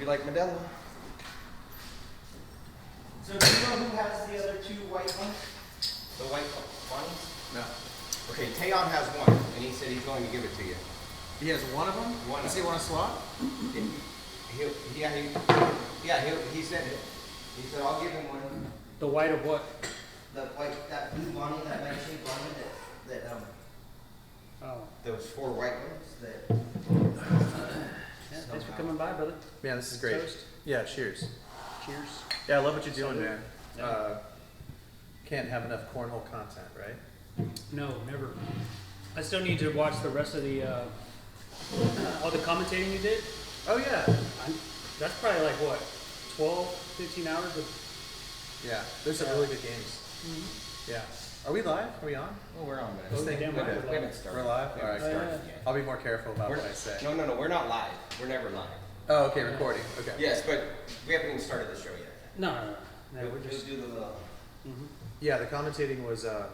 you like Modelo. So do you know who has the other two white ones? The white ones? No. Okay, Tayon has one, and he said he's going to give it to you. He has one of them? Does he want a slot? He said it. He said, I'll give him one. The white of what? The white, that blue bunny, that magazine bunny those 4 white ones that. Yeah, thanks for coming by, brother. Man, this is great. Toast. Yeah, cheers. Cheers. Yeah, I love what you're doing, Salute. man. Yeah. Can't have enough cornhole content, right? No, never. I still need to watch the rest of the all the commentating you did. Oh yeah. That's probably like what, 12, 15 hours of. Yeah, there's some really good games. Mm-hmm. Yeah. Are we live? Are we on? Well, we're on, but Oh, damn right, we haven't started. We're live? We haven't All right, started yet. I'll be more careful about what I say. No, we're not live. We're never live. Oh, okay, recording. Okay. Yes, but we haven't even started the show yet. No, we're We'll just. do the little. Yeah, the commentating was a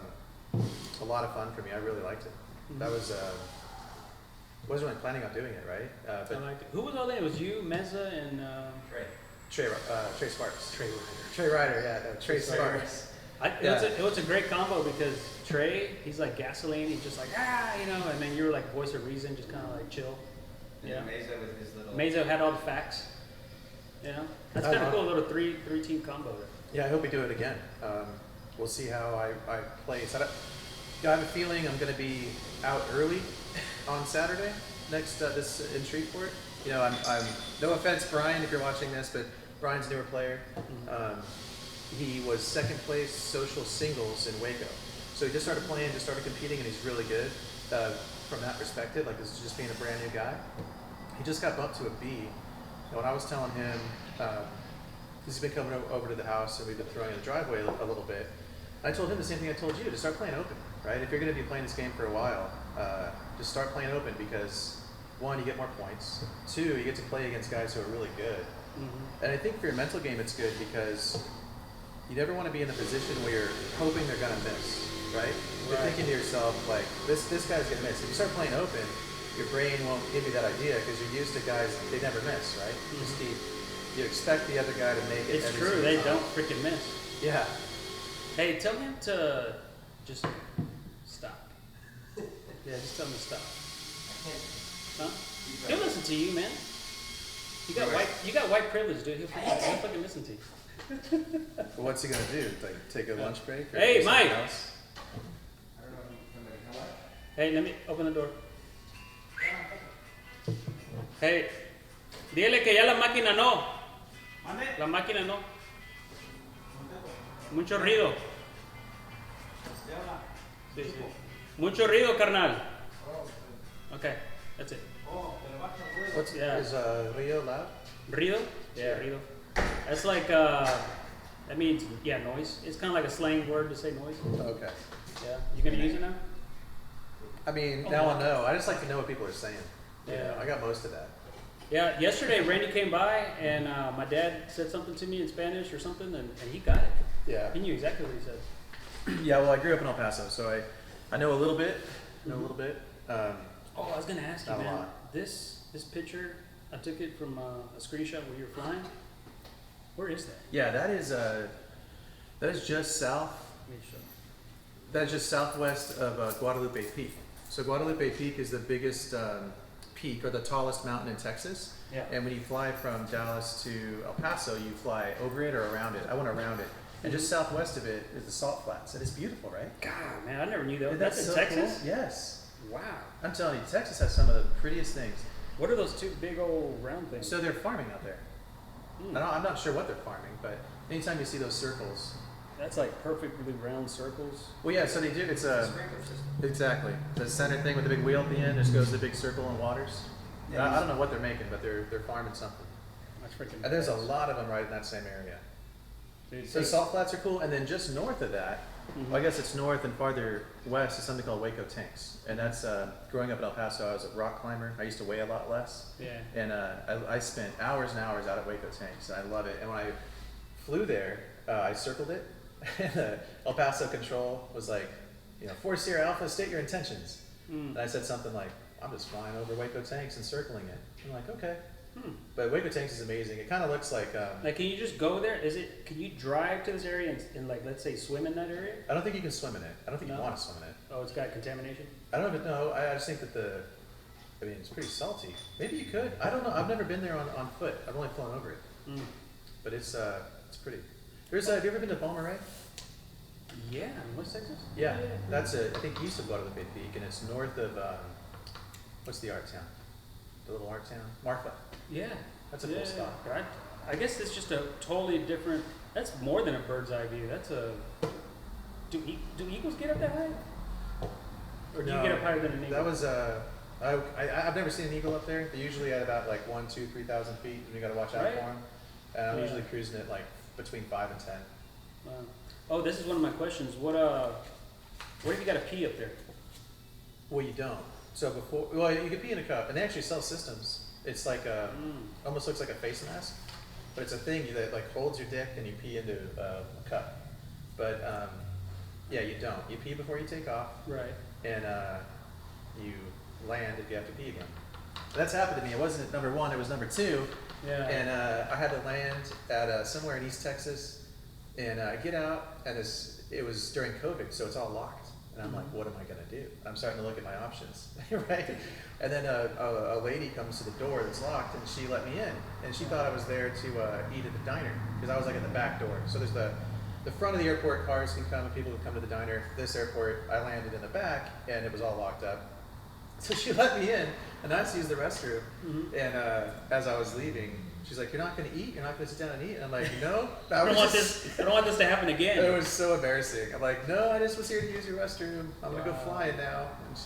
lot of fun for me. I really liked it. That was wasn't really planning on doing it, right? But I liked it. Who was all there? It was you, Meza, and Trey Sparks. Trey Ryder, yeah, no, Trey Sparks. It was a great combo because Trey, he's like gasoline. He's just like and then you were like voice of reason, just kind of like chill. Yeah. Meza with his little. Meza had all the facts. That's kind of cool. A little three team combo there. Yeah, I hope we do it again. We'll see how I place. I have a feeling I'm going to be out early on Saturday this in Shreveport. I'm no offense, Brian, if you're watching this, but Brian's a newer player. He was second place social singles in Waco, so he just started playing, just started competing, and he's really good from that perspective. Like, this is just being a brand new guy. He just got bumped to a B, and when I was telling him. He's been coming over to the house and we've been throwing in the driveway a little bit. I told him the same thing I told you, to start playing open, right? If you're going to be playing this game for a while, just start playing open because 1, you get more points. 2, you get to play against guys who are really good. Mm-hmm. And I think for your mental game it's good because you never want to be in the position where you're hoping they're going to miss, right? You're thinking to yourself, like, this guy's going to miss. If you start playing open, your brain won't give you that idea because you're used to guys, they never miss, right? Mm-hmm. You expect the other guy to make it. It's true, they don't freaking miss. Yeah. Hey, tell him to just stop. Yeah, just tell him to stop. Huh? He'll listen to you, man. You got white privilege, dude. He'll fucking listen to you. Well, what's he gonna do? Like take a lunch break? Or hey, Mike. I don't know if somebody come up. Hey, let me open the door. Hey, dile que ya la máquina no. La máquina no. Mucho ruido. Sí, sí. Mucho ruido, carnal. Okay, that's it. What's is Rio loud? Ruido? Yeah, ruido. That's like that means noise. It's kind of like a slang word to say noise. Okay. Yeah, you gonna use it now? I mean, now I know. I just like to know what people are saying. Yeah, I got most of that. Yeah, yesterday Randy came by and my dad said something to me in Spanish or something, and he got it. Yeah. He knew exactly what he said. Yeah, well, I grew up in El Paso, so I know a little bit. I was gonna ask you, not a man. lot. This picture, I took it from a screenshot where you were flying. Where is that? Yeah, that is just south. Let me show you. That is just southwest of Guadalupe Peak. So Guadalupe Peak is the biggest peak or the tallest mountain in Texas. Yeah. And when you fly from Dallas to El Paso, you fly over it or around it. I went around it. And just southwest of it is the Salt Flats. And it's beautiful, right? God, man, I never knew that. That's in so Texas? Cool. Yes. Wow. I'm telling you, Texas has some of the prettiest things. What are those two big old round things? So they're farming out there. I'm not sure what they're farming, but anytime you see those circles. That's like perfectly round circles. Well, yeah, so they do. It's a sprinkler system. Exactly. The center thing with the big wheel at the end, just goes the big circle in waters. Yeah, I don't know what they're making, but they're farming something. That's freaking. And there's a lot of them right in that same area. Dude, so Salt Flats are cool, and then just north of that, well, I guess it's north and farther west is something called Waco Tanks, and that's growing up in El Paso. I was a rock climber. I used to weigh a lot less. Yeah. And I spent hours and hours out at Waco Tanks, and I love it. And when I flew there, I circled it, and the El Paso control was like, 4 Sierra Alpha, state your intentions. And I said something like, I'm just flying over Waco Tanks and circling it. I'm like, okay. But Waco Tanks is amazing. It kind of looks like. Like, can you just go there? Can you drive to this area and like, let's say, swim in that area? I don't think you can swim in it. I don't think No? you want to swim in it. Oh, it's got contamination? I don't even know. I just think that I mean, it's pretty salty. Maybe you could. I don't know. I've never been there on foot. I've only flown over it. But it's pretty. Have you ever been to Palmer? Yeah, in West Texas? Yeah, that's I think east of Guadalupe Peak, and it's north of what's the art town? The little art town, Marfa. Yeah. That's a cool spot. Right. I guess it's just a totally different. That's more than a bird's eye view. That's a. Do eagles get up that high? Or do you get up higher than an eagle? That was I've never seen an eagle up there. They're usually at about like 1, 2, 3,000 feet, and you got to watch out for them. And I'm usually cruising at like between 5 and 10. Wow. Oh, this is one of my questions. Where have you got to pee up there? Well, you don't. So you can pee in a cup, and they actually sell systems. It's like almost looks like a face mask, but it's a thing that like holds your dick and you pee into a cup. But yeah, you don't. You pee before you take off. Right. And you land if you have to pee again. That's happened to me. It wasn't number 1, it was number 2. Yeah. And I had to land at somewhere in East Texas, and I get out, and it was during COVID, so it's all locked. And I'm like, what am I gonna do? I'm starting to look at my options, right? And then a lady comes to the door that's locked, and she let me in, and she thought I was there to eat at the diner, because I was like at the back door. So there's the front of the airport, cars can come, and people can come to the diner. This airport, I landed in the back, and it was all locked up. So she let me in, and I had to use the restroom. And as I was leaving, she's like, "You're not going to eat? You're not going to sit down and eat?" And I'm like, "No." I don't want this to happen again. It was so embarrassing. I'm like, "No, I just was here to use your restroom. I'm going to go flying now." And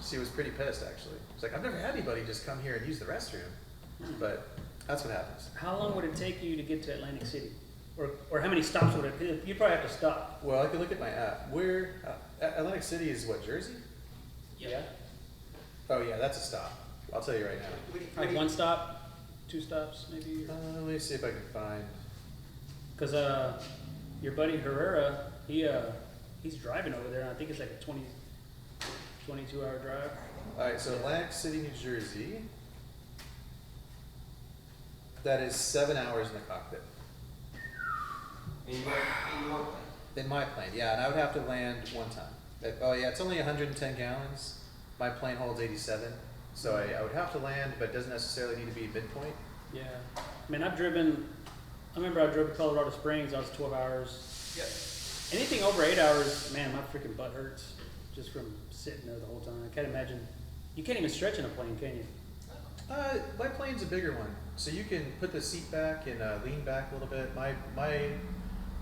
she was pretty pissed, actually. She's like, "I've never had anybody just come here and use the restroom." But that's what happens. How long would it take you to get to Atlantic City? Or how many stops would it? You'd probably have to stop. Well, I can look at my app. Atlantic City is what, Jersey? Yeah. Oh yeah, that's a stop. I'll tell you right now. Like 1 stop, 2 stops, maybe. Let me see if I can find. Cause your buddy Herrera, he's driving over there, and I think it's like a 22-hour drive. All right, so Atlantic City, New Jersey. That is 7 hours in the cockpit. In my plane, yeah, and I would have to land 1 time. Oh yeah, it's only 110 gallons. My plane holds 87, so I would have to land, but it doesn't necessarily need to be midpoint. Yeah. I mean, I remember I drove to Colorado Springs. I was 12 hours. Yeah. Anything over 8 hours, man, my freaking butt hurts just from sitting there the whole time. I can't imagine. You can't even stretch in a plane, can you? My plane's a bigger one, so you can put the seat back and lean back a little bit. My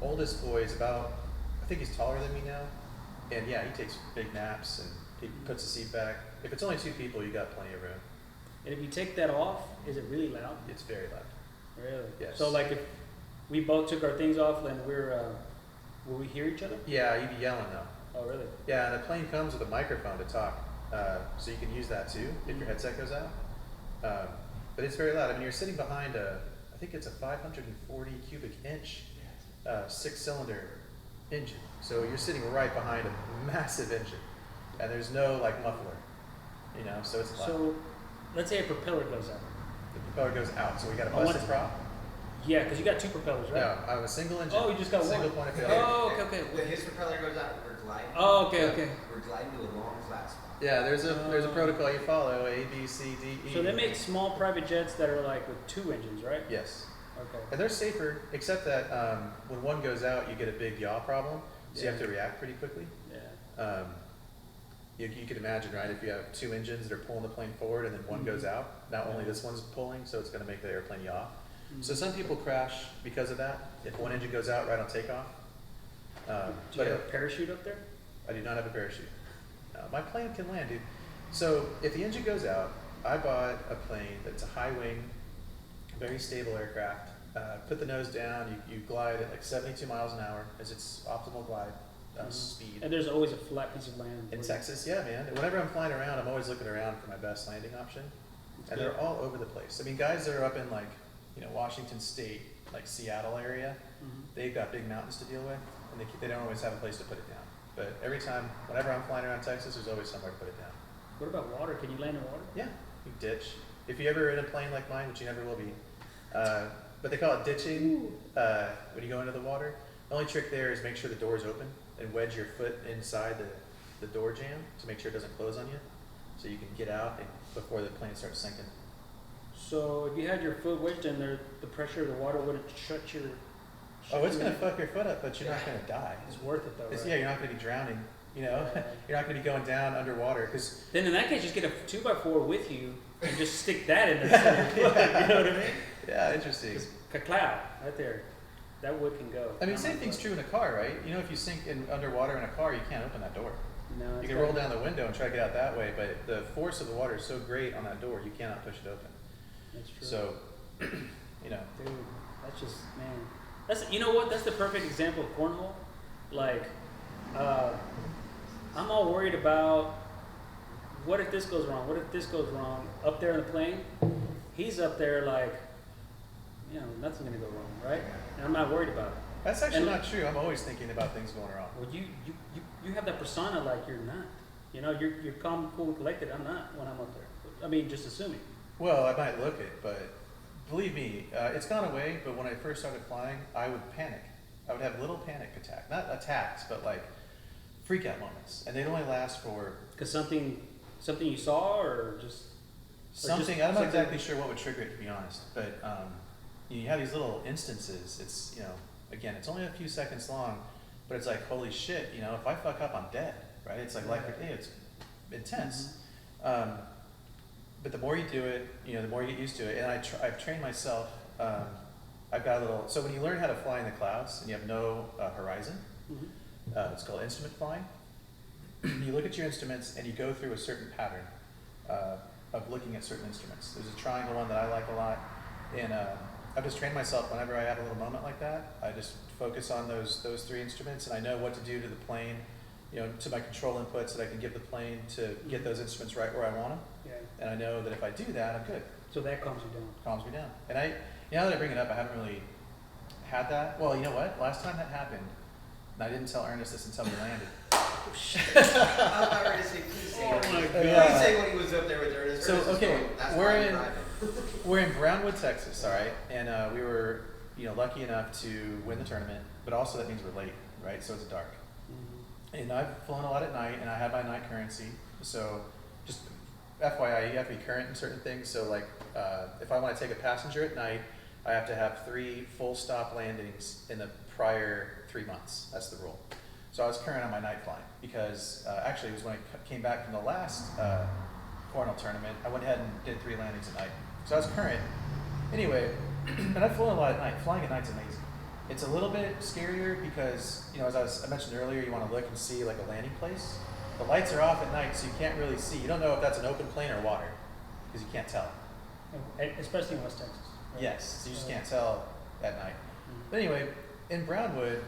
oldest boy is about, I think he's taller than me now, and yeah, he takes big naps and he puts the seat back. If it's only 2 people, you got plenty of room. And if you take that off, is it really loud? It's very loud. Really? Yes. So like if we both took our things off and will we hear each other? Yeah, you'd be yelling though. Oh really? Yeah, and the plane comes with a microphone to talk, so you can use that too if your headset goes out. But it's very loud. I mean, you're sitting behind I think it's a 540 cubic inch 6-cylinder engine. So you're sitting right behind a massive engine, and there's no like muffler, so it's loud. So let's say a propeller goes out. The propeller goes out, so we got a busted prop. Yeah, because you got 2 propellers, right? No, I have a single engine. Oh, you just got single one. point of failure. Oh, okay. When his propeller goes out, we're gliding. Oh, okay. We're gliding to a long flat spot. Yeah, there's a protocol you follow, A, B, C, D, E. So they make small private jets that are like with 2 engines, right? Yes. Okay. And they're safer, except that when one goes out, you get a big yaw problem, so you have to react pretty quickly. Yeah. You can imagine, right, if you have 2 engines that are pulling the plane forward and then one goes out, not only this one's pulling, so it's going to make the airplane yaw. So some people crash because of that, if one engine goes out right on takeoff. Do you have a parachute up there? I do not have a parachute. My plane can land, dude. So if the engine goes out, I bought a plane that's a high wing, very stable aircraft. Put the nose down, you glide at like 72 miles an hour as its optimal glide speed. And there's always a flat piece of land. In Texas, yeah, man. Whenever I'm flying around, I'm always looking around for my best landing option. And they're all over the place. I mean, guys that are up in like, Washington State, like Seattle area, they've got big mountains to deal with, and they don't always have a place to put it down. But whenever I'm flying around Texas, there's always somewhere to put it down. What about water? Can you land in water? Yeah, you ditch. If you're ever in a plane like mine, which you never will be, but they call it ditching when you go into the water. The only trick there is make sure the door's open and wedge your foot inside the door jamb to make sure it doesn't close on you, so you can get out before the plane starts sinking. So if you had your foot wedged in there, the pressure of the water wouldn't shut your. Oh, it's gonna fuck your foot up, but you're not gonna die. It's worth it though, right? Yeah, you're not gonna be drowning. You know, you're not gonna be going down underwater because. Then in that case, just get a 2x4 with you and just stick that in there. You know what I mean? Yeah, interesting. Ka-clow, right there. That wood can go. I mean, same thing's true in a car, right? You know, if you sink in underwater in a car, you can't open that door. No, You can roll down the window and try to get out that way, but the force of the water is so great on that door, you cannot push it open. That's true. So, you know. Dude, that's just, man. That's, you know what? That's the perfect example of cornhole. Like, I'm all worried about what if this goes wrong? What if this goes wrong? Up there in the plane, he's up there like, you know, nothing's gonna go wrong, right? And I'm not worried about it. That's actually not true. I'm always thinking about things going wrong. Well, you have that persona like you're not. You know, you're calm, cool, and collected. I'm not when I'm up there. I mean, just assuming. Well, I might look it, but believe me, it's gone away. But when I first started flying, I would panic. I would have little panic attack, not attacks, but like freak out moments, and they'd only last for Because something you saw, or just something. I'm not exactly sure what would trigger it, to be honest. But you have these little instances. It's, you know, again, it's only a few seconds long, but it's like, holy shit, you know, if I fuck up, I'm dead, right? It's like life or death. It's intense. Mm-hmm. But the more you do it, you know, the more you get used to it. And I've trained myself. I've got a little. So when you learn how to fly in the clouds and you have no horizon, it's called instrument flying. You look at your instruments and you go through a certain pattern of looking at certain instruments. There's a triangle one that I like a lot, and I've just trained myself whenever I have a little moment like that. I just focus on those three instruments, and I know what to do to the plane, you know, to my control inputs that I can give the plane to get those instruments right where I want them. Yeah. And I know that if I do that, I'm good. So that calms you down. Calms me down. And now that I bring it up, I haven't really had that. Well, you know what? Last time that happened, and I didn't tell Ernest this until we landed. Oh, shit. I was about ready to say, please say Oh it. my Please say when he was up there with Ernest. So, Ernest is okay, going, that's why I'm driving. we're in Brownwood, Texas, all right? And we were, you know, lucky enough to win the tournament, but also that means we're late, right? So it's dark. And I've flown a lot at night, and I have my night currency. So just FYI, you have to be current in certain things. So like, if I want to take a passenger at night, I have to have 3 full stop landings in the prior 3 months. That's the rule. So I was current on my night flying because actually it was when I came back from the last Cornhole tournament. I went ahead and did 3 landings at night. So I was current. Anyway, and I've flown a lot at night. Flying at night's amazing. It's a little bit scarier because, you know, as I mentioned earlier, you want to look and see like a landing place. The lights are off at night, so you can't really see. You don't know if that's an open plane or water because you can't tell. Especially in West Texas. Right? Yes, so you just can't tell at night. But anyway, in Brownwood,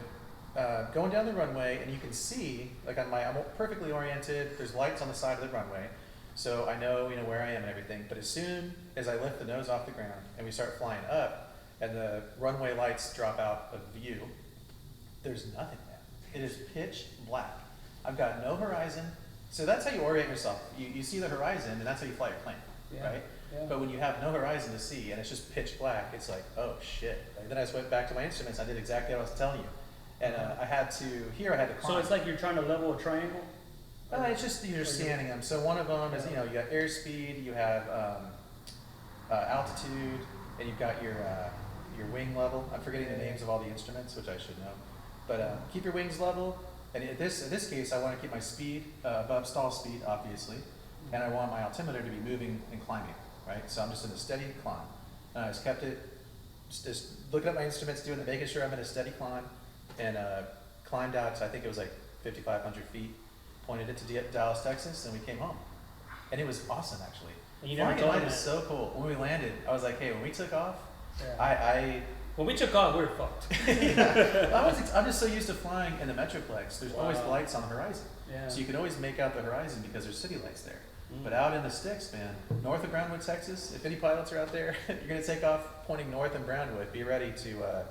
going down the runway, and you can see, like I'm perfectly oriented. There's lights on the side of the runway, so I know, you know, where I am and everything. But as soon as I lift the nose off the ground and we start flying up, and the runway lights drop out of view, there's nothing there. It is pitch black. I've got no horizon. So that's how you orient yourself. You see the horizon, and that's how you fly your plane, right? Yeah. But when you have no horizon to see, and it's just pitch black, it's like, oh shit. Like, then I just went back to my instruments. I did exactly what I was telling you. And I had to climb. So it's like you're trying to level a triangle? It's just you're scanning them. So one of them is, you know, you got airspeed, you have altitude, and you've got your wing level. I'm forgetting the names of all the instruments, which I should know. But keep your wings level. And in this case, I want to keep my speed above stall speed, obviously, and I want my altimeter to be moving and climbing, right? So I'm just in a steady climb. And I just kept it, just looking at my instruments, doing it, making sure I'm in a steady climb, and climbed out to, I think it was like 5,500 feet, pointed it to Dallas, Texas, and we came home. And it was awesome, actually. And you never Flying told at night me is so cool. When we landed, I was like, hey, when we took off, yeah. When we took off, we were fucked. I'm just so used to flying in the Metroplex. There's always lights on the horizon. Yeah. So you can always make out the horizon because there's city lights there. But out in the sticks, man, north of Brownwood, Texas, if any pilots are out there, you're going to take off pointing north in Brownwood. Be ready to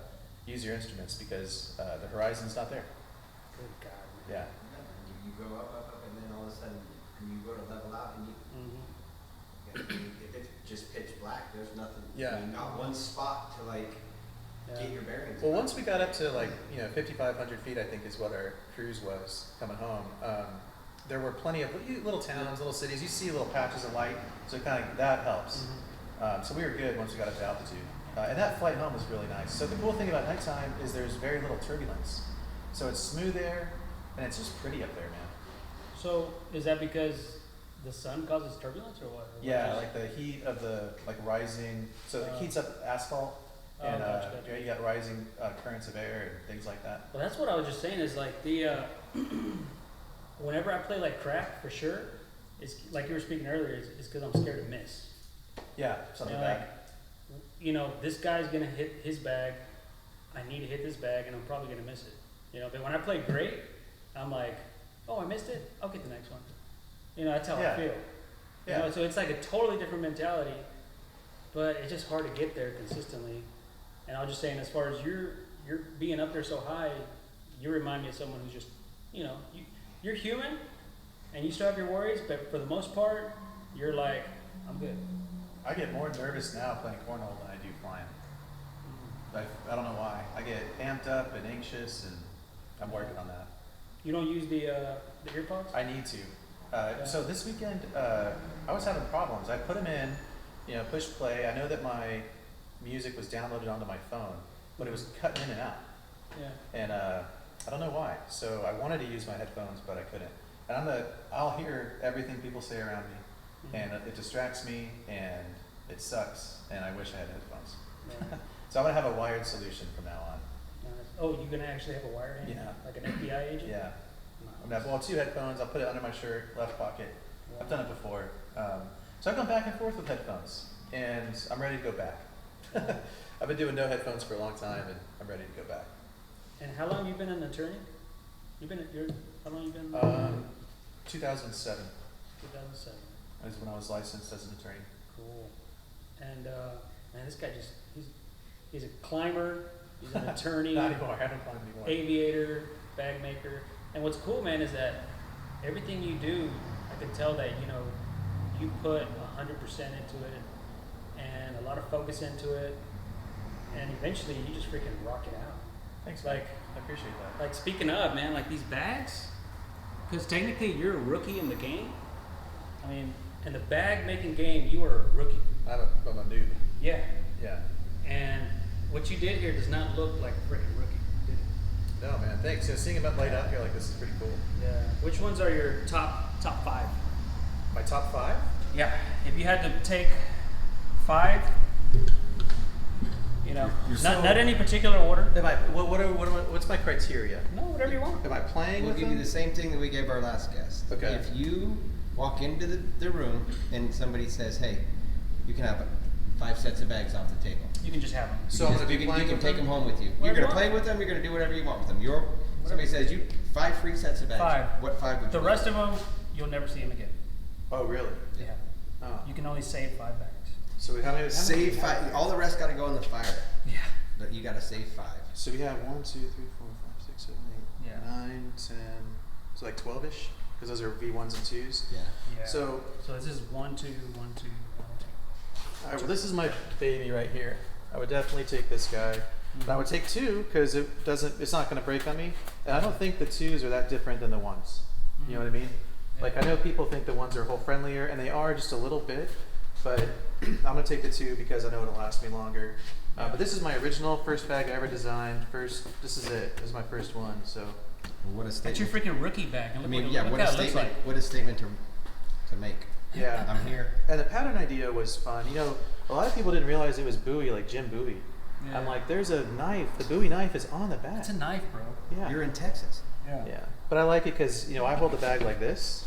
use your instruments because the horizon's not there. Good God, man. Yeah. You go up, and then all of a sudden you go to level out, and if it's just pitch Yeah. I mean, not one spot to like get your bearings. Well, once we got up to like 5,500 feet, I think is what our cruise was coming home. There were plenty of little towns, little cities. You see little patches of light, so kind of that helps. So we were good once we got up to altitude, and that flight home was really nice. So the cool thing about nighttime is there's very little turbulence, so it's smooth air, and it's just pretty up there, man. So is that because the sun causes turbulence, or what? Or Yeah, what like the heat of the rising, so it heats up asphalt, and gotcha. you got rising currents of air and things like that. Well, that's what I was just saying. Is like the whenever I play like crack, for sure, it's like you were speaking earlier. It's because I'm scared to miss. Yeah, something You know, like like, this guy's gonna hit his bag. I need to hit this bag, and I'm probably gonna miss it. But when I play great, I'm like, oh, I missed it. I'll get the next one. That's how I feel. Yeah. So it's like a totally different mentality, but it's just hard to get there consistently. And I was just saying, as far as you're being up there so high, you remind me of someone who's just, you're human, and you still have your worries, but for the most part, you're like, I'm good. I get more nervous now playing cornhole than I do flying. I don't know why. I get amped up and anxious, and I'm working on that. You don't use the earpods? I need to. So this weekend, I was having problems. I put them in, push play. I know that my music was downloaded onto my phone, but it was cutting in and out. Yeah. And I don't know why. So I wanted to use my headphones, but I couldn't. And I'll hear everything people say around me, and it distracts me, and it sucks, and I wish I had headphones. Yeah. So I'm gonna have a wired solution from now on. Oh, you're gonna actually have a wired hand? Yeah. Like an FBI agent? Yeah. I'm Nice. gonna have 2 headphones. I'll put it under my shirt, left pocket. Wow. I've done it before. So I've gone back and forth with headphones, and I'm ready to go back. I've been doing no headphones for a long time, and I'm ready to go back. And how long you been an attorney? How long you been? 2007 2007. is when I was licensed as an attorney. Cool. And man, this guy he's a climber, he's an attorney, Not anymore. I haven't climbed anymore. aviator, bag maker. And what's cool, man, is that everything you do, I can tell that you put 100% into it and a lot of focus into it, and eventually you just freaking rock it out. Thanks, Like, I appreciate that. Like, speaking of, man, like these bags, because technically you're a rookie in the game. I mean, in the bag making game, you are a rookie. I'm a noob. Yeah. Yeah. And what you did here does not look like a freaking rookie, did it? No, man. Thanks. Seeing them laid out here like this is pretty cool. Yeah. Which ones are your top 5? My top 5? Yeah. If you had to take 5, not any particular order. What's my criteria? No, whatever you want. Am I playing We'll with give them? you the same thing that we gave our last guest. Okay. If you walk into the room and somebody says, hey, you can have 5 sets of bags off the table. You can just have them. So I'm gonna be you playing can with take them? them home with you. Whatever You're you gonna play want. with them. You're gonna do whatever you want with them. Somebody says 5 free sets of bags. 5. What 5 would you? The rest of them, you'll never see them again. Oh, really? Yeah. Oh. You can only save 5 bags. So how many? Save 5. All the rest got to go in the fire. Yeah. But you got to save 5. So we have 1, 2, 3, 4, 5, 6, 7, 8, Yeah. 9, 10. So like 12ish, because those are V1s and 2s. Yeah. Yeah. So this is 1, 2, 1, 2, 1, 2. all right, well, this is my baby right here. I would definitely take this guy. And I would take 2 because it's not going to break on me. And I don't think the 2s are that different than the 1s. You know what I mean? Like, I know people think the 1s are hole friendlier, and they are just a little bit, but I'm going to take the 2 because I know it'll last me longer. But this is my original first bag I ever designed. This is it. This is my first one. So What a That's statement. your freaking rookie bag. And I look mean, what, yeah. look What a how it looks statement! like. What a statement to make. yeah, I'm here. and the pattern idea was fun. A lot of people didn't realize it was Bowie, like Jim Bowie. Yeah. I'm like, there's a knife. The Bowie knife is on the back. It's a knife, bro. Yeah. You're in Texas. Yeah, but I like it because I hold the bag like this,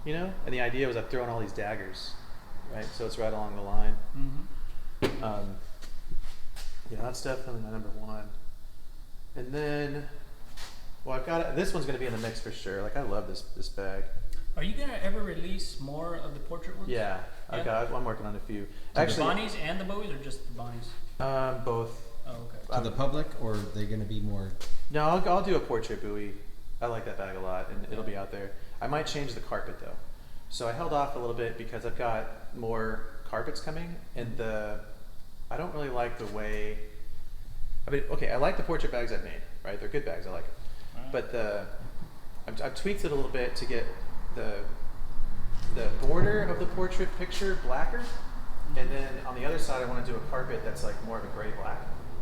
and the idea was I'm throwing all these daggers, right? So it's right along the line. Mm-hmm. Yeah, that's definitely my number 1. And then, well, I've got this one's gonna be in the mix for sure. Like I love this bag. Are you gonna ever release more of the portrait ones? Yeah, Yeah? I'm working on a few. The Actually, Bonnies and the Bowies, or just the Bonnies? both. Oh, okay. To the public, or are they going to be more? No, I'll do a portrait Bowie. I like that bag a lot, and it'll be out there. I might change the carpet though. So I held off a little bit because I've got more carpets coming, and I don't really like the way. I mean, okay, I like the portrait bags I've made, right? They're good bags, I like them. But I've tweaked it a little bit to get the border of the portrait picture blacker, and then on the other side I want to do a carpet that's like more of a gray black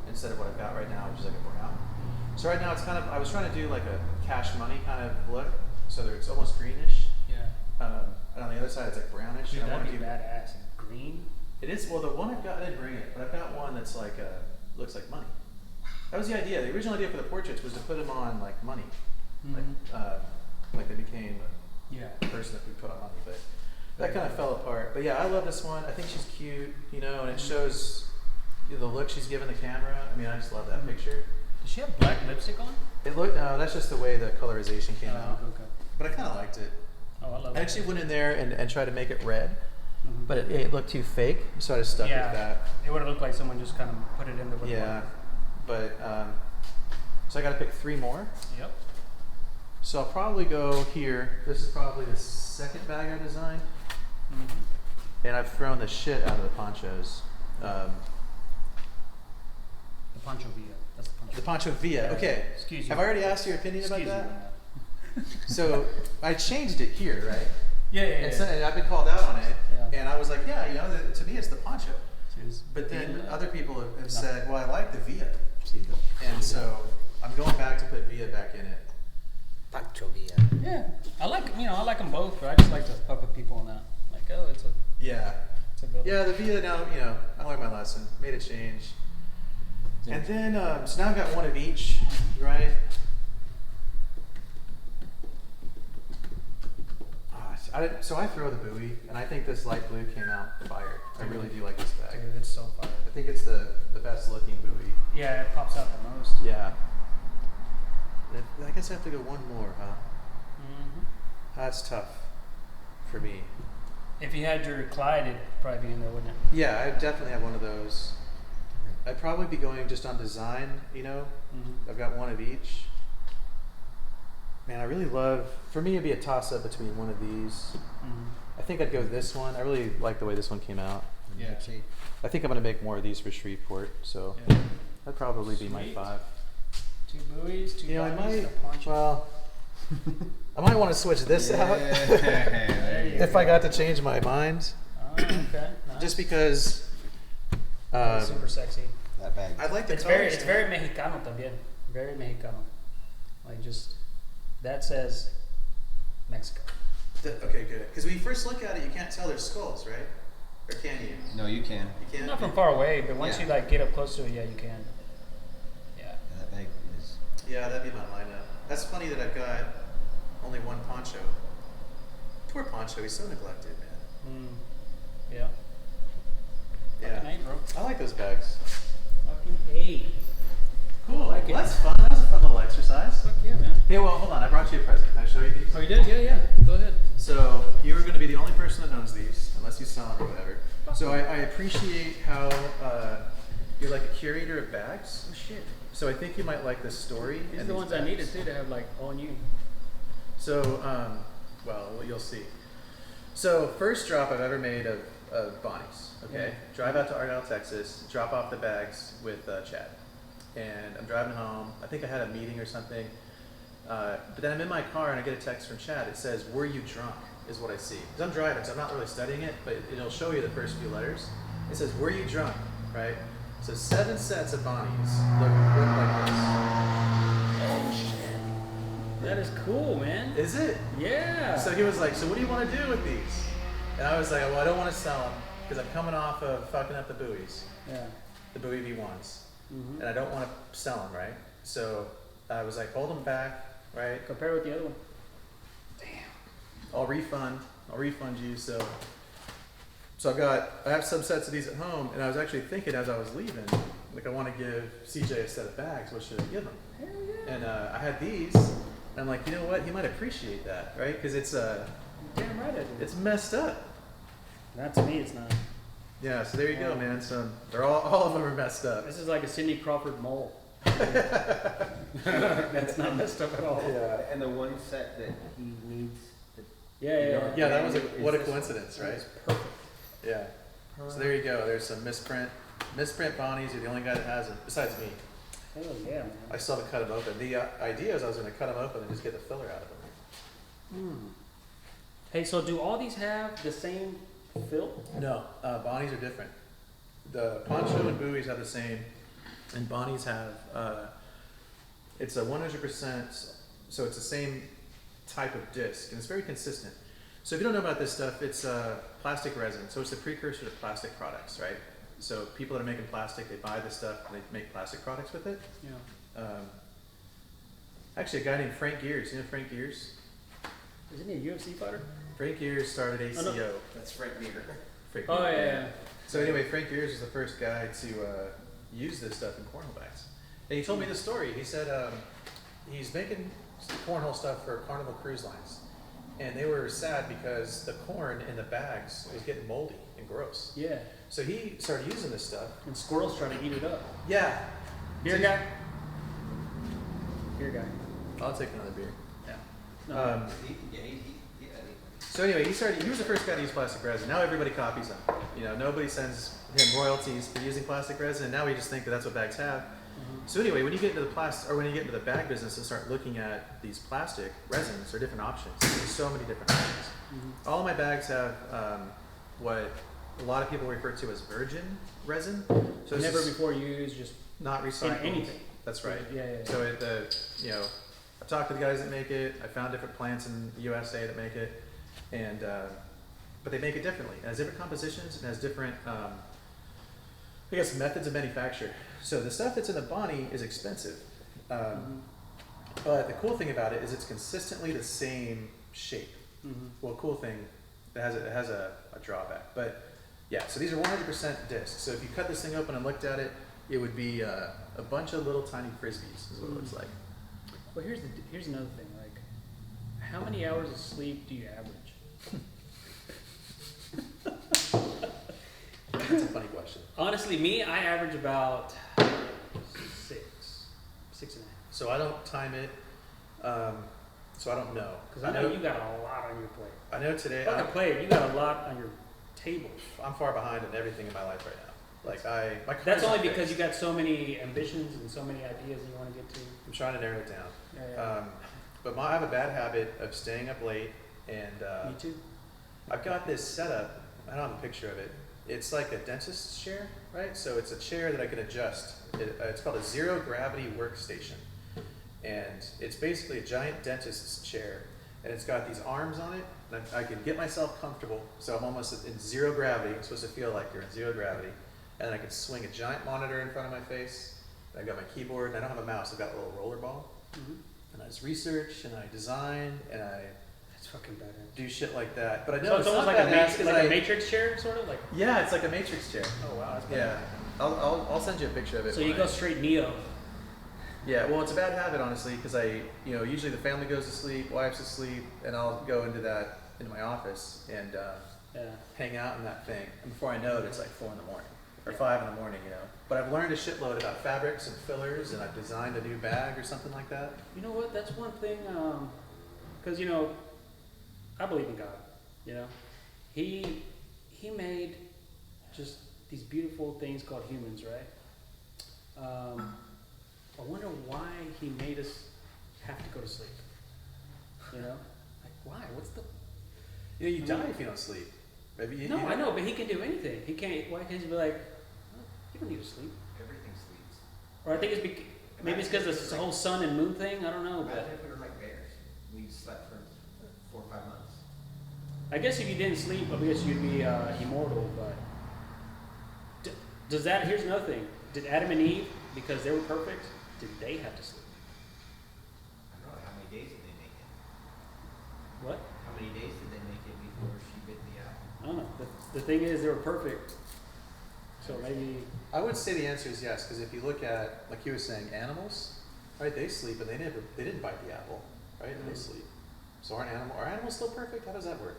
instead of what I've got right now, which is like a brown. So right now it's kind of, I was trying to do like a cash money kind of look, so it's almost greenish. Yeah. And on the other side it's like brownish. Dude, and I want that'd to be do badass. Green? It is, well the one I've got, I didn't bring it, but I've got one that's like, looks like money. That was the idea. The original idea for the portraits was to put them on like money. Like they became a person that we put on money, but that kind of fell apart. But yeah, I love this one. I think she's cute, you know, and it shows the look she's given the camera. I mean, I just love that picture. Does she have black lipstick on? It looked, no, that's just the way the colorization came out. Okay. But I kind of liked it. Oh, I love I it. actually went in there and tried to make it red, but it looked too fake, so I just stuck with that. It would have looked like someone just kind of put it in there with Yeah, but so I got to pick 3 more. Yep. So I'll probably go here. This is probably the second bag I designed. And I've thrown the shit out of the ponchos. The Poncho Villa. That's the Poncho. The poncho Villa. Okay. Excuse you. Have I already asked your opinion about Excuse that? me. So I changed it here, right? Yeah. And, so, and I've been called out on it. Yeah. And I was like, yeah, you know, to me it's the poncho. Cheers. But then Yeah. other people have said, well, I like the Villa. And so I'm going back to put Villa back in it. Poncho Villa. Yeah. I like them both, but I just like to fuck with people on that. Like, oh, it's a good Yeah, the Villa now, you know, I learned my lesson, made a change. And then, so now I've got one of each, right? So I throw the buoy, and I think this light blue came out fire. I really do like this bag. Dude, it's so fire. I think it's the best looking buoy. Yeah, it pops out the most. Yeah. I guess I have to go one more, huh? That's tough for me. If you had your Clyde, it'd probably be in there, wouldn't it? Yeah, I definitely have one of those. I'd probably be going just on design, you know? I've got one of each. Man, I really love, for me it'd be a toss up between one of these. I think I'd go this one. I really like the way this one came out. Yeah. I think I'm going to make more of these for Shreveport, so that'd probably be my Sweet. 5. 2 buoys, 2 You know, I bodies, might, and a poncho. well, I might want to switch this out There you if go. I got to change my mind, Oh, okay. Nice. just because Super sexy. That bag. I'd like the It's colors. very Mexicano también. Very Mexicano. Like just, that says Mexico. Okay, good. Because when you first look at it, you can't tell they're skulls, right? Or can you? No, you can. You can't. Not from far away, but once Yeah. you like get up close to it, yeah, you can. Yeah. That bag is. Yeah, that'd be my lineup. That's funny that I've got only one Poncho. Poor Poncho, he's so neglected, man. Yeah. Yeah. Fucking A, bro. I like those bags. Fucking A. Cool. Like it. Well, that's fun. That was a fun little exercise. Fuck yeah, man. Hey, well, hold on. I brought you a present. Can I show you these? Oh, you did? Yeah. Go ahead. So you are going to be the only person that owns these, unless you sell them or whatever. So I appreciate how you're like a curator of bags. Oh shit. So I think you might like this story. These are and the ones I bags. needed too to have like all new. So, well, you'll see. So first drop I've ever made of Bonnie's. Okay, Yeah. drive out to Argyle, Texas, drop off the bags with Chad, and I'm driving home. I think I had a meeting or something, but then I'm in my car and I get a text from Chad. It says, "Were you drunk?" is what I see. Because I'm driving, so I'm not really studying it, but it'll show you the first few letters. It says, "Were you drunk?" Right? So 7 sets of Bonnie's look like this. Oh shit. That is cool, man. Is it? Yeah. So he was like, "So what do you want to do with these?" And I was like, "Well, I don't want to sell them because I'm coming off of fucking up the buoys, Yeah. the buoy V1s, and I don't want to sell them, right?" So I was like, "Hold them back, right? Compare with the other one. I'll refund you." So I have some sets of these at home, and I was actually thinking as I was leaving, like I want to give CJ a set of bags. What should I give him? Hell yeah. And I had these, and I'm like, you know what? He might appreciate that, right? Because it's Damn right I do. it's messed up. Not to me, it's not. Yeah. So there you go, man. So they're all of them are messed up. This is like a Sidney Crawford mole. That's not messed up at all. Yeah. And the one set that he needs. Yeah. Yeah, that was Is what a this- coincidence, right? That's perfect. Yeah. So there you go. There's some misprint Misprint Bonnies, you're the only guy that has it, besides me. Hell yeah, man. I still haven't cut them open. The idea is I was going to cut them open and just get the filler out of them. Hmm. Hey, so do all these have the same fill? No, Bonnies are different. The Poncho and buoys have the same, and Bonnies have, it's a 100%, so it's the same type of disc, and it's very consistent. So if you don't know about this stuff, it's plastic resin, so it's the precursor to plastic products, right? So people that are making plastic, they buy this stuff, and they make plastic products with it. Yeah. Actually, a guy named Frank Gears, you know Frank Gears? Isn't he a UFC fighter? Frank Gears started ACO. Oh, no. That's Frank Beer. Frank Oh, Gears. yeah. So anyway, Frank Gears is the first guy to use this stuff in cornhole bags. And he told me this story. He said he's making cornhole stuff for Carnival Cruise Lines. And they were sad because the corn in the bags was getting moldy and gross. Yeah. So he started using this stuff. And squirrels try to eat it up. Yeah. Beer So- guy? Beer guy. I'll take another beer. Yeah. No. So anyway, he was the first guy to use plastic resin. Now everybody copies him. You know, nobody sends him royalties for using plastic resin. And now we just think that that's what bags have. So anyway, when you get into the when you get into the bag business and start looking at these plastic resins or different options, there's so many different options. All of my bags have what a lot of people refer to as virgin resin. So it's Never just before used, just not recycled. anything. That's right. Yeah. So I talked to the guys that make it. I found different plants in the USA that make it, and but they make it differently. It has different compositions and has different, I guess, methods of manufacture. So the stuff that's in the Bonnie is expensive, but the cool thing about it is it's consistently the same shape. Well, cool thing, it has a drawback, but yeah. So these are 100% discs. So if you cut this thing open and looked at it, it would be a bunch of little tiny frisbees. Is what it looks like. Well, here's another thing. Like, how many hours of sleep do you average? That's a funny question. Honestly, me, I average about 6.5. So I don't time it. So I don't know. Because I know you got a lot on your plate. I know today. Fucking plate, you got a lot on your table. I'm far behind in everything in my life right now. Like my That's career's only not because fixed. you got so many ambitions and so many ideas you want to get to. I'm trying to narrow it down. Yeah. But I have a bad habit of staying up late, and Me too. I've got this setup. I don't have a picture of it. It's like a dentist's chair, right? So it's a chair that I can adjust. It's called a zero gravity workstation, and it's basically a giant dentist's chair, and it's got these arms on it. And I can get myself comfortable, so I'm almost in zero gravity. It's supposed to feel like you're in zero gravity, and then I can swing a giant monitor in front of my face. And I've got my keyboard, and I don't have a mouse. I've got a little roller ball, and I just research and I design and I That's fucking badass. do shit like that. But I know So it's almost like a Matrix chair, sort of like. Yeah, it's like a Matrix chair. Oh wow. That's Yeah, I'll send you a picture of it. So when you go straight Neo. Yeah, well, it's a bad habit, honestly, because usually the family goes to sleep, wife's asleep, and I'll go into my office and Yeah. hang out in that thing. And before I know it, it's like 4 in the morning or 5 in the morning, But I've learned a shitload about fabrics and fillers, and I've designed a new bag or something like that. You know what? That's one thing. Because I believe in God. He made just these beautiful things called humans, right? I wonder why he made us have to go to sleep. Like why? What's the? You die if you don't sleep. Maybe No, I know, but he can do anything. He can't. Why can't he be like, "Oh, you don't need to sleep? Everything sleeps. Or I think maybe it's because this whole sun and moon thing. I don't know, but Imagine if we were like bears. We slept for 4 or 5 months. I guess if you didn't sleep, I guess you'd be immortal. But does that? Here's another thing. Did Adam and Eve, because they were perfect, did they have to sleep? I don't know, how many days did they make it? What? How many days did they make it before she bit the apple? I don't know. The thing is, they were perfect. So maybe. I would say the answer is yes, because if you look at, like you were saying, animals, right? They sleep and they didn't bite the apple, right? They sleep. So are animals still perfect? How does that work?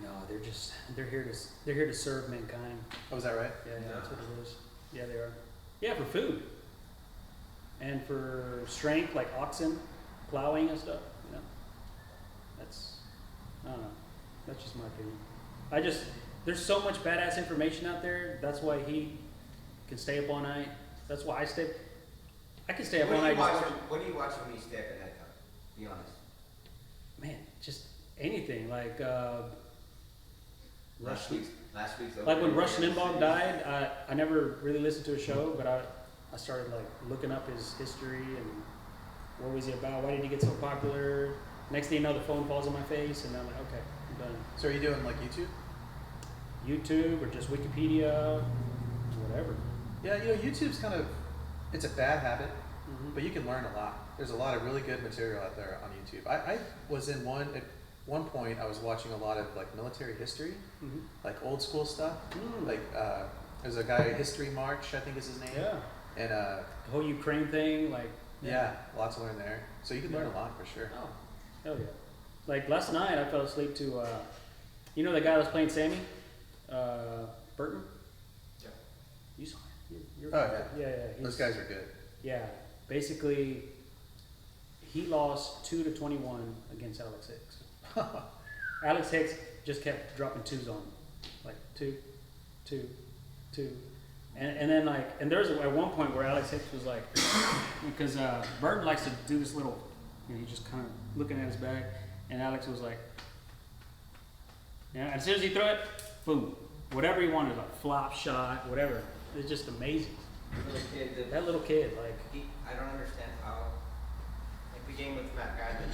No, they're here to serve mankind. Oh, is that right? Yeah, that's what it is. Yeah, they are. Yeah, for food. And for strength, like oxen, plowing and stuff. That's, I don't know. That's just my opinion. there's so much badass information out there. That's why he can stay up all night. That's why I can stay up all night. What do you watch when you stay up at night time? Be honest. Man, just anything like Last week's like when Rush Limbaugh died. I never really listened to a show, but I started like looking up his history and what was he about? Why did he get so popular? Next thing you know, the phone falls on my face, and I'm like, okay, I'm done. So are you doing like YouTube or just Wikipedia, whatever. Yeah, YouTube's kind of, it's a bad habit, but you can learn a lot. There's a lot of really good material out there on YouTube. I was at one point I was watching a lot of like military history, like old school stuff. Like there's a guy, History March, I think is his name. Yeah. And the whole Ukraine thing, like. Yeah, lots to learn there. So you can learn a lot for sure. Oh, hell yeah. Like last night I fell asleep to, you know the guy that was playing Sammy? Burton? Yeah. You saw it. You're Oh yeah. Yeah. Those guys are good. Yeah. Basically, he lost 2-21 against Alex Hicks. Alex Hicks just kept dropping twos on him. Like 2, 2, 2. And then like, and there was at one point where Alex Hicks was like, because Burton likes to do this little, he's just kind of looking at his bag, and Alex was like, as soon as he threw it, boom, whatever he wanted, like flop shot, whatever. It's just amazing. That little kid, like. I don't understand how, like the game with Matt Guyman,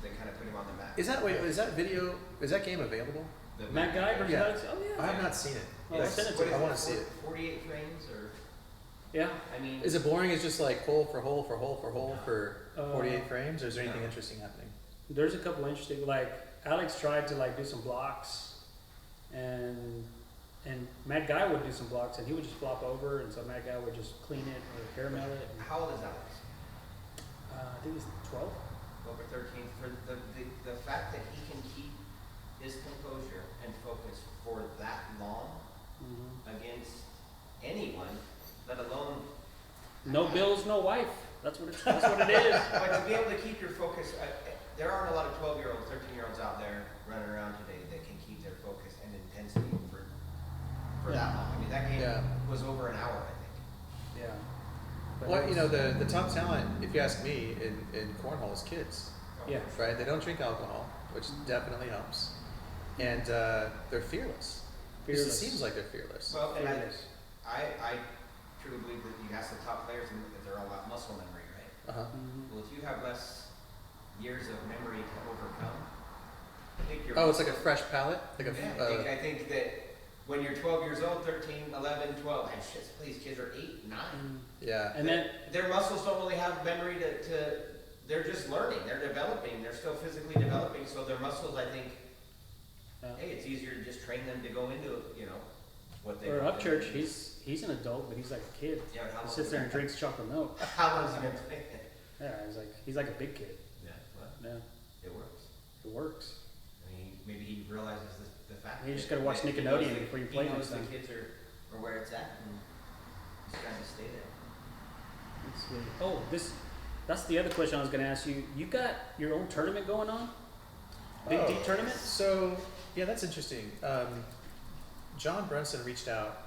they kind of put him on the map. Is that game available? Matt Guy versus Yeah. Alex? Oh yeah. I have not seen it. Oh, send it to me. I want to see it. 48 frames or? Yeah. I mean. Is it boring? It's just like hole for hole for hole for hole for 48 frames, or is there anything interesting happening? There's a couple interesting, like Alex tried to like do some blocks, and Matt Guy would do some blocks, and he would just flop over, and so Matt Guy would just clean it or caramel it. And, How old is Alex? I think he's 12. 12 or 13. For the fact that he can keep his composure and focus for that long against anyone, let alone No bills, no wife. That's what it is. But to be able to keep your focus, there aren't a lot of 12-year-olds, 13-year-olds out there running around today that can keep their focus and intensity for that long. I mean, that game was over an hour, I think. Yeah. But Well, the top talent, if you ask me, in Cornhole is kids, Yeah. right? They don't drink alcohol, which definitely helps, and they're fearless. It seems like they're fearless. Well, and Fearless. I truly believe that you ask the top players and that they're all about muscle memory, right? Well, if you have less years of memory to overcome, I think you're. Oh, it's like a fresh palate, like a. Yeah, I think that when you're 12 years old, 13, 11, 12, and shit, these kids are 8, 9. Yeah. And then Their muscles don't really have memory to they're just learning, they're developing, they're still physically developing, so their muscles, I think, hey, it's easier to just train them to go into, what they. or Upchurch, he's an adult, but he's like a kid. Yeah, He sits there and drinks chocolate milk. How long has he been playing? Yeah, he's like a big kid. Yeah, well, Yeah, it works. it works. I mean, maybe he realizes the fact. You just that- gotta watch that he Nickelodeon knows that- before you play He knows next the time. kids are where it's at, and he's trying to stay there. Let's see. Oh, that's the other question I was gonna ask you. You got your own tournament going on? Big D tournament? So yeah, that's interesting. John Brunson reached out,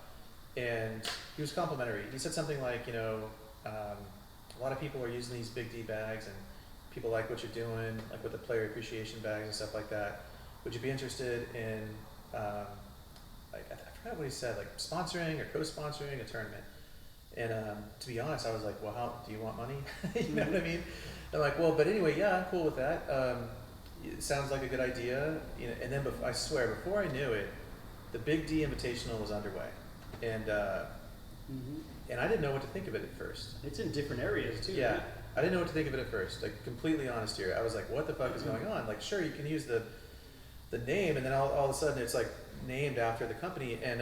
and he was complimentary. He said something like, a lot of people are using these big D bags, and people like what you're doing, like with the player appreciation bags and stuff like that. Would you be interested in, I forgot what he said, like sponsoring or co-sponsoring a tournament? And to be honest, I was like, well, how do you want money? You know what I mean? I'm like, well, but anyway, yeah, I'm cool with that. It sounds like a good idea. And then I swear, before I knew it, the Big D Invitational was underway, and I didn't know what to think of it at first. It's in different areas too. Yeah, right? I didn't know what to think of it at first. Like, completely honest here, I was like, what the fuck is going on? Like, sure, you can use the name, and then all of a sudden it's like named after the company, and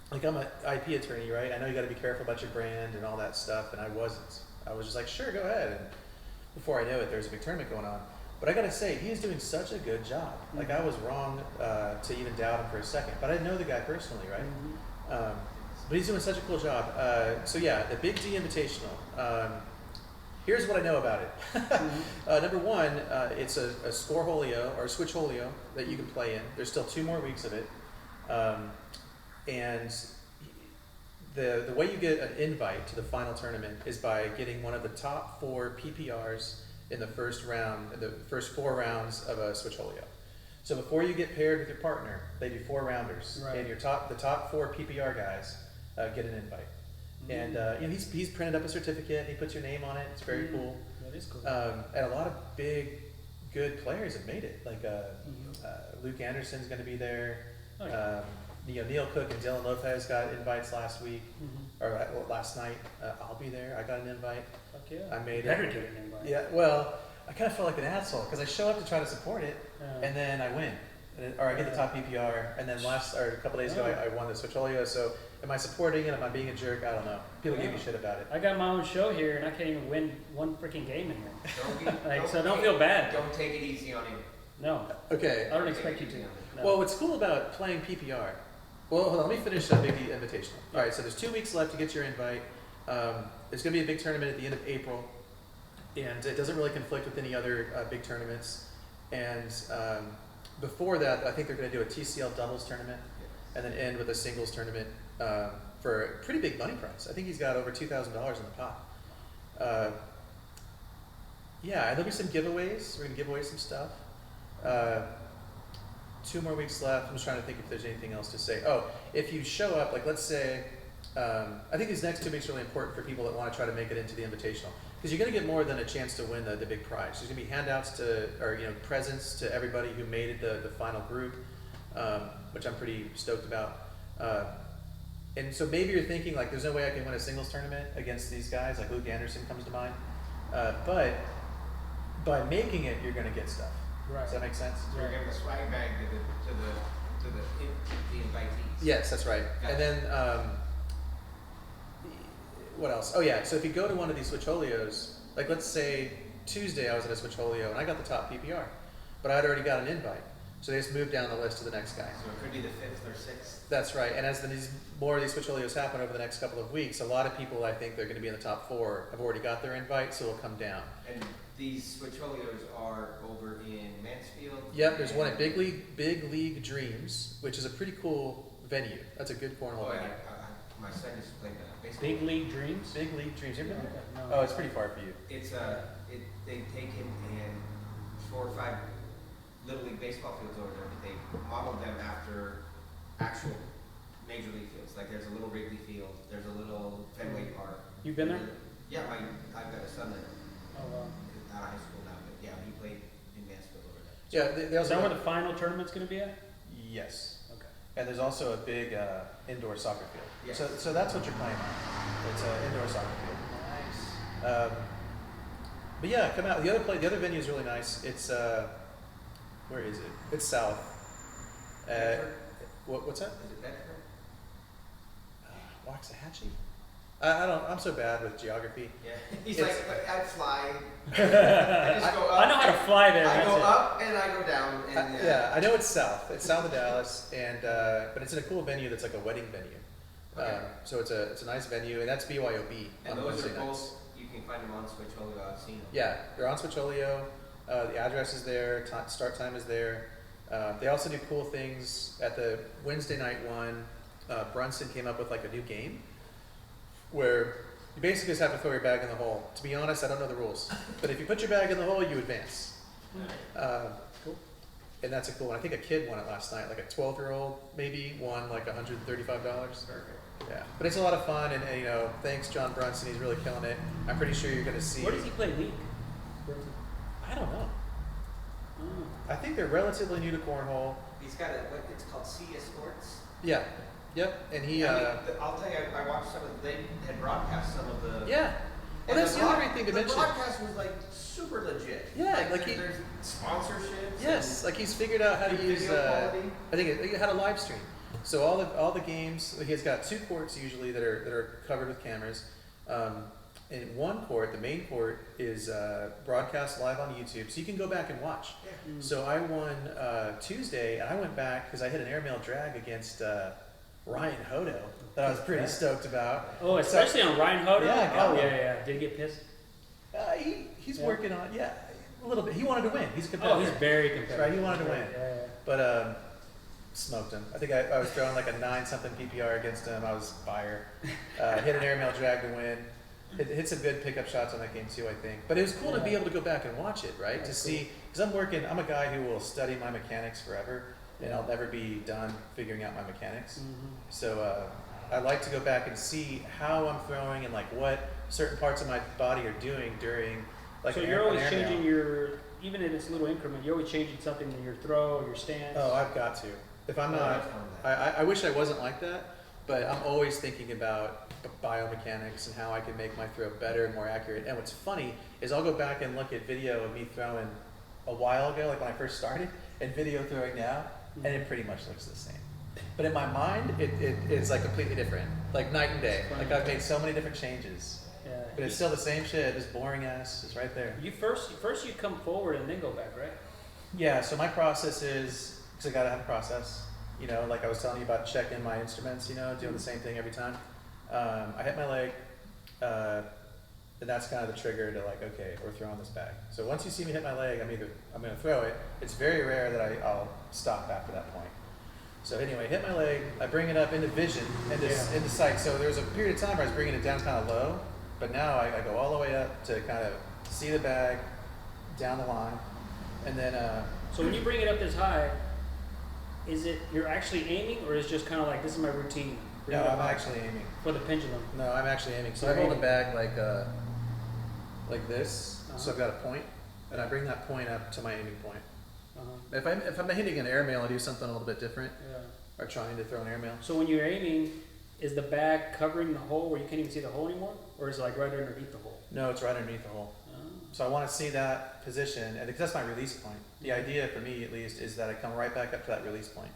like, I'm an IP attorney, right? I know you got to be careful about your brand and all that stuff, and I wasn't. I was just like, sure, go ahead. And before I knew it, there's a big tournament going on. But I gotta say, he is doing such a good job. Like, I was wrong to even doubt him for a second, but I didn't know the guy personally, right? But he's doing such a cool job. So yeah, the Big D Invitational. Here's what I know about it. Number one, it's a Scorholio or Switcholio that you can play in. There's still 2 more weeks of it. And the way you get an invite to the final tournament is by getting one of the top 4 PPRs in the first round, in the first 4 rounds of a Switcholio. So before you get paired with your partner, they do 4 rounders, Right. and the top 4 PPR guys get an invite. And you know, he's printed up a certificate, and he puts your name on it. It's very cool. That is cool. And a lot of big, good players have made it. Like Luke Anderson's going to be there. Oh, yeah. You know, Neil Cook and Dylan Lopez got invites last week, or last night. I'll be there. I got an invite. Fuck yeah. I made Better it. get an invite. Yeah. Well, I kind of felt like an asshole because I show up to try to support it, and then I win, or I get the top PPR, and then a couple days ago I won the Switcholio. So am I supporting it? Am I being a jerk? I don't know. People give me shit about it. I got my own show here, and I can't even win one freaking game in here. Don't So don't feel bad. Don't take it easy on him. No, Okay. I don't expect you to. No. Well, what's cool about playing PPR? Well, hold on, let me finish the Big D Invitational. All right, so there's 2 weeks left to get your invite. There's going to be a big tournament at the end of April, and it doesn't really conflict with any other big tournaments. And before that, I think they're going to do a TCL doubles tournament, and then end with a singles tournament for a pretty big money prize. I think he's got over $2,000 in the pot. Yeah, and there'll be some giveaways. We're going to give away some stuff. 2 more weeks left. I'm just trying to think if there's anything else to say. Oh, if you show up, like let's say, I think these next 2 weeks are really important for people that want to try to make it into the Invitational, because you're going to get more than a chance to win the big prize. There's going to be handouts or presents to everybody who made it the final group, which I'm pretty stoked about. And so maybe you're thinking like, there's no way I can win a singles tournament against these guys. Like Luke Anderson comes to mind, but by making it, you're going to get stuff. Right. Does that make sense? So we're giving a swag bag to the invitees. Yes, that's right. Got And it. then what else? Oh yeah, so if you go to one of these Switcholios, like let's say Tuesday I was at a Switcholio and I got the top PPR, but I'd already got an invite. So they just moved down the list to the next guy. So it could be the 5th or 6th. That's right. And as more of these Switcholios happen over the next couple of weeks, a lot of people I think they're going to be in the top 4 have already got their invite, so it'll come down. And these Switcholios are over in Mansfield. Yep, there's one at Big League Dreams, which is a pretty cool venue. That's a good cornhole Oh, venue. my son used to play baseball. Big League Dreams? Big League Dreams. You ever been there? No. Oh, it's pretty far for you. It's they've taken and 4 or 5 Little League baseball fields over there, but they modeled them after actual major league fields. Like there's a little Wrigley Field, there's a little Fenway Park. You've been there? Yeah, I've got a son that Oh, wow. is out of high school now, but yeah, he played in Mansfield over there. Yeah, they Is also that where the final tournament's going to be at? Yes. Okay. And there's also a big indoor soccer field. Yes. So that's what you're playing on. It's an indoor soccer field. Nice. But yeah, come out. The other venue is really nice. It's where is it? It's south. Bedford? What's that? Is it Bedford? Waxahachie? I'm so bad with geography. Yeah, he's It's- like, I fly. I just go up. I know how to fly there. I that's go it. up and I go down. And Yeah, I know it's south. It's south of Dallas, and but it's in a cool venue that's like a wedding venue. Okay. So it's a nice venue, and that's BYOB And on those Wednesday are nights. both, you can find them on Switcholio, I've seen them. Yeah, they're on Switcholio. The address is there. Start time is there. They also do cool things at the Wednesday night one. Brunson came up with like a new game where you basically just have to throw your bag in the hole. To be honest, I don't know the rules, but if you put your bag in the hole, you advance. Cool. And that's a cool one. I think a kid won it last night, like a 12-year-old maybe won like $135. Perfect. Yeah, but it's a lot of fun, and thanks John Brunson, he's really killing it. I'm pretty sure you're going to see. Where does he play league? I don't know. Oh. I think they're relatively new to cornhole. He's got what it's called Cia Sports. Yeah, yep, and he. I'll tell you, I watched they had broadcast some of the. Yeah. Well, and that's the other great thing to the mention. broadcast was like super legit. Yeah, like there's sponsorships. Yes, like he's figured out how to good use. video quality. I think it had a live stream. So all the games, he's got 2 courts usually that are covered with cameras. And one court, the main court, is broadcast live on YouTube, so you can go back and watch. Yeah. So I won Tuesday, and I went back because I hit an airmail drag against Ryan Hodo that I was pretty stoked about. Oh, especially on Ryan Hodo? Yeah, I got Oh, one. yeah. Did he get pissed? He's Yeah. working on a little bit. He wanted to win. He's a competitor. Oh, he's very competitive. Right, he wanted to win. Yeah. But smoked him. I think I was throwing like a 9-something PPR against him. I was fire. Hit an airmail drag to win. Hit some good pickup shots on that game too, I think. But it was cool to be able to go back and watch it, right? To see, because I'm a guy who will study my mechanics forever, and I'll never be done figuring out my mechanics. So I like to go back and see how I'm throwing and like what certain parts of my body are doing during like. So you're always changing your, even if it's a little increment, you're always changing something in your throw, your stance. Oh, I've got to. If I'm not, I wish I wasn't like that, but I'm always thinking about biomechanics and how I can make my throw better and more accurate. And what's funny is I'll go back and look at video of me throwing a while ago, like when I first started, and video throwing now, and it pretty much looks the same. But in my mind, it is like completely different, like night and day. Like I've made so many different changes, but it's still the same shit. This boring ass is right there. You first you come forward and then go back, right? Yeah. So my process is, because I gotta have a process. You know, like I was telling you about checking my instruments. You know, doing the same thing every time. I hit my leg, and that's kind of the trigger to like, okay, we're throwing this bag. So once you see me hit my leg, I'm gonna throw it. It's very rare that I'll stop after that point. So anyway, hit my leg, I bring it up into vision, into sight. So there was a period of time where I was bringing it down kind of low, but now I go all the way up to kind of see the bag down the line, and then. So when you bring it up this high, is it you're actually aiming, or is it just kind of like this is my routine? No, I'm actually aiming. For the pendulum. No, I'm actually aiming. So I hold the bag like this. So I've got a point, and I bring that point up to my aiming point. If I'm hitting an airmail, I do something a little bit different. Or trying to throw an airmail. So when you're aiming, is the bag covering the hole where you can't even see the hole anymore, or is it like right underneath the hole? No, it's right underneath the hole. So I want to see that position, and because that's my release point. The idea for me, at least, is that I come right back up to that release point.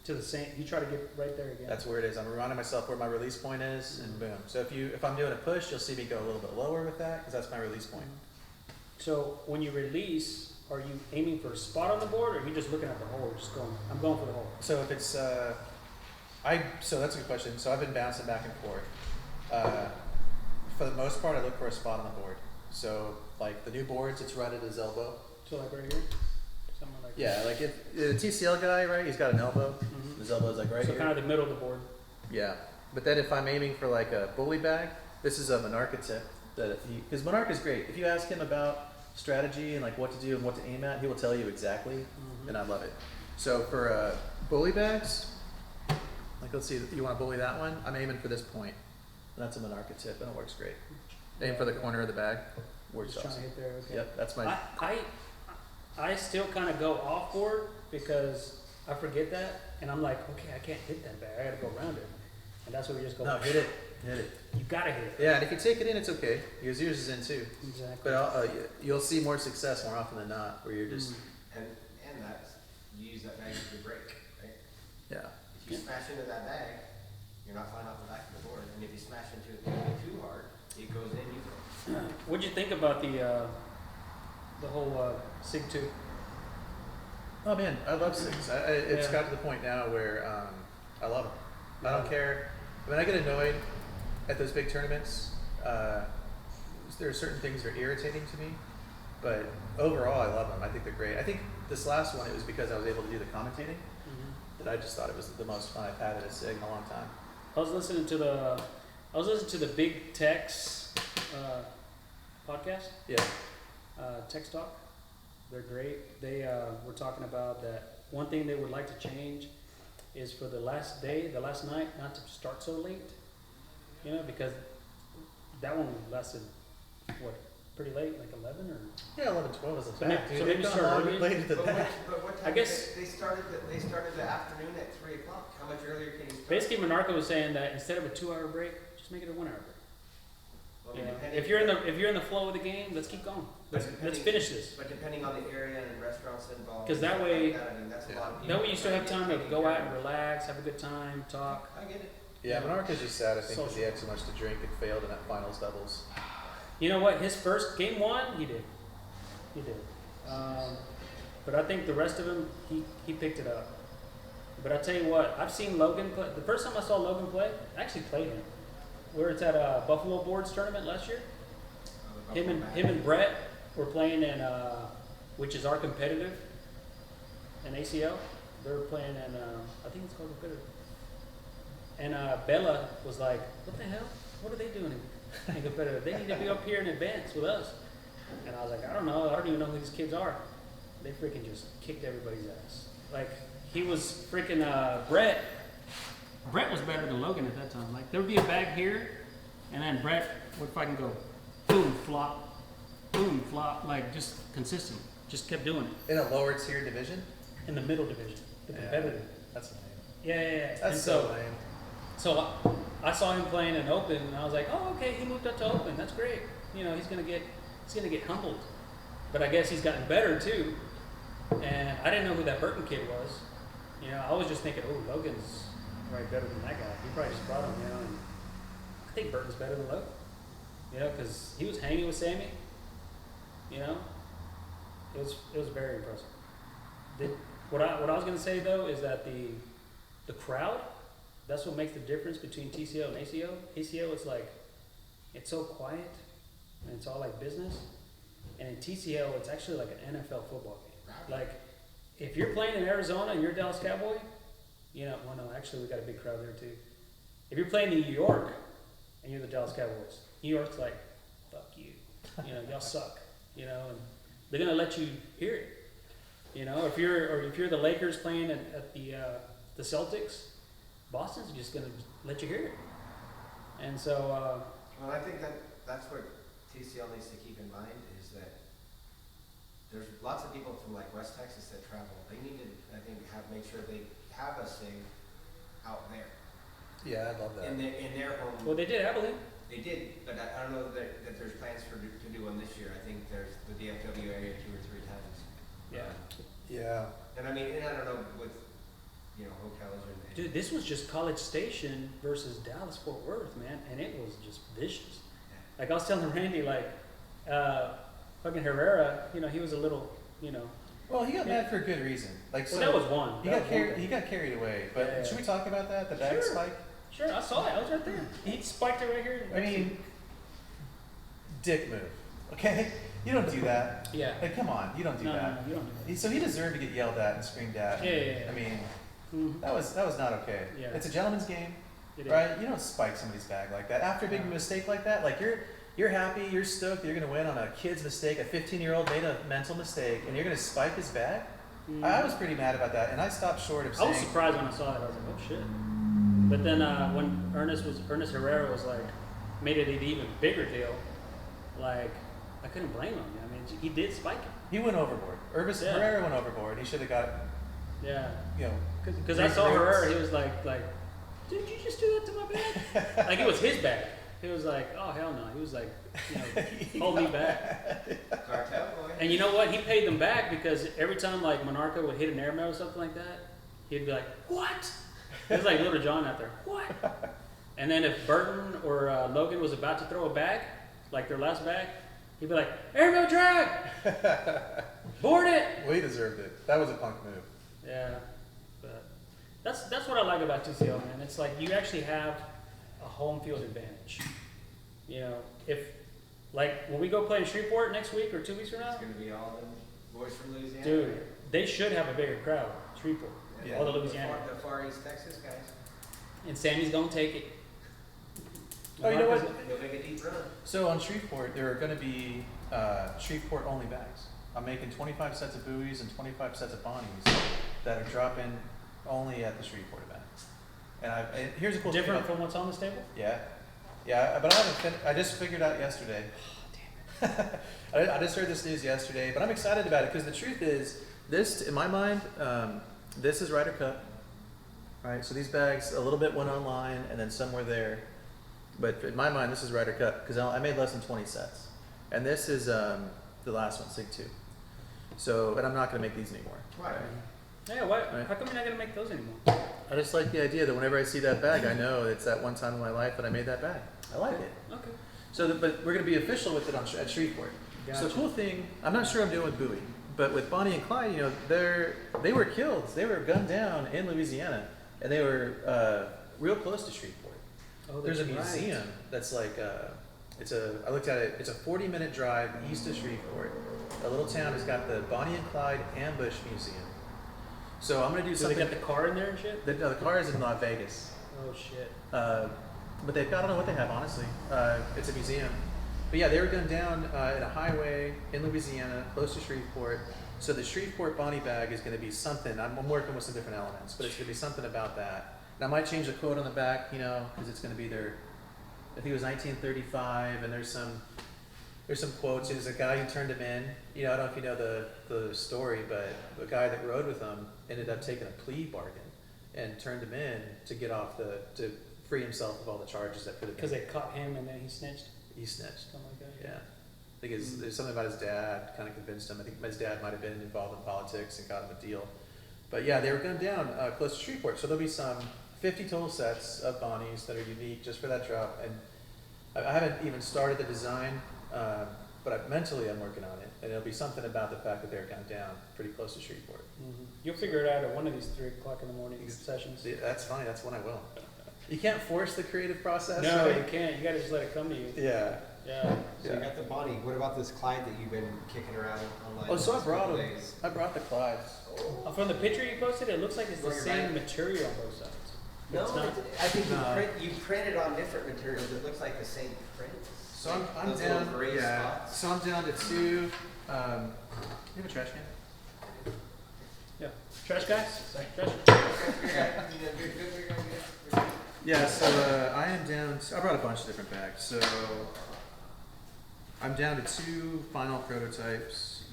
To the same, you try to get right there again. That's where it is. I'm reminding myself where my release point is, and boom. So if I'm doing a push, you'll see me go a little bit lower with that, because that's my release point. So when you release, are you aiming for a spot on the board, or are you just looking at the hole? Or just going, I'm going for the hole. So if it's, so that's a good question. So I've been bouncing back and forth. For the most part, I look for a spot on the board. So like the new boards, it's right at his elbow. So like right here, somewhere like. Yeah, like if the TCL guy, right? He's got an elbow. His elbow's like right here. So kind of the middle of the board. Yeah, but then if I'm aiming for like a bully bag, this is a Monarca tip that because Monarca's great. If you ask him about strategy and like what to do and what to aim at, he will tell you exactly, and I love it. So for bully bags, like let's see, you want to bully that one? I'm aiming for this point. That's a Monarca tip, and it works great. Aim for the corner of the bag. Works Just awesome. trying to hit there. Okay. Yep, that's my. I still kind of go off board because I forget that, and I'm like, okay, I can't hit that bag. I got to go around it, and that's what we just go. No, hit it. Hit it. You gotta hit it. Yeah, and if you take it in, it's okay. Because yours is in too. Exactly. But you'll see more success more often than not, where you're just. And that's, you use that bag as your brake, right? Yeah. If you smash into that bag, you're not flying off the back of the board. And if you smash into it too hard, it goes in, you go. What'd you think about the whole SIG 2? Oh man, I love SIGs. It's got to the point now where I love them. I don't care. I mean, I get annoyed at those big tournaments. There are certain things that are irritating to me, but overall, I love them. I think they're great. I think this last one, it was because I was able to do the commentating that I just thought it was the most fun I've had at a SIG in a long time. I was listening to the Big Techs podcast. Yeah. Text Talk. They're great. They were talking about that one thing they would like to change is for the last night, not to start so late. You know, because that one lasted, what, pretty late, like 11 or? Yeah, 11, 12 isn't So bad, maybe- dude. so They've maybe gone start long early. late to the But back. what time? I guess- they started the afternoon at 3 o'clock. How much earlier can you start? Basically, Monarca was saying that instead of a 2-hour break, just make it a 1-hour break. Well, You know, depending- if you're in the flow of the game, let's keep going. Let's finish this. But depending on the area and restaurants involved. 'Cause that stuff way- like that, I mean, that's a lot of people. That way you still have time to taking go care out of and it. relax, have a good time, talk. I get it. Yeah, Monarca's just sad, I think, because he had too much to drink and failed in that finals doubles. You know what? His first game one, he did. But I think the rest of him, he picked it up. But I tell you what, I've seen Logan play. The first time I saw Logan play, I actually played him. Where it's at a Buffalo Boards tournament last year. Him and Brett were playing in, which is our competitive, in ACL. They were playing in, I think it's called the Bitter. And Bella was like, what the hell? What are they doing in competitive? They need to be up here in advance with us. And I was like, I don't know. I don't even know who these kids are. They freaking just kicked everybody's ass. Like, he was freaking Brett. Brett was better than Logan at that time. Like, there would be a bag here, and then Brett would fucking go boom, flop, like just consistent. Just kept doing it. In a lower tier division? In the middle division, the competitive. That's lame. Yeah. That's and so lame. So I saw him playing in Open, and I was like, oh, okay, he moved up to Open. That's great. You know, he's gonna get humbled. But I guess he's gotten better too. And I didn't know who that Burton kid was. You know, I was just thinking, oh, Logan's probably better than that guy. He probably just brought him, you know. And I think Burton's better than Logan. You know, because he was hanging with Sammy. You know, it was very impressive. What I was gonna say though is that the crowd, that's what makes the difference between TCL and ACO. ACO, it's so quiet and it's all like business. And in TCL, it's actually like an NFL football game. Like, if you're playing in Arizona and you're a Dallas Cowboy, you know, well, no, actually we got a big crowd there too. If you're playing in New York and you're the Dallas Cowboys, New York's like, fuck you. You know, y'all suck. You know, and they're gonna let you hear it. You know, if you're the Lakers playing at the Celtics, Boston's just gonna let you hear it. And so, well, I think that's what TCL needs to keep in mind is that there's lots of people from like West Texas that travel. They need to, I think, make sure they have a sing out there. Yeah, I love that. In their home. well, they did Abilene. They did, but I don't know that there's plans to do one this year. I think there's the DFW area 2 or 3 times. Yeah. Yeah. And I mean, and I don't know with, you know, hotels and. Dude, this was just College Station versus Dallas Fort Worth, man, and it was just vicious. Like I was telling Randy, like, fucking Herrera, you know, he was a little, you know. Well, he got mad for a good reason. Like, Well, so that was one. He got carried away. But Yeah. should we talk about that? The bag Sure. spike? Sure, I saw it. I was right there. He spiked it right here. I mean, dick move. Okay, you don't do that. Yeah. Like, come on, you don't do No, that. you don't do that. So he deserved to get yelled at and screamed at. Yeah. I mean, Mhm. that was not okay. Yeah. It's a gentleman's game, It is. right? You don't spike somebody's bag like that after a big mistake like that. Like you're happy, you're stoked that you're gonna win on a kid's mistake. A 15-year-old made a mental mistake, and you're gonna spike his bag. I was pretty mad about that, and I stopped short of I saying. was surprised when I saw that. I was like, oh shit. But then when Ernest Herrera was like, made it an even bigger deal, like, I couldn't blame him. I mean, he did spike it. He went overboard. Yeah. Herrera went overboard. He should have got, Yeah. you know. Because I saw Herrera, he was like, did you just do that to my bag? Like, it was his bag. He was like, oh, hell no. He was like, you know, hold me back. Cartel boy. And you know what? He paid them back because every time, like, Monarca would hit an airmail or something like that, he'd be like, what? It was like Little John out there. What? And then if Burton or Logan was about to throw a bag, like their last bag, he'd be like, airmail drag! Board it! Well, he deserved it. That was a punk move. Yeah. But that's what I like about TCL, man. It's like you actually have a home field advantage. You know, if, like, when we go play in Shreveport next week or 2 weeks from now, It's gonna be all them boys from Louisiana. dude, they should have a bigger crowd, Shreveport. Yeah. All the Louisiana. The Far East Texas guys. And Sammy's gonna take it. Oh, you know what? They'll make a deep run. So on Shreveport, there are going to be Shreveport only bags. I'm making 25 sets of buoys and 25 sets of bonnies that are dropping only at the Shreveport event. And here's a cool Different thing from what's on this table? Yeah, but I haven't. I just figured out yesterday. I just heard this news yesterday, but I'm excited about it because the truth is, this, in my mind, this is Ryder Cup, right? So these bags, a little bit went online, and then some were there. But in my mind, this is Ryder Cup because I made less than 20 sets, and this is the last one, Sig 2. So, and I'm not going to make these anymore. Why? Right? Yeah, why? Right. How come you're not gonna make those anymore? I just like the idea that whenever I see that bag, I know it's that one time in my life that I made that bag. I like it. Okay. So, but we're going to be official with it at Shreveport. So Gotcha. the cool thing, I'm not sure I'm doing with Bowie, but with Bonnie and Clyde, you know, they were killed. They were gunned down in Louisiana, and they were real close to Shreveport. Oh, There's a that's right. museum that's like I looked at it. It's a 40-minute drive east of Shreveport. A little town has got the Bonnie and Clyde Ambush Museum. So I'm gonna do So they something. got the car in there and shit? No, the car is in Las Vegas. Oh shit. But they've got, I don't know what they have, honestly. It's a museum. But yeah, they were going down in a highway in Louisiana, close to Shreveport. So the Shreveport Bonnie bag is going to be something. I'm working with some different elements, but it's going to be something about that. And I might change the quote on the back, you know, because it's going to be their, I think it was 1935, and there's some quotes. There's a guy who turned him in. You know, I don't know if you know the story, but the guy that rode with him ended up taking a plea bargain and turned him in to get off to free himself of all the charges that could have been. Because they caught him and then he snitched? He snitched. Something like that. Yeah. Because there's something about his dad kind of convinced him. I think his dad might have been involved in politics and got him a deal. But yeah, they were going down close to Shreveport. So there'll be some 50 total sets of Bonnies that are unique just for that drop. And I haven't even started the design, but mentally I'm working on it. And it'll be something about the fact that they're gone down pretty close to Shreveport. Mm-hmm. You'll figure it out at one of these 3 o'clock in the morning sessions. Yeah, that's fine. That's when I will. You can't force the creative process. No, right? you can't. You gotta just let it come to you. Yeah. Yeah. So you got the Bonnie. What about this Clyde that you've been kicking around online? Oh, so I the last brought couple them. days? I brought the Clydes. From the picture you posted, it looks like it's the Bring it same back. material on both sides. No, It's not. I think No. you printed on different materials. It looks like the same print. So I'm Those down. little gray Yeah. spots. So I'm down to 2. You have a trash can? Yeah. Trash guy? Trash? Yeah. So I am down. I brought a bunch of different bags. So I'm down to 2 final prototypes.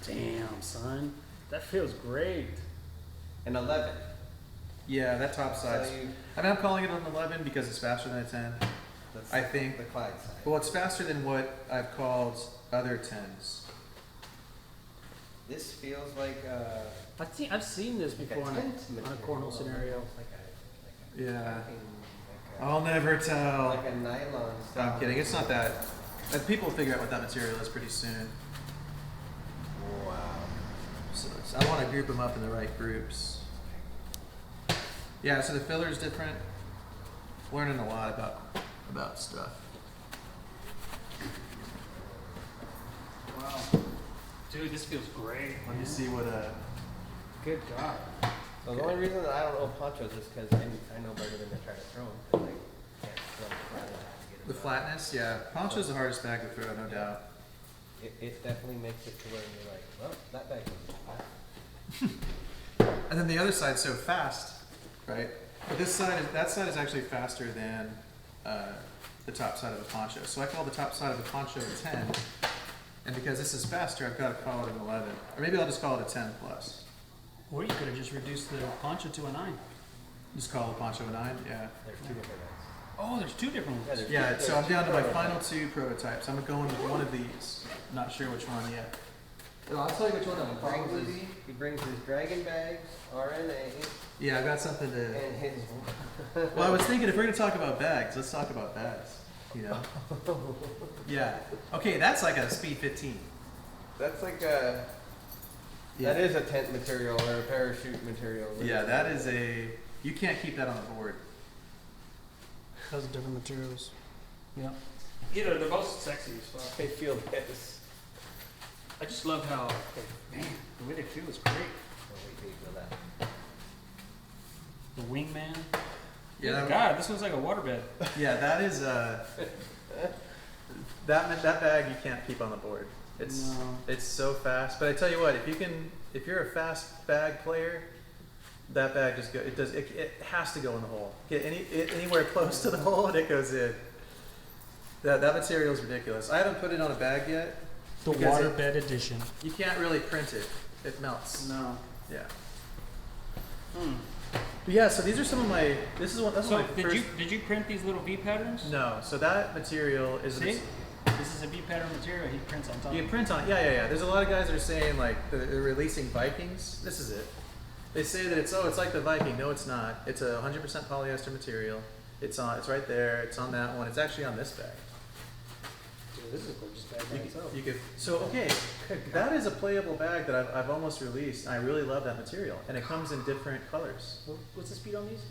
Damn, son. That feels great. An 11. Yeah, that top size. So you- I mean, I'm calling it an 11 because it's faster than a 10. That's I think- the Clyde side. Well, it's faster than what I've called other 10s. This feels like I've seen this like before on tent a material. cornhole scenario. Like a Yeah. fucking- I'll never tell. like a nylon style. I'm kidding. It's not that. People will figure out what that material is pretty soon. Wow. So I want to group them up in the right groups. Yeah, so the filler is different. Learning a lot about stuff. Wow. Dude, this feels great. Let me see what Good job. So the only reason that I don't know ponchos is because I know better than to try to throw them. Cause I can't throw them flat enough to get the them out. flatness. Yeah, Poncho's the hardest bag to throw, no doubt. It definitely makes it to where you're like, well, that bag was flat. And then the other side's so fast, right? But that side is actually faster than the top side of a poncho. So I call the top side of a poncho a 10, and because this is faster, I've got to call it an 11, or maybe I'll just call it a 10 plus. Or you could have just reduced the poncho to a 9. Just call the poncho a 9. Yeah. There's 2 different bags. Oh, there's 2 different ones. there's Yeah. two- So I'm there's two down to my prototypes. final 2 prototypes. I'm going with one of these. Not sure which one yet. Well, I'll tell you which one I'm probably be. He brings his dragon bags, RNA, Yeah, I've got something to. and his. Well, I was thinking if we're gonna talk about bags, let's talk about bags. You know? Yeah. Okay, that's like a speed 15. That's like a. Yeah. That is a tent material or a parachute material. Yeah, that is a. You can't keep that on the board. Those are different materials. Yeah. Either they're both sexy as fuck. I feel this. I just love how, man, the way they feel is great. Oh, wait till you feel that. The wingman. Yeah, Good God, this one's like a waterbed. Yeah, that is that bag you can't keep on the board. It's so fast. But I tell you what, if you're a fast bag player, that bag just it has to go in the hole. Get anywhere close to the hole and it goes in. That material is ridiculous. I haven't put it on a bag yet. The because waterbed edition. You can't really print it. It melts. No. Yeah. But yeah, so these are some of my. This is one. That's So one of my first. did you print these little V patterns? No. So that material is. See? This is a V pattern material he prints on top. You can print on it. Yeah. There's a lot of guys that are saying like they're releasing Vikings. This is it. They say that it's like the Viking. No, it's not. It's a 100% polyester material. It's right there. It's on that one. It's actually on this bag. Dude, this is a gorgeous bag by itself. You could. So okay, that is a playable bag that I've almost released. And I really love that material, and it comes in different colors. What's the speed on these?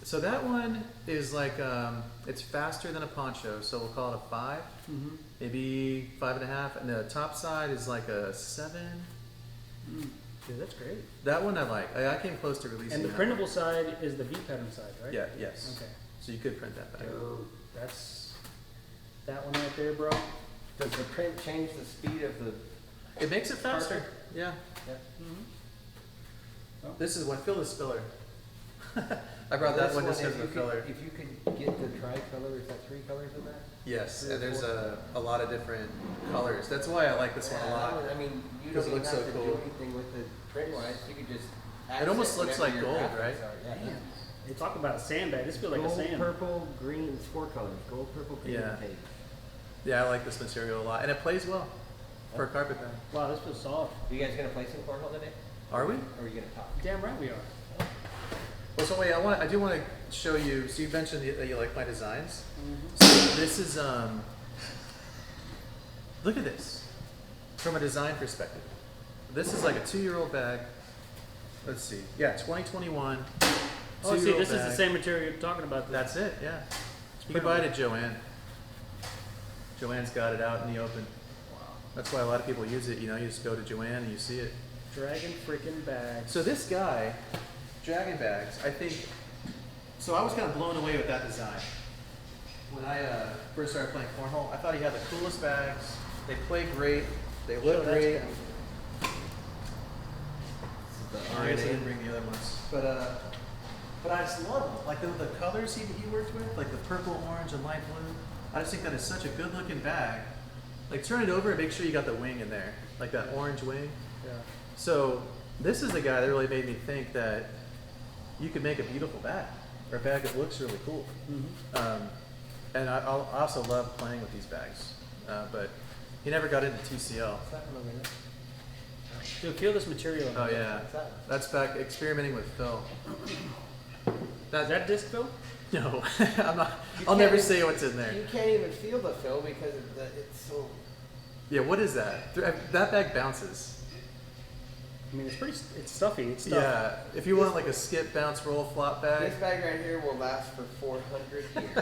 So that one is like it's faster than a poncho, so we'll call it a 5, maybe 5.5, and the top side is like a 7. Dude, that's great. That one I like. I came close to releasing And the that printable one. side is the V pattern side, right? Yeah, yes. Okay. So you could print that bag. Dude, that's that one right there, bro. Does the print change the speed of the? It makes it faster. Perfect. Yeah. Mm-hmm. This is one. Fill this filler. I brought that one just because of the filler. If you could get the tri-color, is that 3 colors in that? Yes, 3 or and there's 4? a lot of different colors. That's why I like this one a lot. I mean, you Because don't it even looks have so to cool. do anything with the print wise. You could just. It almost looks like whatever your gold, graphics right? are. Yeah. Damn. They talk about a sandbag. This feels like Gold, a sand. purple, green, it's 4 colors. Gold, purple, green, Yeah. and beige. Yeah, I like this material a lot, and it plays well for a carpet bag. Wow, this feels soft. You guys gonna play some cornhole today? Are we? Or are you gonna talk? Damn right we are. Well, so wait, I do want to show you. So you mentioned that you like my designs. Mm-hmm. So this is look at this from a design perspective. This is like a 2-year-old bag. Let's see. Yeah, 2021. Oh, see, 2-year-old this is the bag. same material you're talking about. That's it. Yeah. You can buy it at Joanne. Joanne's got it out in the open. Wow. That's why a lot of people use it. You know, you just go to Joanne and you see it. Dragon freaking bags. So this guy, Dragon Bags, I think. So I was kind of blown away with that design. When I first started playing cornhole, I thought he had the coolest bags. They play great. They look great. I guess I didn't bring the other ones, but I just love them. Like the colors he worked with, like the purple, orange, and light blue. I just think that is such a good-looking bag. Like turn it over and make sure you got the wing in there, like that orange wing. Yeah. So this is the guy that really made me think that you could make a beautiful bag, or a bag that looks really cool. Mm-hmm. And I also love playing with these bags, but he never got into TCL. Dude, feel this material. Oh yeah, that's back experimenting with Phil. Is that disc Phil? No, I'm not. I'll never say what's in there. You can't even feel the fill because it's so. Yeah, what is that? That bag bounces. I mean, it's stuffy. It's stuffy. Yeah, if you want like a skip, bounce, roll, flop bag. This bag right here will last for 400 years.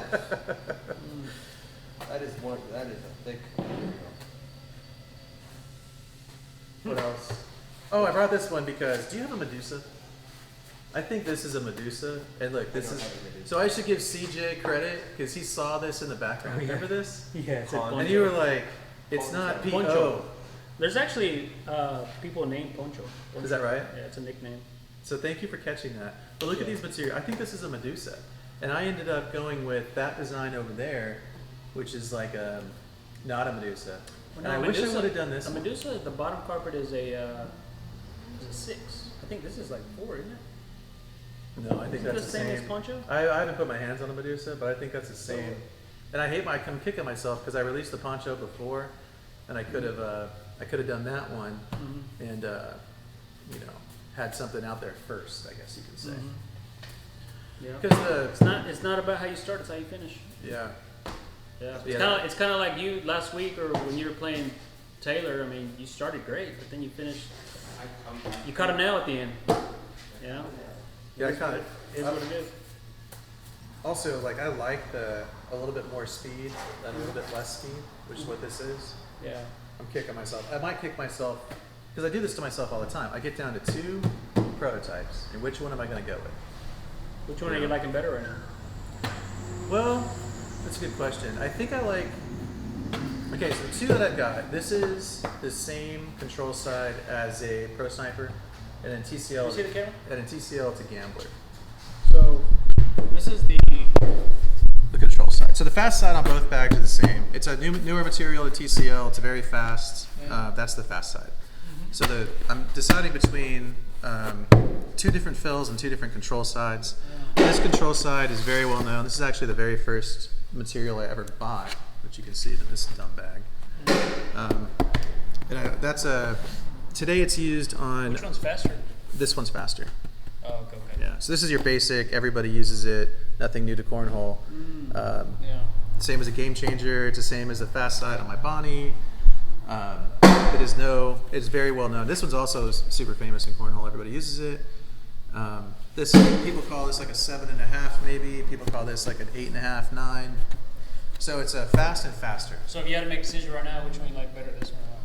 That is a thick. What else? Oh, I brought this one because, do you have a Medusa? I think this is a Medusa. And look, this don't is, have a Medusa. so I should give CJ credit because he saw this in the background. Oh, yeah. Remember this? Yeah, it's a And you were like, it's not P-O. Poncho. There's actually people named Poncho. Is that right? Yeah, it's a nickname. So thank you for catching that. But look at these materials. I think this is a Medusa. And I ended up going with that design over there, which is like a, not a Medusa. Well, And no, I wish I would have done this A one. Medusa, the bottom carpet is a 6. I think this is like 4, isn't it? No, I think Is it that's the the same same. as Poncho? I haven't put my hands on a Medusa, but I think that's the same. And I hate I'm kicking myself because I released the Poncho before, and I could have done that one, Mm-hmm. and you know, had something out there first, I guess you could say. Mm-hmm. Yeah. Because It's not about how you start, it's how you finish. yeah. Yeah. Yeah. It's kind of like you last week or when you were playing Taylor. I mean, you started great, but then you finished. You caught a nail at the end. You know. Yeah, I kind of. It is what it is. Also, like I like a little bit more speed and a little bit less speed, which is what this is. Yeah. I'm kicking myself. I might kick myself because I do this to myself all the time. I get down to 2 prototypes, and which one am I going to go with? Which one are you liking better right now? Well, that's a good question. I think I like. Okay, so the 2 that I've got. This is the same control side as a Pro Sniper, and then TCL. You see the camera? And then TCL it's a Gambler. So this is the Control side. So the fast side on both bags are the same. It's a newer material, the TCL. It's very fast. Yeah. That's the fast side. So I'm deciding between 2 different fills and 2 different control sides. Yeah. This control side is very well known. This is actually the very first material I ever bought, which you can see in this dumb bag. Today it's used on. Which one's faster? This one's faster. Oh, okay. Yeah. So this is your basic. Everybody uses it. Nothing new to cornhole. Yeah. Same as a game changer. It's the same as the fast side on my Bonnie. It's very well known. This one's also super famous in cornhole. Everybody uses it. People call this like a 7.5 maybe. People call this like an 8.5, 9. So it's a fast and faster. So if you had to make a decision right now, which one you like better, this one or that one?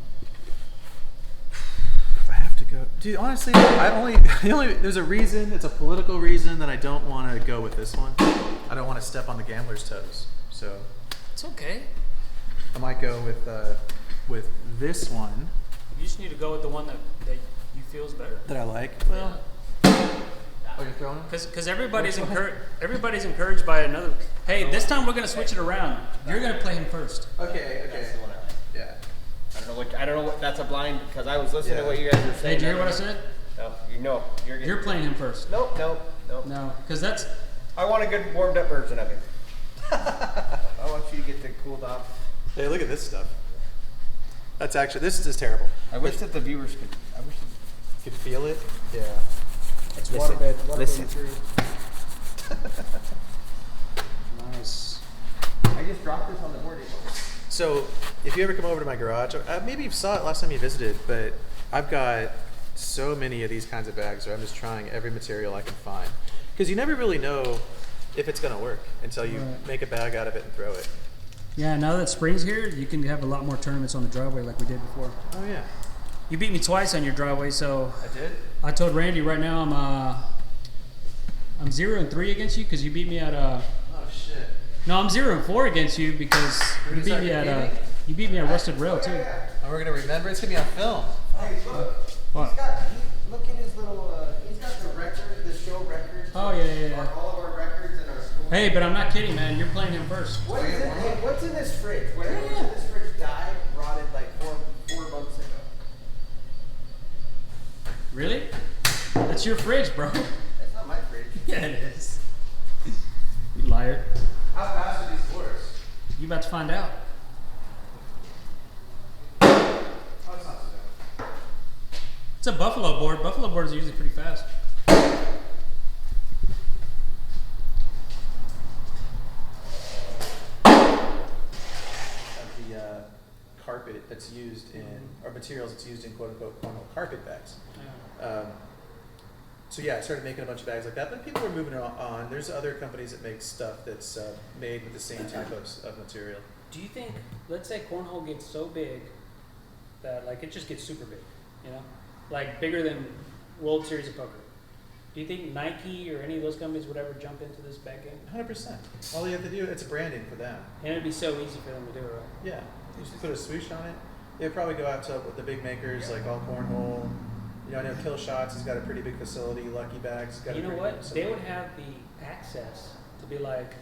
If I have to go, Dude, honestly, there's a reason. It's a political reason that I don't want to go with this one. I don't want to step on the gambler's toes. So It's okay. I might go with this one You just need to go with the one that you feel is better. that I like. Well, oh, you're throwing it? Because everybody's encouraged by another. Hey, this time we're gonna switch it around. You're gonna play him first. Okay. That's the one I like. Yeah. I don't know what that's a blind because I was listening to what you guys were Hey, saying. did you hear what I said? No, you're getting. You're playing him first. Nope. No, because that's. I want a good warmed up version of him. I want you to get the cooled off. Hey, look at this stuff. That's actually, this is terrible. I wish that the viewers could. I wish You could feel it. Yeah. It's Listen, waterbed listen. material. Nice. I just dropped this on the board. So, if you ever come over to my garage, maybe you saw it last time you visited, but I've got so many of these kinds of bags where I'm just trying every material I can find. Because you never really know if it's going to work until you make a bag out of it and throw it. Yeah, now that spring's here, you can have a lot more tournaments on the driveway like we did before. Oh, yeah. You beat me twice on your driveway, so I did? I told Randy right now I'm 0-3 against you because you beat me at Oh, shit. No, I'm 0-4 against you because you beat me at Rusted Rail too. And we're going to remember, it's going to be on film. Hey, look. What? Look at his little. He's got the record, the show records. Oh, yeah. All of our records in our school. Hey, but I'm not kidding, man. You're playing him first. What is it? Hey, what's in this fridge? Whatever's in this fridge died, rotted like four months ago. Really? That's your fridge, bro. That's not my fridge. Yeah, it is. You liar. How fast are these boards? You about to find out. Oh, it's not so bad. It's a buffalo board. Buffalo boards are usually pretty fast. The carpet that's used in, or materials that's used in quote-unquote Cornhole carpet bags. So yeah, I started making a bunch of bags like that, but people are moving on. There's other companies that make stuff that's made with the same type of material. Do you think, let's say Cornhole gets so big that like it just gets super big, you know? Like bigger than World Series of Poker. Do you think Nike or any of those companies would ever jump into this bag game? 100%. All you have to do, it's branding for them. And it'd be so easy for them to do it, right? Yeah, you just put a swoosh on it. They'd probably go out to the big makers like All Cornhole. You know, I know Kill Shots has got a pretty big facility. Lucky Bags has got You a know pretty what? big facility. They would have the access to be like,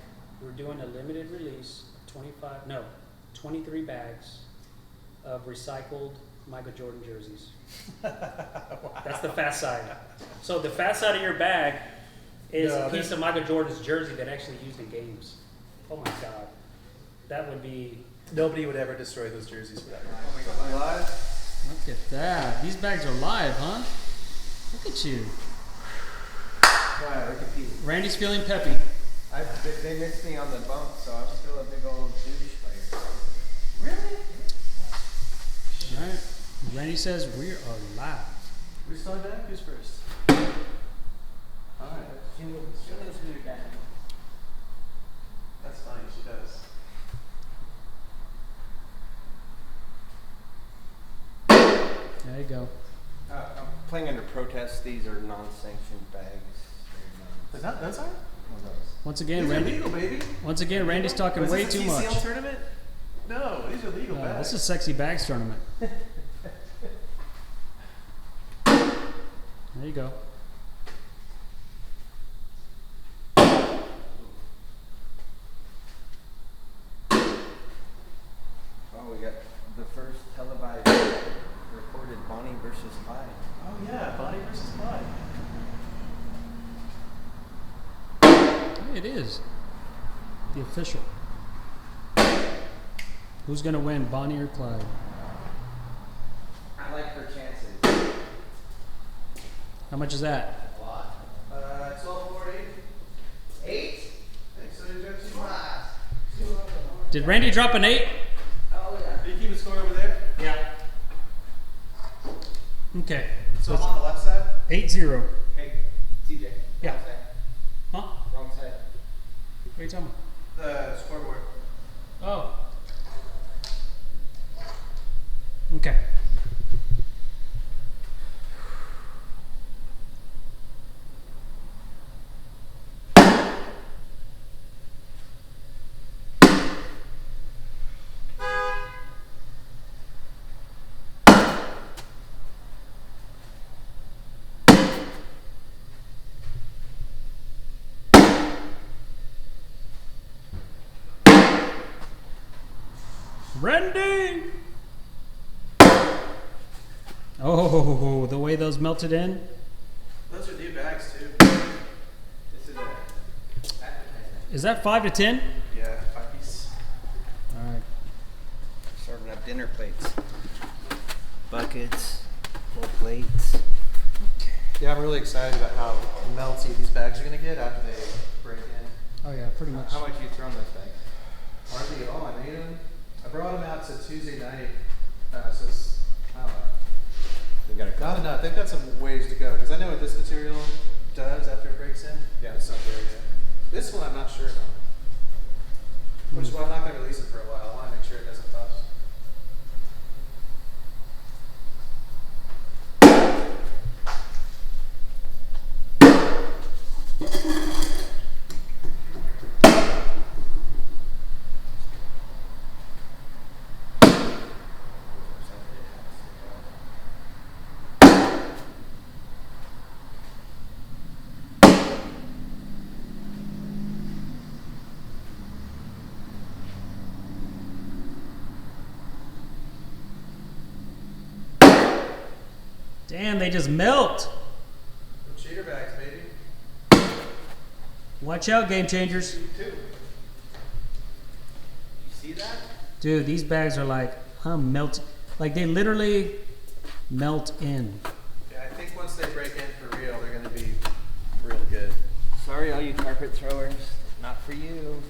we're doing a limited release, 23 bags of recycled Michael Jordan jerseys. Wow. That's the fast side. So the fast side of your bag is a piece of Michael Jordan's jersey that actually used in games. Oh my God. That would be... Nobody would ever destroy those jerseys for that. Look at that. These bags are live, huh? Look at you. Wow, look at Pete. Randy's feeling peppy. They missed me on the bump, so I'm still a big old douche player. Really? All right. Randy says we are live. Who's starting back? Who's first? Alright. That's funny, she does. There you go. I'm playing under protest. These are non-sanctioned bags. Those are? Once again, These are Randy. legal, baby. Once again, Randy's talking Was way this a too TCL much. tournament? No, these are legal bags. This is a sexy bags tournament. There you go. Oh, we got the first televised recorded Bonnie versus Clyde. Oh yeah, Bonnie versus Clyde. It is. The official. Who's going to win, Bonnie or Clyde? I like her chances. How much is that? A lot. 12.48. 8? Thanks, so you got 2 miles. Did Randy drop an 8? Oh, yeah. Do you keep a score over there? Yeah. Okay. So I'm on the left side? 8-0. Hey, TJ. Yeah. Wrong side. Huh? Wrong side. What are you talking The scoreboard. about? Oh. Okay. Randy! Oh, the way those melted in. Those are new bags too. This is a advertisement. Is that 5 to 10? Yeah, 5-piece. All right. Serving up dinner plates. Buckets, full plates. Yeah, I'm really excited about how melty these bags are gonna get after they break in. Oh yeah, pretty much. How much you thrown those bags? Hardly at all. I made them. I brought them out to Tuesday night. So it's, I don't know. We got Not enough. They've got some ways to go because I know what this material does after it breaks in. Yeah. It's not very good. This one I'm not sure about. Which is why I'm not going to release it for a while. I want to make sure it doesn't bust. Damn, they just melt. Cheater bags, baby. Watch out, game changers. You see that? Dude, these bags are like, melt. Like they literally melt in. Yeah, I think once they break in for real, they're going to be real good. Sorry, all you carpet throwers. Not for you.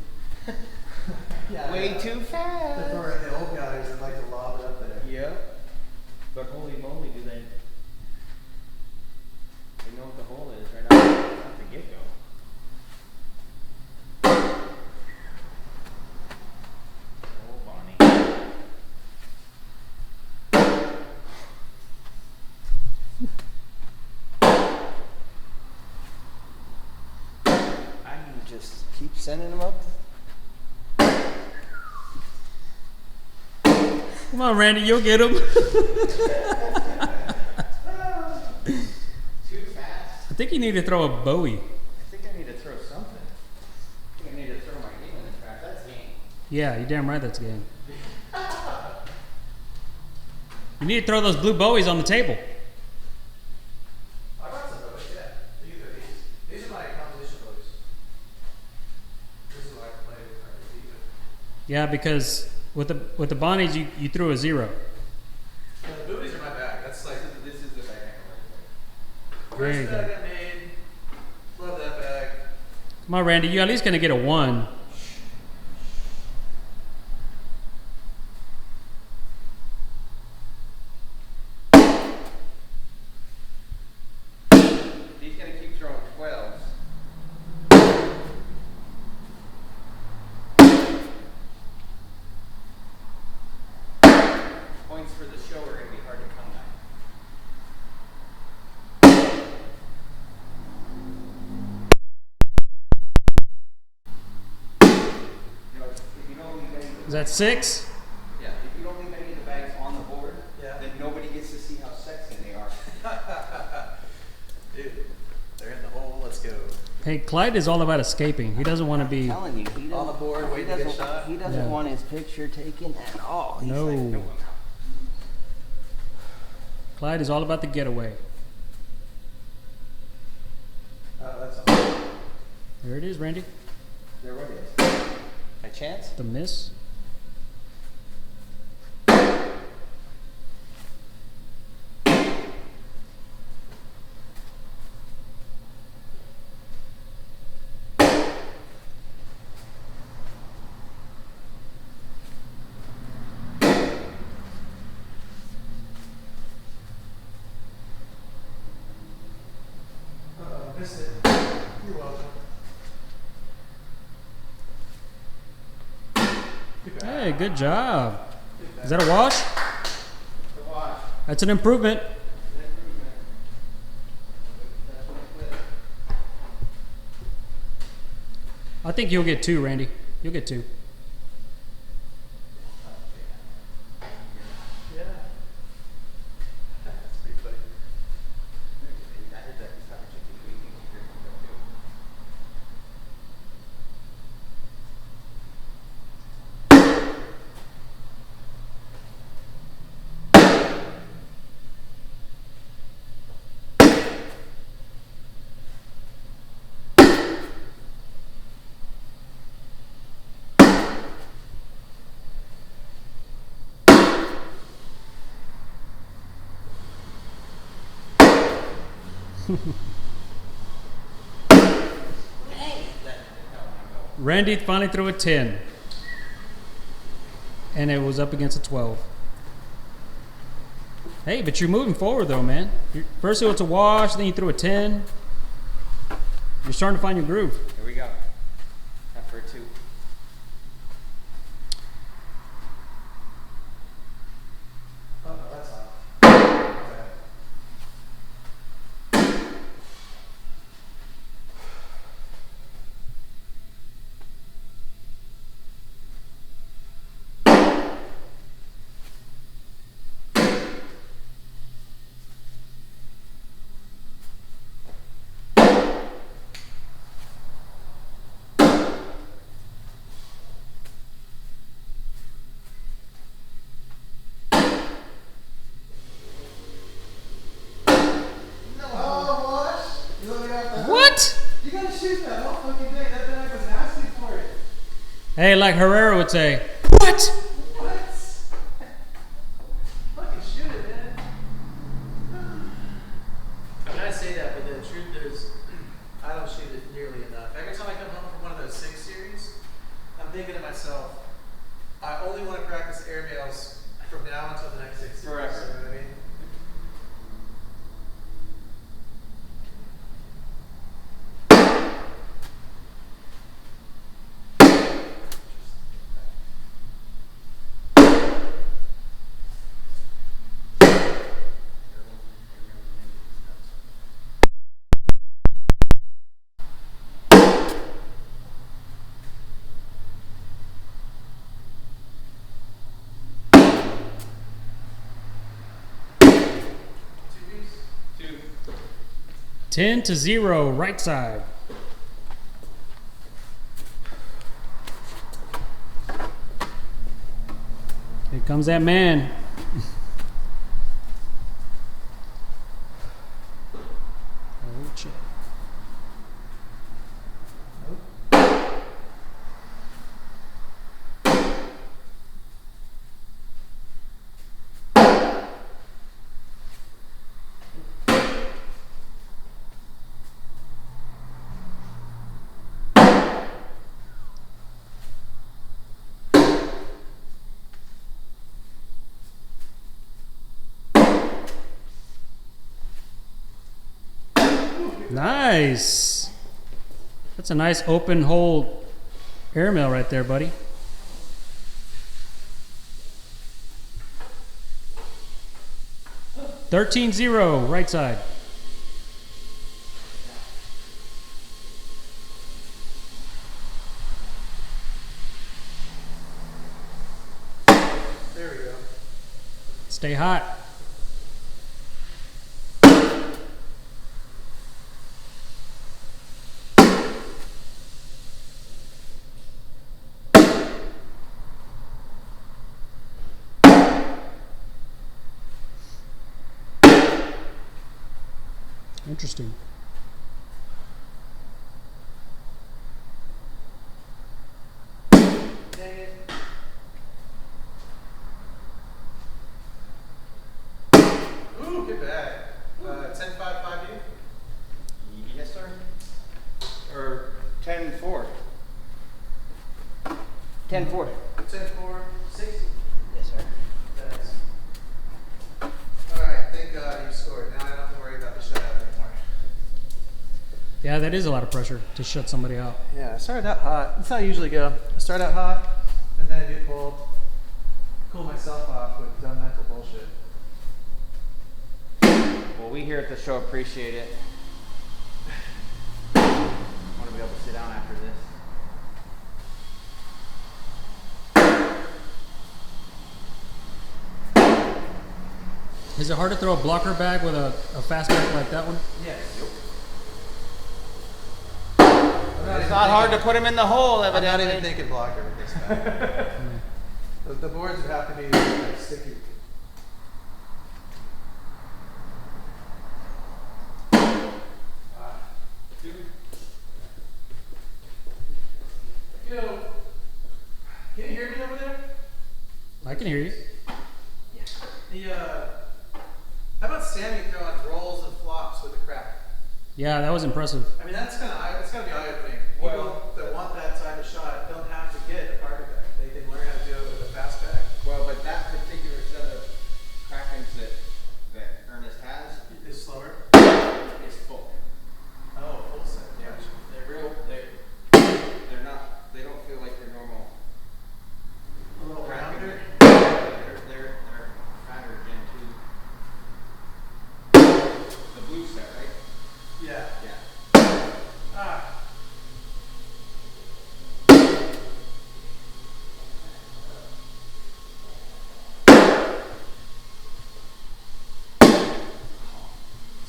Yeah, Way too fast. The old guys that like to lob it up there. Yep. But holy moly, do they? They know what the hole is right off the get-go. Oh, Bonnie. I can just keep sending them up. Come on, Randy, you'll get them. Too fast. I think you need to throw a Bowie. I think I need to throw something. I think I need to throw my game in the trash. That's game. Yeah, you're damn right that's game. You need to throw those blue Bowies on the table. I brought some bows, yeah. These are these. These are my competition bows. This is what I play with. Yeah, because with the Bonnies, you threw a 0. Yeah, the booties are my bag. That's like This is the bag I There you first go. bag I made. Love that bag. Come on, Randy, you're at least gonna get a 1. He's gonna keep throwing 12s. Points for the show are gonna be hard to come by. You know, if you don't leave any of the Is that 6? yeah, if you don't leave any of the bags on the board, Yeah. then nobody gets to see how sexy they are. Dude, they're in the hole. Let's go. Hey, Clyde is all about escaping. He doesn't want to be. telling you, he On the board, waiting to get shot. He doesn't Yeah. want his picture taken at all. He's No. like, no, I'm out. Clyde is all about the getaway. That's all. There it is, Randy. There what is? By chance? The miss. Missed it. You're welcome. Hey, good job. Is that a wash? The watch. That's an improvement. I think you'll get 2, Randy. You'll get 2. Yeah. That's pretty funny. I heard that he's having chicken wings here too. Randy finally threw a 10. And it was up against a 12. Hey, but you're moving forward though, man. First it was a wash, then you threw a 10. You're starting to find your groove. Here we go. Not for a 2. Oh, no, that's off. Okay. What? You gotta shoot that whole fucking day. That bag was asking for it. Hey, like Herrera would say, what? What? Fucking shoot it, man. I mean, I say that, but the truth is, I don't shoot it nearly enough. Every time I come home from one of those 6 series, I'm thinking to myself, I only want to practice airmails from now until the next 6 series. Forever. You know what I mean? Two. 10-0, right side. Here comes that man. Oh, shit. Nice. That's a nice open hole airmail right there, buddy. $13-0, right side. There we go. Stay hot. Interesting. Dang it. Ooh, good bag. 10-5-5U? Yes, sir. Or 10-4. 10-4. 10-4, 60. Yes, sir. Thanks. Alright, thank God you scored. Now I don't have to worry about the shutout anymore. Yeah, that is a lot of pressure to shut somebody out. Yeah, I started out hot. That's how I usually go. I start out hot, and then I get cold. Cool myself off with dumb mental bullshit. Well, we here at the show appreciate it. Want to be able to sit down after this. Is it hard to throw a blocker bag with a fast back like that one? Yes. It's not hard to put him in the hole, I'm not evidently. even thinking blocker with this guy. The boards would have to be like sticky. Yo, can you hear me over there? I can hear you. The how about Sammy throwing rolls and flops with a crack? Yeah, that was impressive. I mean, that's gotta be eye-opening. Well- People that want that type of shot don't have to get a carpet bag. They can learn how to do it with a fast bag. Well, but that particular set of Krakens that Ernest has Is slower. is full. Oh, full set. Yeah, Gotcha. they're not, they don't feel like they're normal. A little Kraken. rounder. They're fatter Gen 2. The blue set, right? Yeah. Yeah. Ah.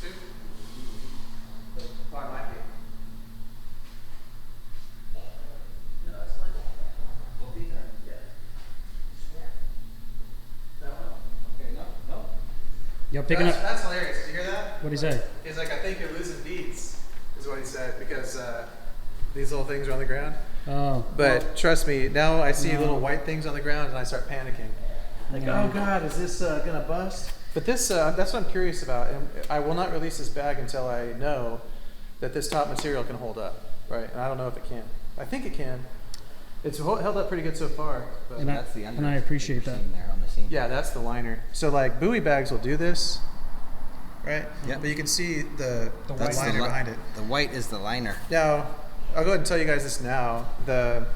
Two. Oh, I might be. No, that's fine. We'll be there. Yeah. That one. Okay, no. Y'all picking up? That's hilarious. Did you hear that? What'd he say? He's like, I think you're losing beats, is what he said, because these little things are on the ground. Oh. But trust me, now I see No. little white things on the ground and I start panicking. Like, Yeah. oh God, is this gonna bust? But this, that's what I'm curious about. And I will not release this bag until I know that this top material can hold up, right? And I don't know if it can. I think it can. It's held up pretty good so far. But And I appreciate that. There on the seam. yeah, that's the liner. So like buoy bags will do this, right? Yep. But you can see the That's liner the behind it. The white is the liner. Now, I'll go ahead and tell you guys this now. The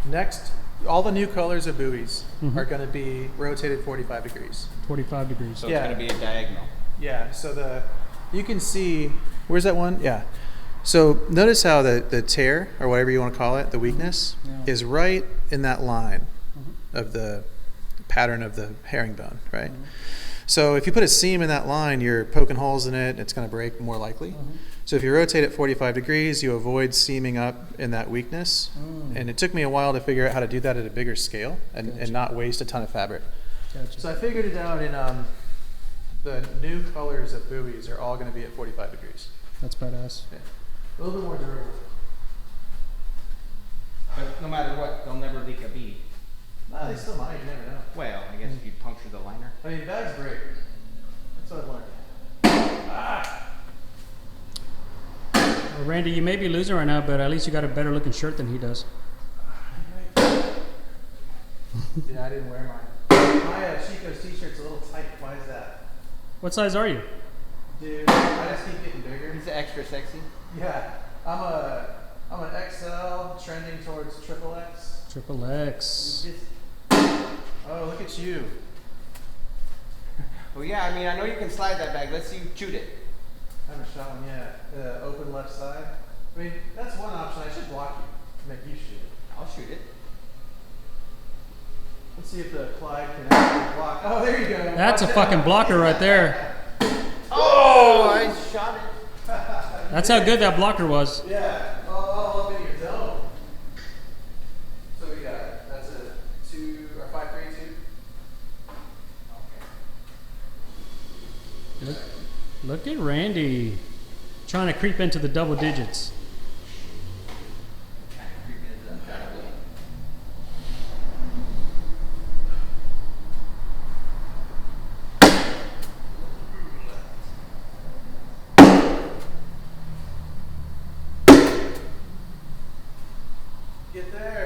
next, all the new colors of buoys are going to be rotated 45 degrees. 45 degrees. So Yeah. it's going to be a diagonal. Yeah, so you can see, where's that one? Yeah. So notice how the tear, or whatever you want to call it, the weakness, Yeah. is right in that line of the pattern of the herringbone, right? So if you put a seam in that line, you're poking holes in it, it's going to break more likely. So if you rotate it 45 degrees, you avoid seaming up in that weakness. And it took me a while to figure out how to do that at a bigger scale and not waste a ton of fabric. Gotcha. So I figured it out in the new colors of buoys are all going to be at 45 degrees. That's badass. Yeah. A little bit more durable. But no matter what, they'll never leak a bead. No, they still might, you never know. Well, I guess if you puncture the liner. I mean, bags break. That's what I've learned. Well, Randy, you may be losing right now, but at least you got a better looking shirt than he does. Yeah, I didn't wear mine. My Chico's t-shirt's a little tight. Why is that? What size are you? Dude, I just keep getting bigger. Is it extra sexy? Yeah, I'm an XL trending towards triple X. Triple X. Oh, look at you. Well, yeah, I mean, I know you can slide that bag. Let's see you shoot it. I haven't shot one yet. Open left side. I mean, that's one option. I should block you, make you shoot it. I'll shoot it. Let's see if the Clyde can actually block. Oh, there you go. That's a Watch fucking out. blocker right there. Oh, I shot it. That's how good that blocker was. Yeah, all up in your zone. So we got, that's a 2 or 5-3-2. Look at Randy trying to creep into the double digits. Get there.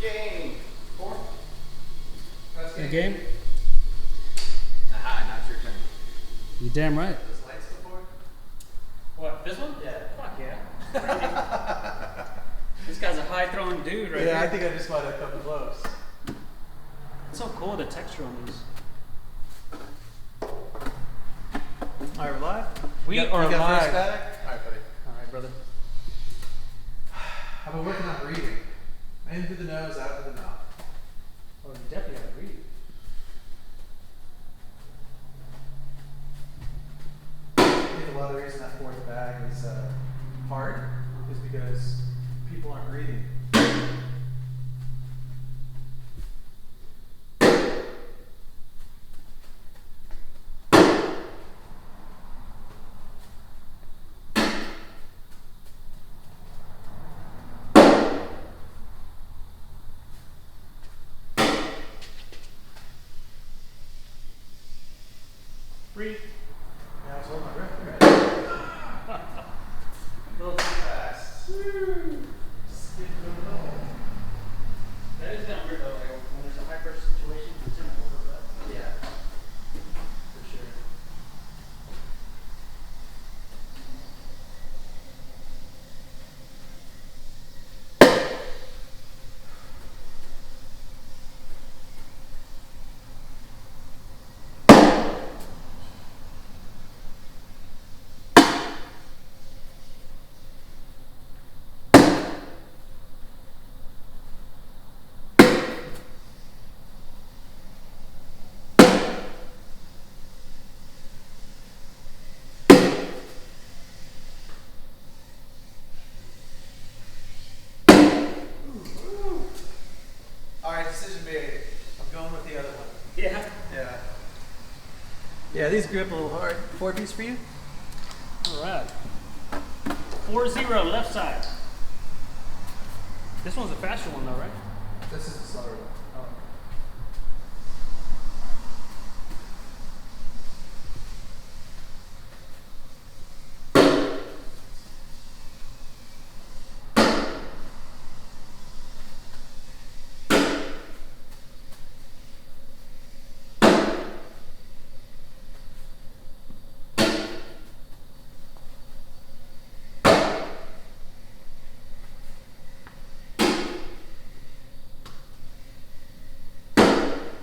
Game. 4. That's A game? Aha, now it's your turn. You damn right. This lights before? What, this one? Yeah. Fuck yeah. This guy's a high throwing dude right Yeah, I here. think I just might have come close. It's so cool, the texture on these. All right, we're live? We You got- are you got live. first bag? All right, buddy. All right, brother. I've been working on breathing. In through the nose, out through the mouth. Oh, you definitely gotta read. I think a lot of the reason that fourth bag is hard is because people aren't breathing. Breathe. Yeah, I was holding my breath. Right. A little too fast. Skip the roll. That is kind of weird though, like when there's a high pressure situation, you tend to hold it up. Yeah. For sure. Alright, decision made. I'm going with the other one. Yeah. Yeah. Yeah, these grip a little hard. 4-piece for you? Alright. 4-0, left side. This one's a faster one though, right? This is the slower one. Oh.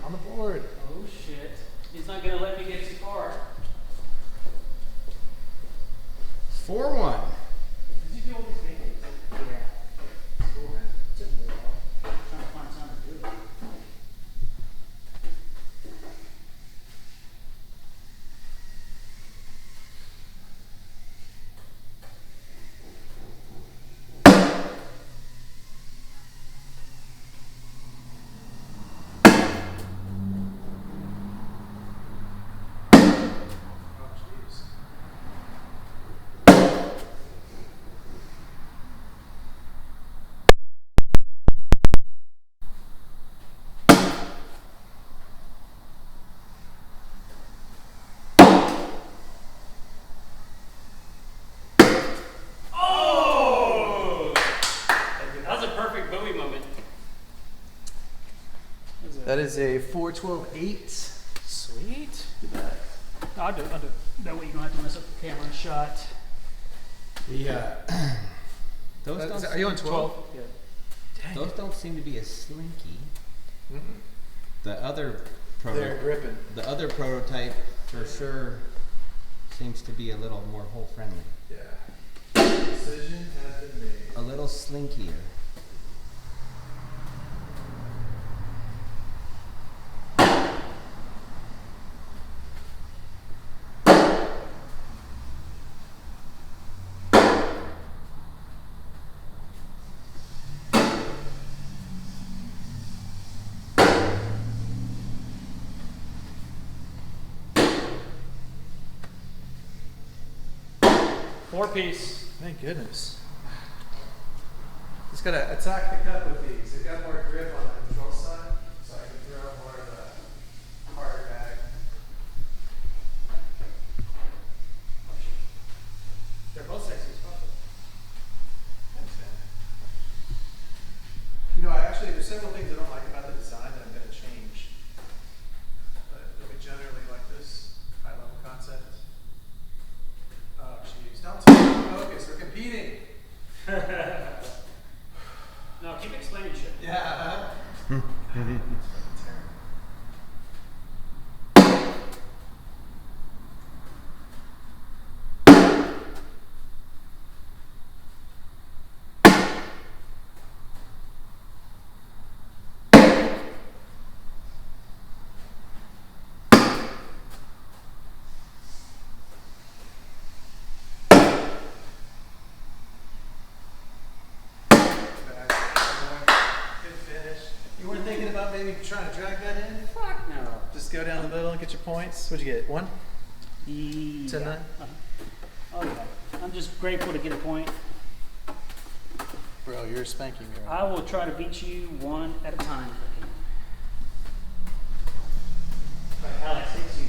On the board. Oh shit. He's not gonna let me get too far. 4-1. Did you do all these things? Yeah. Cool, man. Took me a while. Trying to find time to do it. Oh, jeez. Oh! That was a perfect Bowie moment. That is a 412-8. Sweet. Look at that. I'll do it. That way you don't have to mess up the camera shot. Those don't Are you on 12? Yeah. Dang. Those don't seem to be as slinky. Mm-mm. The other They're gripping. the other prototype for sure seems to be a little more hole friendly. Yeah. Decision has been made. A little slinkier. Four-piece. Thank goodness. Just gotta attack the cup with these. They've got more grip on the control side, so I can throw more of the harder bag. They're both sexy as fuck. Thanks, man. You know, there's several things I don't like about the design that I'm gonna change. But it'll be generally like this, high level concept. Oh, jeez. Don't tell me to focus. We're competing. No, keep explaining shit. Yeah. Maybe trying to drag that in? Fuck no. Just go down the middle and get your points. What'd you get? 1? Yeah. 10-9? Oh yeah. I'm just grateful to get a point. Bro, you're spanking me right I will try to beat you one at a time. Alex, hits you.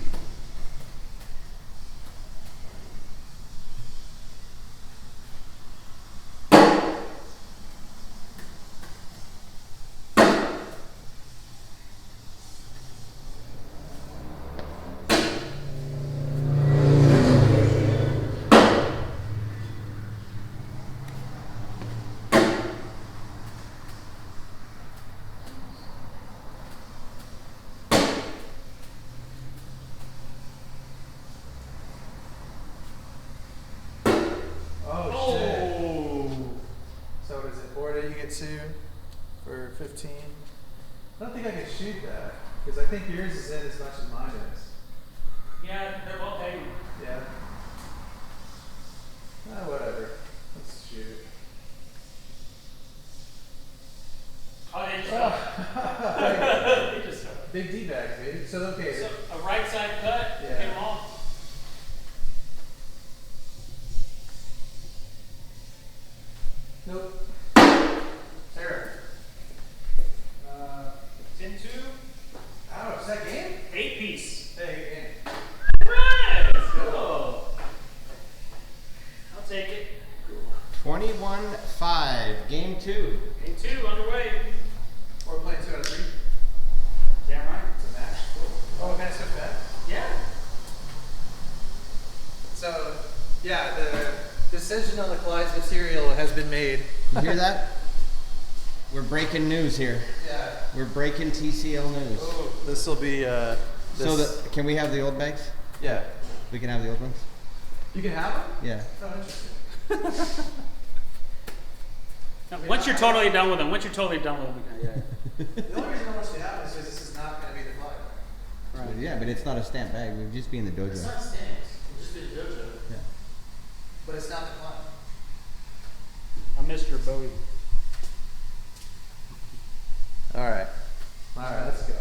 what do you get 2 for 15? I don't think I can shoot that because I think yours is in as much as mine is. Yeah, they're both hanging. Yeah. Whatever. Let's shoot it. Oh, they just they just Big D bags, baby. So okay. So a right side cut, Yeah. get them all. Nope. Sarah. 10-2. Ouch, is that game? 8 piece. Hey, game. Right. Let's go. I'll take it. 21-5, game 2. Game 2 underway. We're playing 2 out of 3. Damn right. It's a match. Cool. Oh, can I switch back? Yeah. So, yeah, the decision on the Clyde's material has been made. You hear that? We're breaking news here. Yeah. We're breaking TCL news. Oh, this will be, So can we have the old bags? yeah. We can have the old ones? You can have them? Yeah. Oh, interesting. Now, once you're totally done with them, we can, yeah. The only reason I want you to have it is because this is not going to be the Clyde. Right. Yeah, but it's not a stamped bag. We'd just be in the dojo. It's not stamped. It'll just be the DOJO. Yeah. But it's not the Clyde. I'm Mr. Bowie. All right, let's go.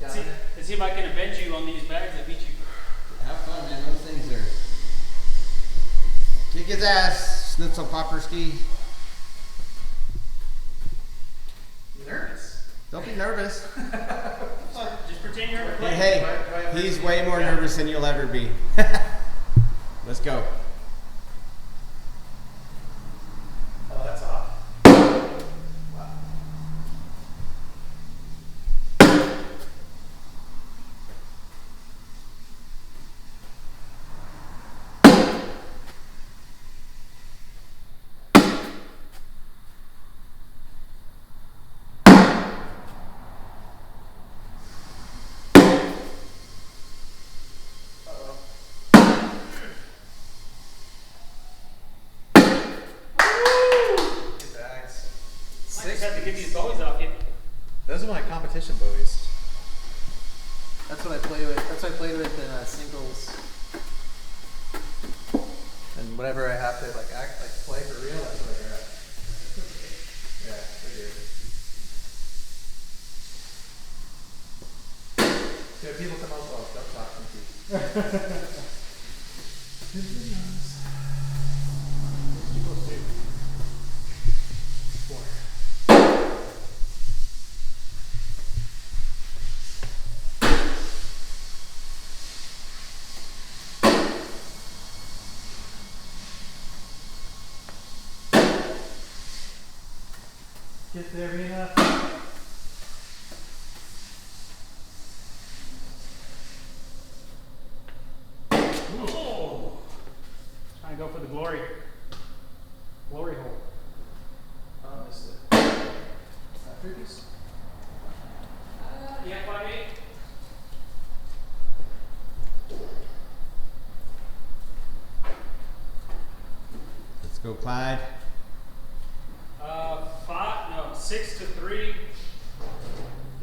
See, let's see if I can avenge you on these bags that beat you. Have fun, man. Those things are. Kick his ass, Schnitzelpopperski. You nervous? Don't be nervous. Just pretend you're ever playing. Hey, he's way more nervous than you'll ever be. Let's go. Oh, that's off. Wow. I just have to get these bowies off you. Those are my competition buoys. That's what I play with. That's what I played with in singles. And whenever I have to act play for real, that's what I grab. Yeah, they're good. So people come up, oh, don't talk to me. Get there, Rena. Oh. Trying to go for the glory hole. Oh, missed it. Freakies? Yeah, 5-8. Let's go, Clyde. 6-3.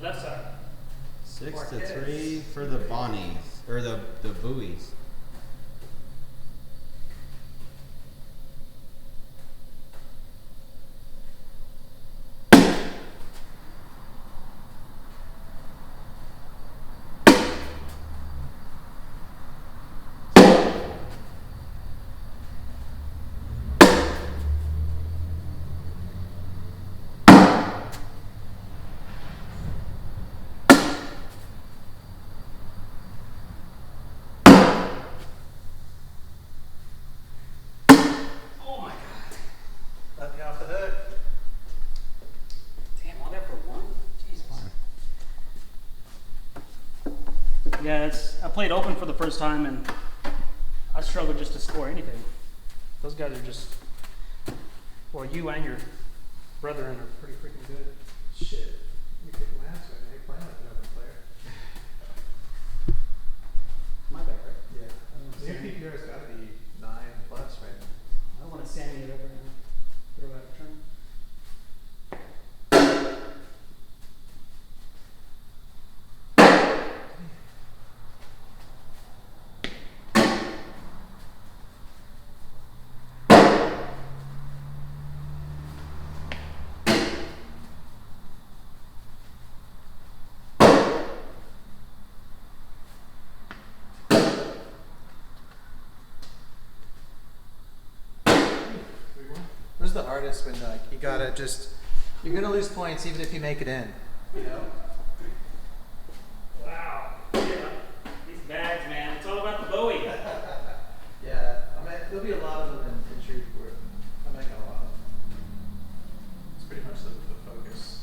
Left side. 6-3 for the Bonnies, or the buoys. Let me off the hook. Damn, all that for one? Jesus. Yeah, I played open for the first time and I struggled just to score anything. Those guys are just, well, you and your brethren are pretty freaking good. Shit. You kick my ass right now. You're playing like an open player. My bad, right? Yeah. Your PPR's got to be 9+ right now. I don't want to sand it over and throw out a turn. Those are the hardest when like you gotta just, you're gonna lose points even if you make it in, you know? Wow. Yeah. These bags, man. It's all about the Bowie. Yeah, there'll be a lot of them in Shreveport. I'm making a lot of them. It's pretty much the focus.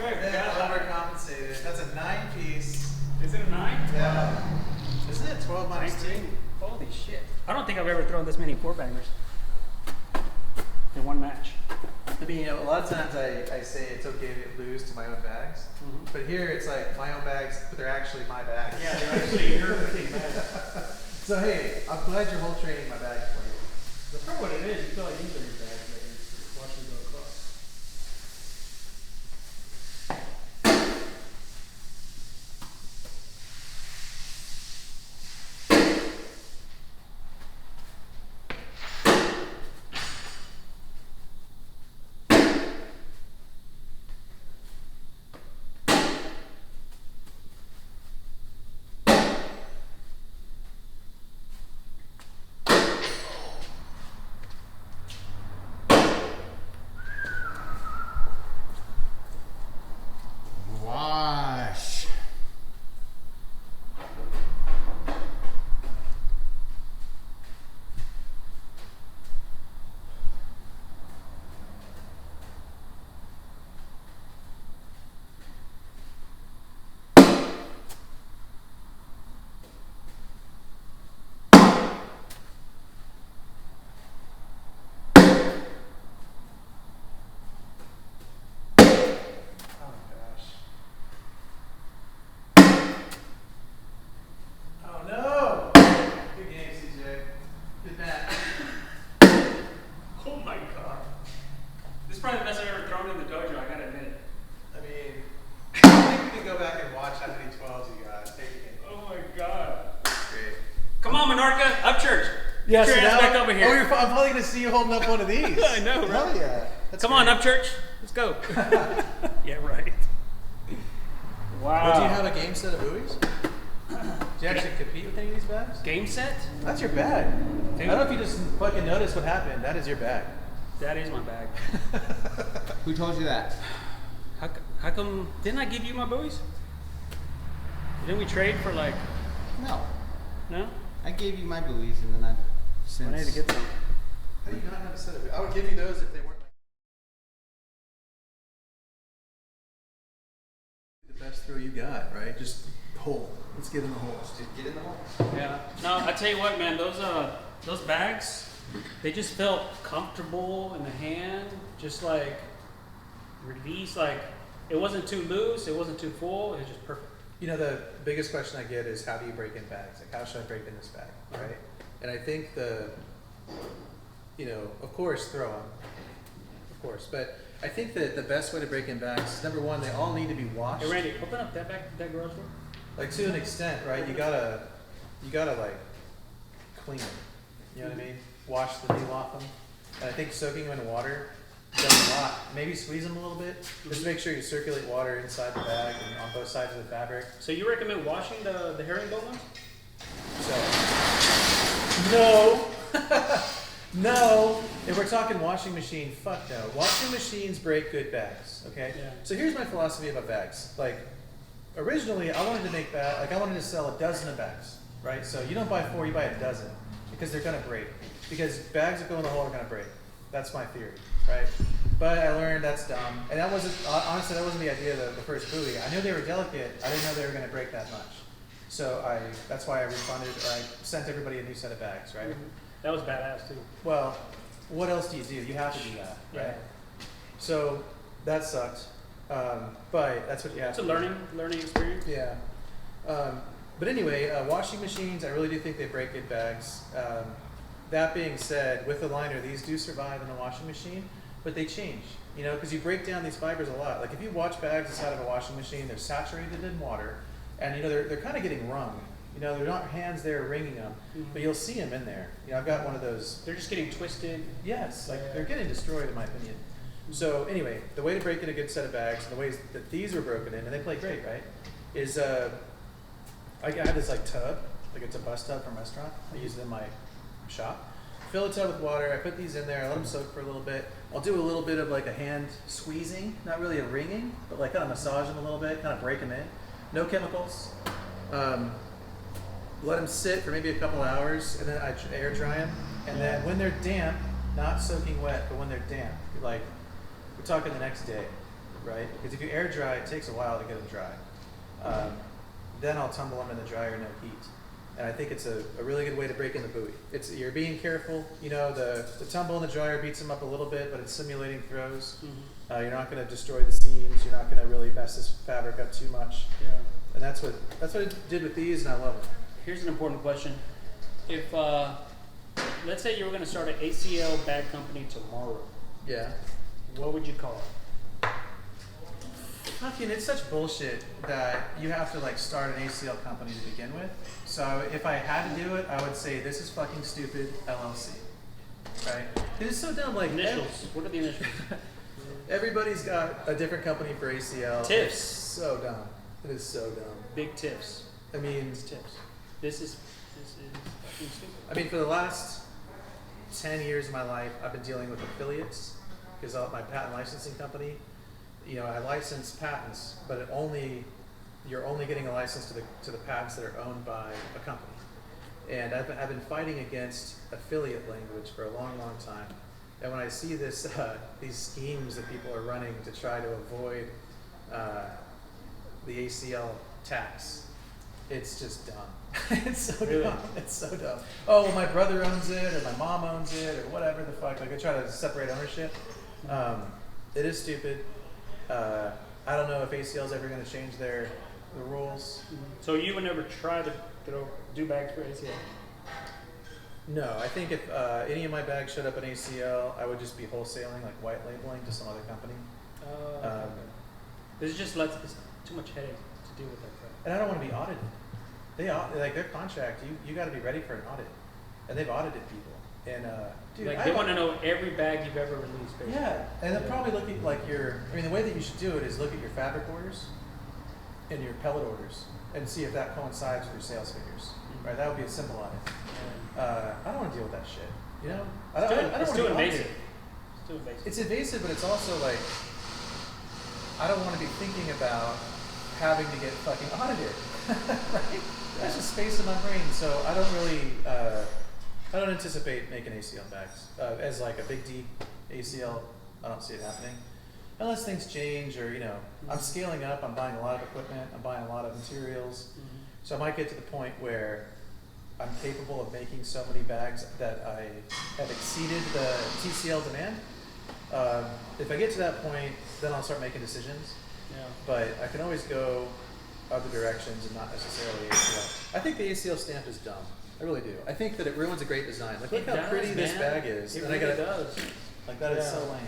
Yeah, overcompensated. That's a 9-piece. Is it a 9? Yeah. Isn't it 12 minus 2? Holy shit. I don't think I've ever thrown this many 4-bangers in one match. I mean, you know, a lot of times I say it's okay to lose to my own bags, but here it's like my own bags, but they're actually my bags. Yeah, they're actually your bags. So hey, I'm glad you're whole training my bags for you. That's probably what it is. You feel like these are your bags that you're watching go across. Wash. Oh no! Good game, CJ. Good match. Oh my god. This is probably the best I've ever thrown in the dojo, I gotta admit it. I mean, I think we can go back and watch how many 12s you got. Take it. Oh my god. Great. Come on, Menorca, up church. Yeah, Get your ass back over here. Oh, I'm probably gonna see you holding up one of these. I know, right? Hell yeah. That's Come on, great. up church. Let's go. Yeah, right. Wow. Well, do you have a game set of buoys? Do you actually compete with any of these bags? Game set? That's your bag. Dude. I don't know if you just fucking noticed what happened. That is your bag. That is my bag. Who told you that? How come, didn't I give you my buoys? Didn't we trade for like, No. no? I gave you my buoys and then I need to get some. How do you not have a set of buoys? I would give you those if they weren't like the best throw you got, right? Just hole. Let's get in the hole. Just get in the hole. Yeah. No, I tell you what, man, those bags, they just felt comfortable in the hand, just like release, like it wasn't too loose, it wasn't too full, it was just perfect. You know, the biggest question I get is how do you break in bags? Like, how should I break in this bag, right? And I think you know, of course, throw them, of course, but I think that the best way to break in bags is, number one, they all need to be washed. Hey Randy, open up that garage door. Like, to an extent, right? You gotta like clean them. You know what I mean? Wash the meal off them. And I think soaking them in water does a lot. Maybe squeeze them a little bit. Just make sure you circulate water inside the bag and on both sides of the fabric. So you recommend washing the herringbone ones? So, no. No. If we're talking washing machine, fuck no. Washing machines break good bags, okay? Yeah. So here's my philosophy about bags. Like, originally, I wanted to make I wanted to sell a dozen of bags, right? So you don't buy 4, you buy a dozen, because they're gonna break. Because bags that go in the hole are gonna break. That's my theory, right? But I learned that's dumb. And that wasn't, honestly, that wasn't the idea of the first buoy. I knew they were delicate, I didn't know they were gonna break that much. So that's why I refunded, or I sent everybody a new set of bags, right? That was badass too. Well, what else do? You have to do that, right? Yeah. So that sucked. But that's what you have It's a to do. learning experience. Yeah. But anyway, washing machines, I really do think they break good bags. That being said, with the liner, these do survive in the washing machine, but they change, you know, because you break down these fibers a lot. Like if you watch bags inside of a washing machine, they're saturated in water, and you know they're kind of getting wrung. You know, they're not hands there wringing them, but you'll see them in there. You know, I've got one of those. They're just getting twisted. Yes, like they're getting destroyed in my opinion. So anyway, the way to break in a good set of bags, and the ways that these were broken in, and they play great, right? Is I had this like tub, like it's a bus tub from a restaurant. I use it in my shop. Fill the tub with water. I put these in there. I let them soak for a little bit. I'll do a little bit of like a hand squeezing, not really a wringing, but like kind of massage them a little bit, kind of break them in. No chemicals. Let them sit for maybe a couple hours, and then I air dry them. And then when they're damp, not soaking wet, but when they're damp, like we're talking the next day, right? Because if you air dry, it takes a while to get them dry. Then I'll tumble them in the dryer, no heat. And I think it's a really good way to break in the buoy. You're being careful. You know, the tumble in the dryer beats them up a little bit, but it's simulating throws. You're not going to destroy the seams. You're not going to really mess this fabric up too much. Yeah. And that's what I did with these, and I love it. Here's an important question. If, let's say you were going to start an ACL bag company tomorrow. Yeah. What would you call it? Fucking, it's such bullshit that you have to like start an ACL company to begin with. So if I had to do it, I would say this is fucking stupid LLC, right? It's so dumb. Like Initials. What are the initials? Everybody's got a different company for ACL. Tips. It's so dumb. It is so dumb. Big tips. I mean, It's tips. This is fucking stupid. I mean, for the last 10 years of my life, I've been dealing with affiliates because my patent licensing company. You know, I license patents, but you're only getting a license to the patents that are owned by a company. And I've been fighting against affiliate language for a long, long time. And when I see these schemes that people are running to try to avoid the ACL tax, it's just dumb. It's so dumb. It's so dumb. Oh, well, my brother owns it, or my mom owns it, or whatever the fuck. Like, they try to separate ownership. It is stupid. I don't know if ACL is ever going to change the rules. So you would never try to do bags for ACL? No, I think if any of my bags showed up in ACL, I would just be wholesaling, like white labeling to some other company. This just it's too much headache to deal with that crap. And I don't want to be audited. Like their contract, you got to be ready for an audit, and they've audited people. And dude, like they want to know every bag you've ever released. Basically. Yeah, and they'll probably look at like the way that you should do it is look at your fabric orders and your pellet orders and see if that coincides with your sales figures. Right, that would be a simple audit. I don't want to deal with that shit. You know, I don't it's too want to be invasive. audited. It's too invasive. It's invasive, but it's also like I don't want to be thinking about having to get fucking audited. Right? That's just space in my brain, so I don't really. I don't anticipate making ACL bags as like a big D ACL. I don't see it happening unless things change or I'm scaling up. I'm buying a lot of equipment. I'm buying a lot of materials. So I might get to the point where I'm capable of making so many bags that I have exceeded the TCL demand. If I get to that point, then I'll start making decisions. Yeah. But I can always go other directions and not necessarily ACL. I think the ACL stamp is dumb. I really do. I think that it ruins a great design. Like, look how pretty this bag is. It and really does. Like, that is so lame.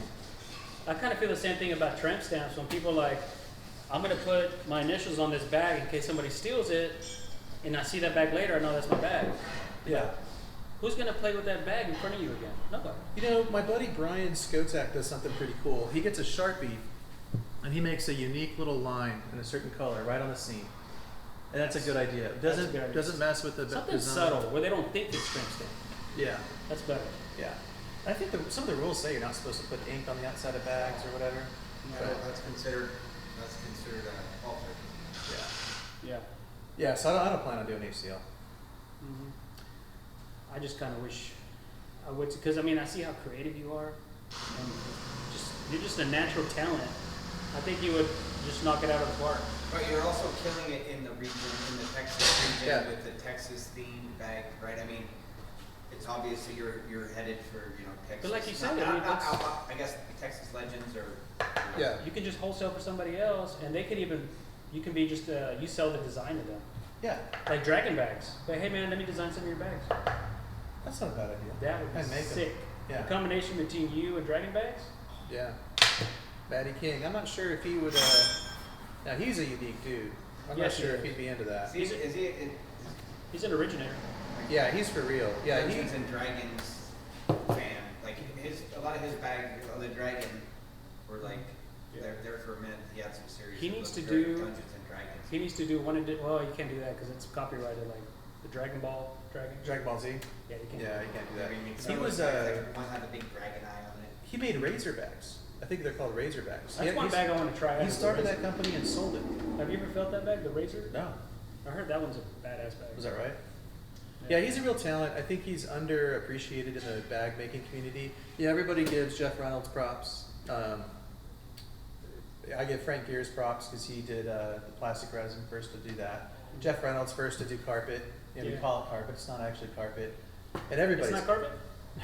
I kind of feel the same thing about tramp stamps. When people are like, I'm going to put my initials on this bag in case somebody steals it, and I see that bag later, I know that's my bag. Yeah. Who's going to play with that bag in front of you again? Nobody. You know, my buddy Brian Skotak does something pretty cool. He gets a Sharpie, and he makes a unique little line in a certain color right on the seam. And that's a good idea. Doesn't mess with the something design. subtle where they don't think it's tramp stamp. Yeah. That's better. Yeah. I think some of the rules say you're not supposed to put ink on the outside of bags or whatever. No, that's considered altered. Yeah. Yeah, so I don't plan on doing ACL. I just kind of wish I would, because I mean, I see how creative you are, and you're just a natural talent. I think you would just knock it out of the park. But you're also killing it in the region, in the Texas region, with the Texas themed bag, right? I mean, it's obviously you're headed for Texas. But like you said, I guess Texas Legends or you can just wholesale for somebody else, and they could even you can be just you sell the design to them. Yeah, Like dragon bags. But hey man, let me design some of your bags. that's not a bad idea. That would be I'd make 'em. sick. Yeah. The combination between you and dragon bags? Yeah. Batty King. I'm not sure if he would. Now he's a unique dude. I'm Yes, not sure he if is. he'd be into that. Is he He's an originator. Yeah, he's for real. Yeah, he. Dungeons and Dragons fan? Like a lot of his bags on the Dragon were like they're for men. He had some series. He of needs books to for do- Dungeons and Dragons. He needs to do one well, you can't do that because it's copyrighted, like the Dragon Ball Dragon. Dragon Ball Z. Yeah, you can't. Yeah, he can't do that. I mean, He some of was. those bags, like, one had a big dragon eye on it. He made Razorbacks. I think they're called Razorbacks. That's one bag I want to try. He out, is the started Razor. that company and sold it. Have you ever felt that bag, the Razor? No, I heard that one's a badass bag. was that right? Yeah, he's a real talent. I think he's underappreciated in the bag making community. Yeah, everybody gives Jeff Reynolds props. I give Frank Gears props because he did the plastic resin first to do that. Jeff Reynolds first to do carpet. You know, we Yeah. call it carpet. It's not actually carpet. And everybody's It's not carpet?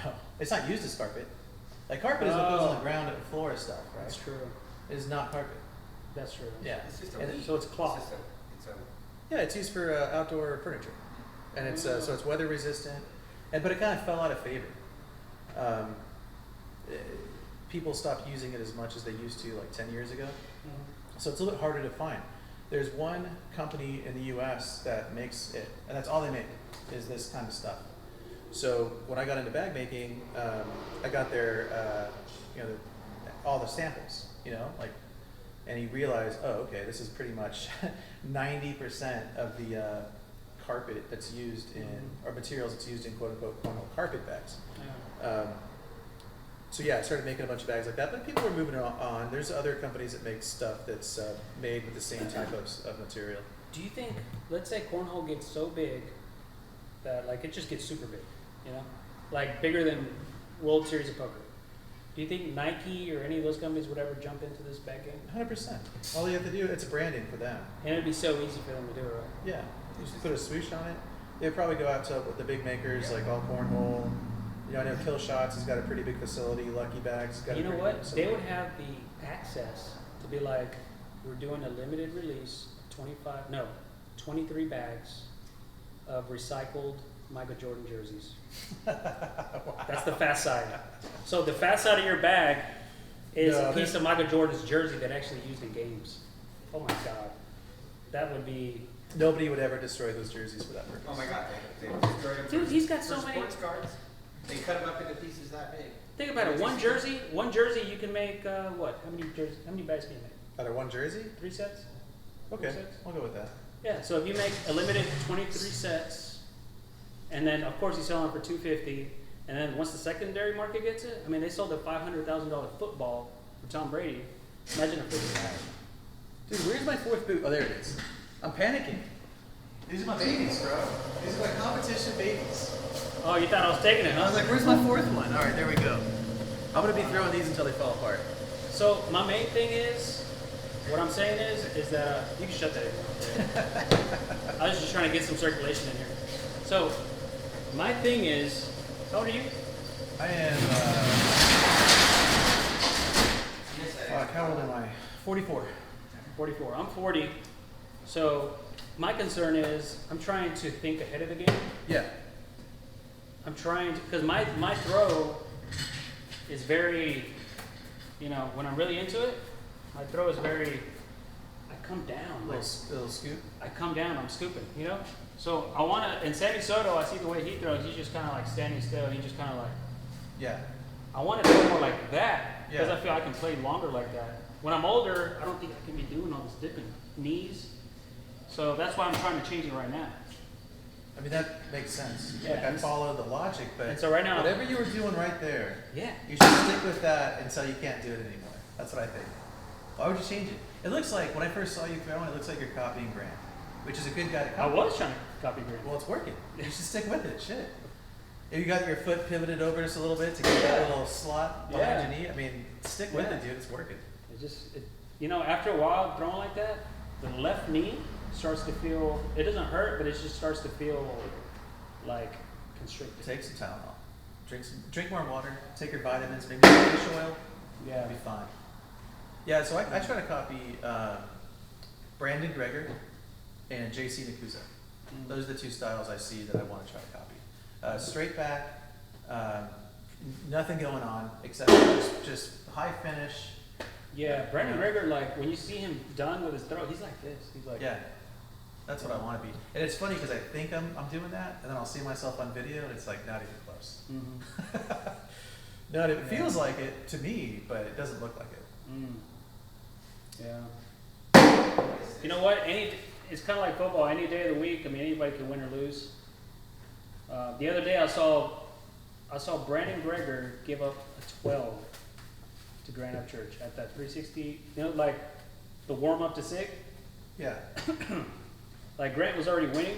No, it's not used as carpet. Like carpet is what goes on the ground and floor and stuff, right? That's true. It is not carpet. That's true. Yeah. It's just a And leaf. so it's cloth. It's a Yeah, it's used for outdoor furniture, and it's so it's weather resistant, but it kind of fell out of favor. Um, eh, People stopped using it as much as they used to like 10 years ago, so it's a little bit harder to find. There's one company in the U.S. that makes it, and that's all they make is this kind of stuff. So when I got into bag making, I got their, all the samples, and he realized, oh, okay, this is pretty much 90% of the carpet that's used in, or materials that's used in quote unquote cornhole carpet bags. Yeah. So yeah, I started making a bunch of bags like that, but people are moving on. There's other companies that make stuff that's made with the same type of material. Do you think, let's say cornhole gets so big that like it just gets super big, like bigger than World Series of Poker? Do you think Nike or any of those companies would ever jump into this bag game? 100%. All you have to do, it's branding for them. And it'd be so easy for them to do it, right? Yeah, you just put a swoosh on it. They'd probably go out to the big makers like All Cornhole. I know Kill Shots has got a pretty big facility. Lucky Bags has got You a know pretty what? big facility. They would have the access to be like, we're doing a limited release, 23 bags of recycled Michael Jordan jerseys. Wow. That's the fast side. So the fast side of your bag is No, a piece of Michael Jordan's jersey that actually used in games. Oh my God. That would be... Nobody would ever destroy those jerseys for that purpose. Oh my God, they destroyed them. Dude, he's got for so many... sports cards. They cut them up into pieces that big. Think about it. One jersey you can make, what? How many bags can you make? Out of one jersey? 3 sets? Okay, 4 sets? I'll go with that. Yeah, so if you make a limited 23 sets, and then of course you sell them for $250, and then once the secondary market gets it, I mean they sold a $500,000 football for Tom Brady. Imagine a 50 bag. Dude, where's my fourth boot? Oh, there it is. I'm panicking. These are my babies, bro. These are my competition babies. Oh, you thought I was taking it, I was huh? like, where's my fourth one? All right, there we go. I'm gonna be throwing these until they fall apart. So my main thing is, what I'm saying is that you can shut that in. I was just trying to get some circulation in here. So my thing is, how old are you? I am, how old am I? 44. 44. I'm 40. So my concern is I'm trying to think ahead of the game. Yeah. I'm trying to, because my throw is very, when I'm really into it, my throw is very, I come down. Like, Little scoop. I come down, I'm scooping, So I want to, and Sammy Soto, I see the way he throws, he's just kind of like standing still. He just kind of like, Yeah. I want to throw more like that because Yeah. I feel I can play longer like that. When I'm older, I don't think I can be doing all this dipping knees. So that's why I'm trying to change it right now. I mean, that makes sense. Yeah, Like, I and- follow the logic, but and so right now- whatever you were doing right there, Yeah. you should stick with that until you can't do it anymore. That's what I think. Why would you change it? It looks like, when I first saw you throwing, it looks like you're copying Grant, which is a good guy to I copy. was trying to copy Green. Well, it's working. You should stick with it. Shit. If you got your foot pivoted over just a little bit to get that little slot behind Yeah. your knee, I mean, stick with Yeah. it, dude. It's working. It just, after a while throwing like that, the left knee starts to feel, it doesn't hurt, but it just starts to feel like constricted. Take some Tylenol. Drink more water. Take your vitamins. Maybe some fish oil. Yeah. You'll be fine. Yeah, so I try to copy Brandon Greger and JC Nakusa. Those are the two styles I see that I want to try to copy. Straight back, nothing going on except just high finish. Yeah, Brandon Rager, like when you see him done with his throw, he's like this. He's like, Yeah, that's what I want to be. And it's funny because I think I'm doing that, and then I'll see myself on video, and it's like not even close. No, it feels like it to me, but it doesn't look like it. Yeah. You know what? It's kind of like football. Any day of the week, I mean, anybody can win or lose. The other day, I saw Brandon Greger give up a 12 to Grand Up Church at that 360. You know, like the warm up to SIG. Yeah. Like Grant was already winning,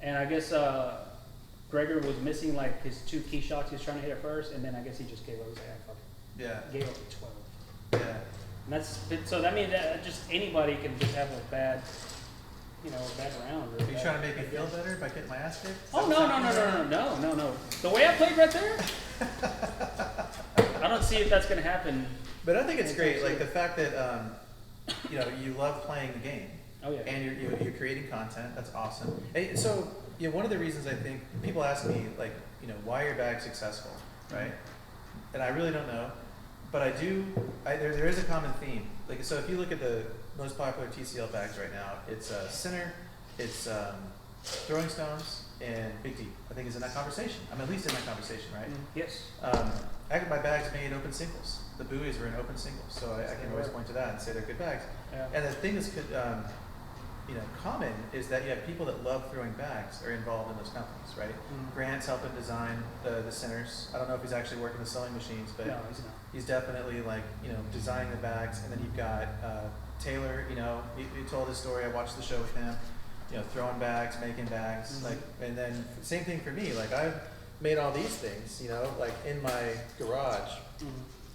and I guess Greger was missing like his 2 key shots he was trying to hit at first, and then I guess he just gave up. He was like, "Ah, fuck it." Yeah. Gave up a 12. Yeah. And so that means that just anybody can just have a bad round. Are you trying to make me feel better by getting my ass kicked? Oh no. The way I played right there, I don't see if that's gonna happen. But I think it's great, like the fact that you love playing the game. Oh yeah. And you're creating content. That's awesome. Hey, so one of the reasons I think people ask me like why are your bags successful, right? And I really don't know, but I do. There is a common theme. Like so, if you look at the most popular TCL bags right now, it's center, it's throwing stones, and big D. I think is in that conversation. I'm at least in that conversation, right? Yes. My bags made open singles. The buoys were in open singles, so I can always point to that and say they're good bags. Yeah. And the thing that's common is that you have people that love throwing bags are involved in those companies, right? Grant's helping design the centers. I don't know if he's actually working the sewing machines, but No, he's not. he's definitely like designing the bags. And then you've got Taylor. He told his story. I watched the show with him. Throwing bags, making bags, and then same thing for me. Like I've made all these things, like in my garage,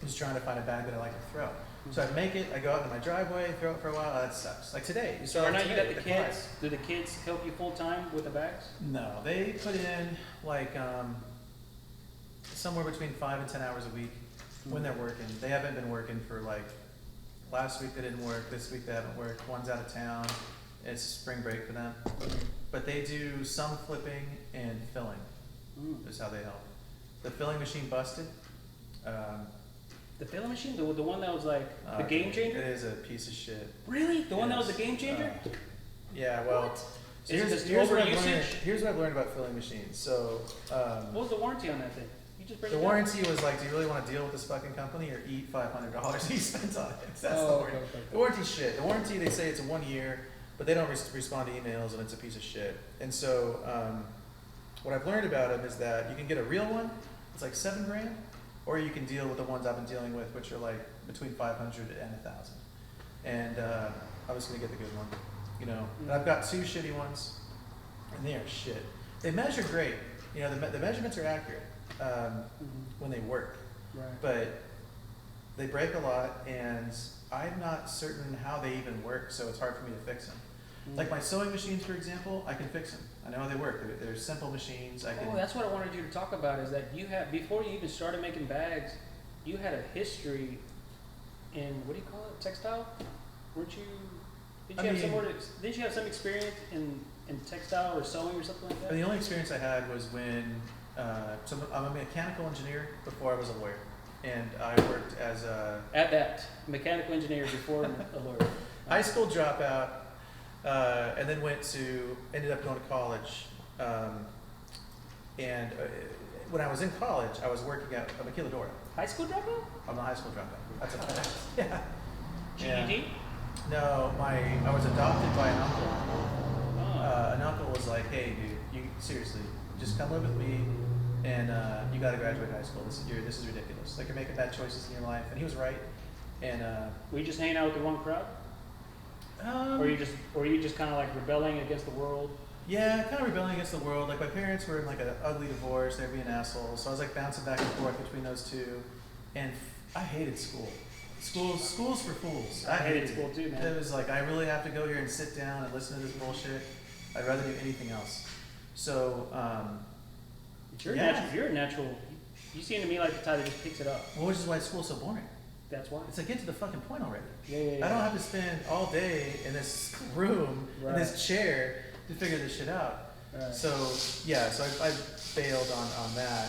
just trying to find a bag that I like to throw. So I make it, I go out in my driveway, throw it for a while. Oh, that sucks. Like today, you saw. Right now today, you got the kids. class. Do the kids help you full time with the bags? No, they put in like somewhere between 5 and 10 hours a week when they're working. They haven't been working for like last week. They didn't work. This week they haven't worked. One's out of town. It's spring break for them. But they do some flipping and filling. Is how they help. The filling machine busted. The filling machine, the one that was like the game changer. It is a piece of shit. Really? The one that was the game changer? Yeah. Well. What? So Is it just here's what I've overusage? learned. Here's what I've learned about filling machines. So. What was the warranty on that thing? You just bring The it down? warranty was like, do you really want to deal with this fucking company or eat $500 he spent on it? That's the Oh, warranty. okay. The warranty's shit. The warranty, they say it's a 1 year, but they don't respond to emails and it's a piece of shit. And so, what I've learned about them is that you can get a real one, it's like $7 grand, or you can deal with the ones I've been dealing with, which are like between 500 and 1,000. And I was gonna get the good one, And I've got 2 shitty ones, and they are shit. They measure great, the measurements are accurate when they work, Right. but they break a lot, and I'm not certain how they even work, so it's hard for me to fix them. Like my sewing machines, for example, I can fix them. I know how they work. They're simple machines. Oh, that's what I wanted you to talk about. Is that you had before you even started making bags, you had a history in what do you call it, textile? Weren't you? Didn't you have some experience in textile or sewing or something like that? The only experience I had was when so I'm a mechanical engineer before I was a lawyer, and I worked as a At that mechanical engineer before a lawyer. high school dropout. And then ended up going to college. And when I was in college, I was working at a Maquiladora. High school dropout? I'm a high school dropout. That's a fact. Yeah. GED? No, I was adopted by an uncle. Oh. An uncle was like, hey, dude, you seriously, just come live with me, and you got to graduate high school. This is ridiculous. Like you're making bad choices in your life. And he was right. And were you just hanging out with the wrong crowd? Or you just kind of like rebelling against the world? Yeah, kind of rebelling against the world. Like my parents were in like an ugly divorce. They'd be an asshole. So I was like bouncing back and forth between those two. And I hated school. School's for fools. I hated school too, man. It was like, I really have to go here and sit down and listen to this bullshit. I'd rather do anything else. So, You're a natural. You seem to me like the type that just picks it up. well, which is why school's so boring. That's why. It's like, get to the fucking point already. Yeah. I don't have to spend all day in this room, in this chair, to figure this shit out. Right. So yeah, so I bailed on that,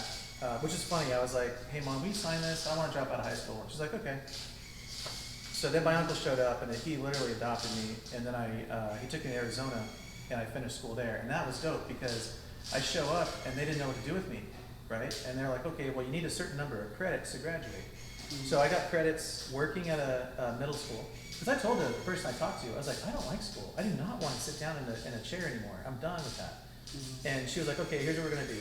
which is funny. I was like, hey mom, will you sign this? I want to drop out of high school. And she's like, okay. So then my uncle showed up and he literally adopted me, and then he took me to Arizona and I finished school there, and that was dope because I show up and they didn't know what to do with me, right? And they're like, okay, well you need a certain number of credits to graduate. So I got credits working at a middle school. Because I told the person I talked to, I was like, I don't like school. I do not want to sit down in a chair anymore. I'm done with that. And she was like, okay, here's what we're going to do.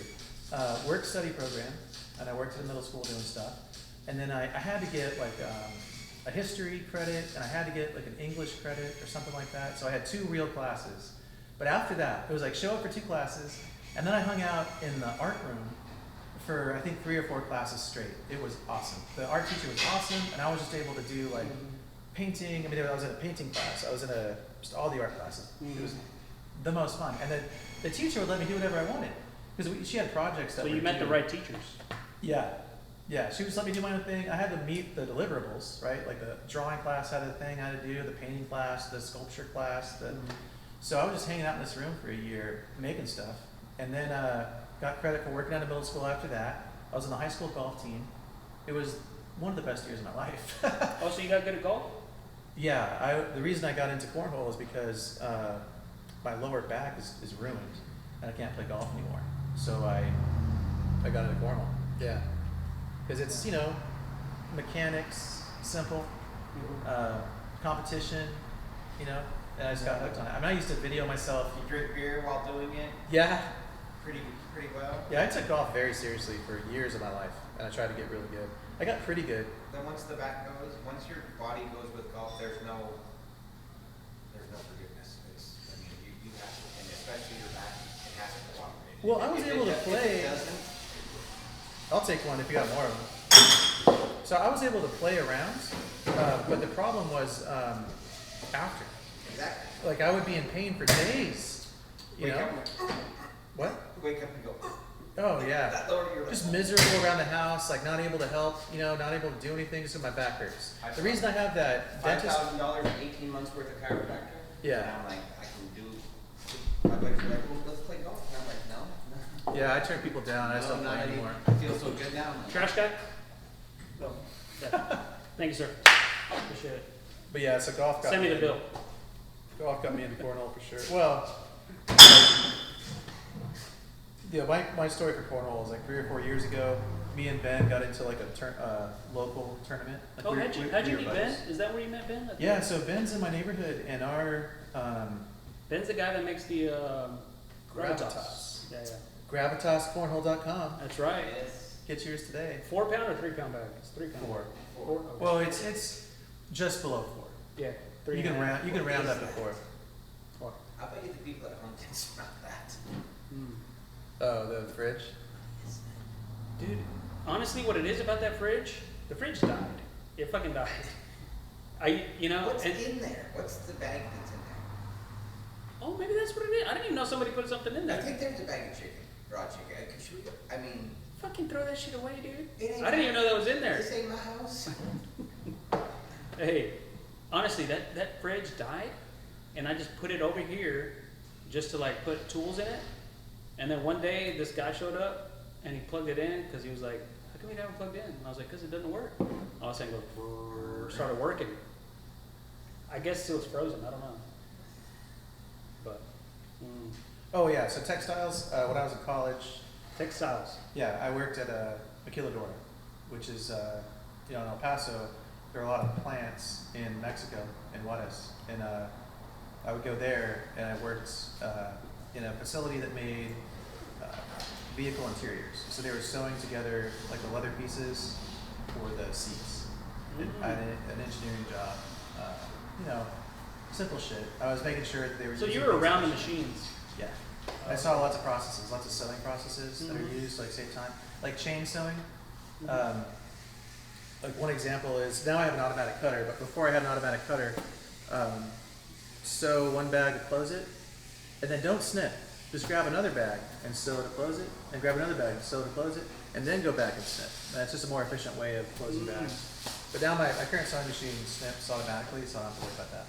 Work study program. And I worked at a middle school doing stuff. And then I had to get like a history credit, and I had to get like an English credit or something like that. So I had 2 real classes. But after that, it was like show up for 2 classes, and then I hung out in the art room for I think 3 or 4 classes straight. It was awesome. The art teacher was awesome, and I was just able to do like painting. I mean, I was in a painting class. I was in just all the art classes. It was the most fun. And then the teacher would let me do whatever I wanted because she had projects that. So you met the right teachers. Yeah, yeah. She would just let me do my own thing. I had to meet the deliverables, right? Like the drawing class had a thing I had to do, the painting class, the sculpture class. So I was just hanging out in this room for a year making stuff, and then got credit for working at a middle school after that. I was on the high school golf team. It was one of the best years of my life. Oh, so you got good at golf? Yeah, the reason I got into cornhole is because my lower back is ruined and I can't play golf anymore. So I got into cornhole. Yeah, because it's mechanics, simple, competition, and I just got hooked on it. I mean, I used to video myself. You drink beer while doing it? Yeah. Pretty well? Yeah, I took golf very seriously for years of my life, and I tried to get really good. I got pretty good. Then once the back goes, once your body goes with golf, there's no forgiveness. I mean, you have to, and especially your back, it has to cooperate. Well, I was able to play. If it doesn't, I'll take one if you got more of them. So I was able to play around, but the problem was after. exactly. Like I would be in pain for days. You know? What? Wake up and go. Oh yeah. That lower your Just miserable around the house, like not able to help, not able to do anything, just my back hurts. The reason I have that dentist. $5,000 and 18 months worth of chiropractor. Yeah. And I'm like, I can do. My buddies are like, well, let's play golf. And I'm like, no. Yeah, I turn people down. I just don't play anymore. I feel so good now. Trash guy? No. Yeah. Thank you, sir. Appreciate it. But yeah, so golf got Send me the bill. Golf got me into cornhole for sure. Well, yeah, my story for cornhole is like 3 or 4 years ago. Me and Ben got into like a local tournament. Like Oh, how'd you were meet buddies. Ben? Is that where you met Ben? Yeah, so Ben's in my neighborhood, and our Ben's the guy that makes the Gravitas. Yeah. gravitascornhole.com. That's right. Yes. Get yours today. 4 pound or 3 pound bag? It's 3 pound. 4. 4? Okay. Well, it's just below 4. Yeah. You can round up to 4. I bet you the people at home can smell that. Oh, the fridge. Dude, honestly, what it is about that fridge, the fridge died. It fucking died. What's in there? What's the bag that's in there? Oh, maybe that's what it is. I didn't even know somebody put something in there. I think there's a bag of chicken, raw chicken. I mean, Fucking throw that shit away, dude. it ain't I didn't even know that was in there. This ain't my house. Hey, honestly, that fridge died, and I just put it over here just to like put tools in it. And then one day this guy showed up and he plugged it in because he was like, "How come you haven't plugged in?" And I was like, "Cause it doesn't work." All of a sudden, go started working. I guess it was frozen. I don't know. But Oh yeah, so textiles. When I was in college, textiles. yeah, I worked at a maquiladora, which is in El Paso. There are a lot of plants in Mexico, in Juarez, and I would go there and I worked in a facility that made vehicle interiors. So they were sewing together like the leather pieces for the seats. I had an engineering job, simple shit. I was making sure that they were. So you using were things around the efficiently. machines. Yeah. I saw lots of processes, lots of sewing processes that are used to like save time, like chain sewing. Like one example is, now I have an automatic cutter, but before I had an automatic cutter, sew one bag to close it, and then don't snip. Just grab another bag and sew to close it, and grab another bag and sew to close it, and then go back and snip. That's just a more efficient way of closing bags. But now my current sewing machine snips automatically, so I don't have to worry about that.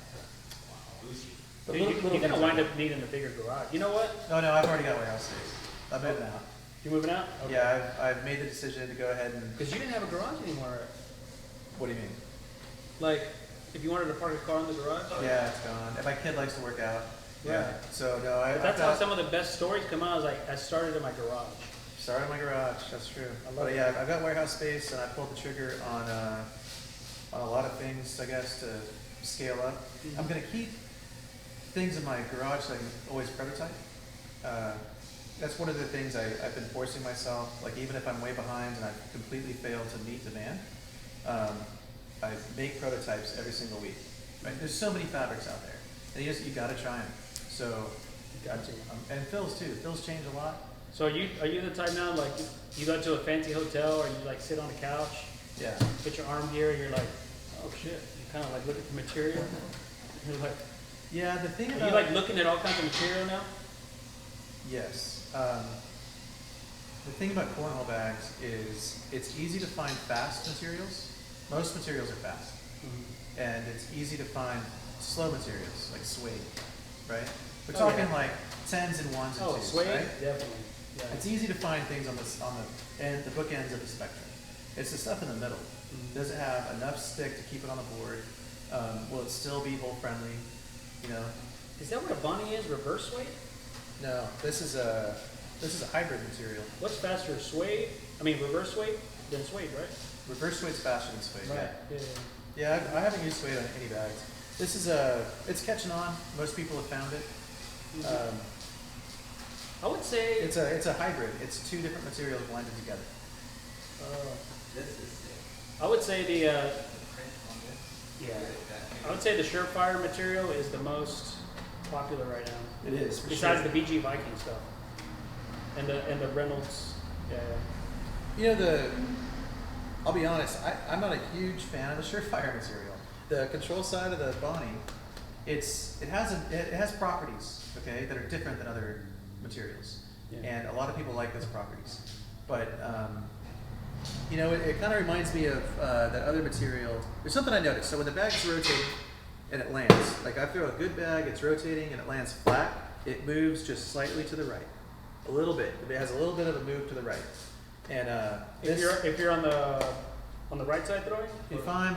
But Dude, little you're gonna things wind like up needing a bigger garage. You know what? that. No, I've already got warehouse space. I'm moving out. You moving out? Okay. Yeah, I've made the decision to go ahead and. Because you didn't have a garage anymore. What do you mean? Like, if you wanted to park a car in the garage. Yeah, it's gone. And my kid likes to work out. Yeah. Right. So no, But that's how some of the best stories come out. Is like I started in my garage. started in my garage. That's true. I love But it. yeah, I've got warehouse space, and I pulled the trigger on a lot of things, I guess, to scale up. Mhm. I'm gonna keep things in my garage so I can always prototype. That's one of the things I've been forcing myself. Like even if I'm way behind and I've completely failed to meet demand, I make prototypes every single week. Right? There's so many fabrics out there, and you gotta try them. So, Gotcha. and Phil's too. Phil's changed a lot. So are you the type now, like, you go to a fancy hotel or you like sit on a couch, Yeah. put your arm here, and you're like, oh shit. You kind of like look at the material. You're like, Yeah. The thing are about you like looking at all kinds of material now? yes. The thing about cornhole bags is it's easy to find fast materials. Most materials are fast. And it's easy to find slow materials, like suede, right? We're Oh, talking yeah. like tens and ones and Oh, twos, suede, right? definitely. Yeah. It's easy to find things on the book ends of the spectrum. It's the stuff in the middle. Mhm. Does it have enough stick to keep it on the board? Will it still be hole friendly? You know? Is that what a bunny is? Reverse suede? No, this is a hybrid material. What's faster, suede? I mean, reverse suede than suede, right? Reverse suede's faster than suede. Yeah. Yeah. Yeah, I haven't used suede on any bags. This is it's catching on. Most people have found it. Mhm. I would say. It's a hybrid. It's two different materials blended together. This is sick. I would say the. The print on this. Yeah. I would say the Surefire material is the most popular right now. It is, for Besides sure. the BG Viking stuff. And the Reynolds. Yeah. You know I'll be honest. I'm not a huge fan of the Surefire material. The control side of the Bonnie, it has properties, okay, that are different than other materials, Yeah. and a lot of people like those properties. But you know, it kind of reminds me of that other material. There's something I noticed. So when the bag's rotating and it lands, like I throw a good bag, it's rotating and it lands flat, it moves just slightly to the right, a little bit. It has a little bit of a move to the right. And If you're on the right side throwing? if I'm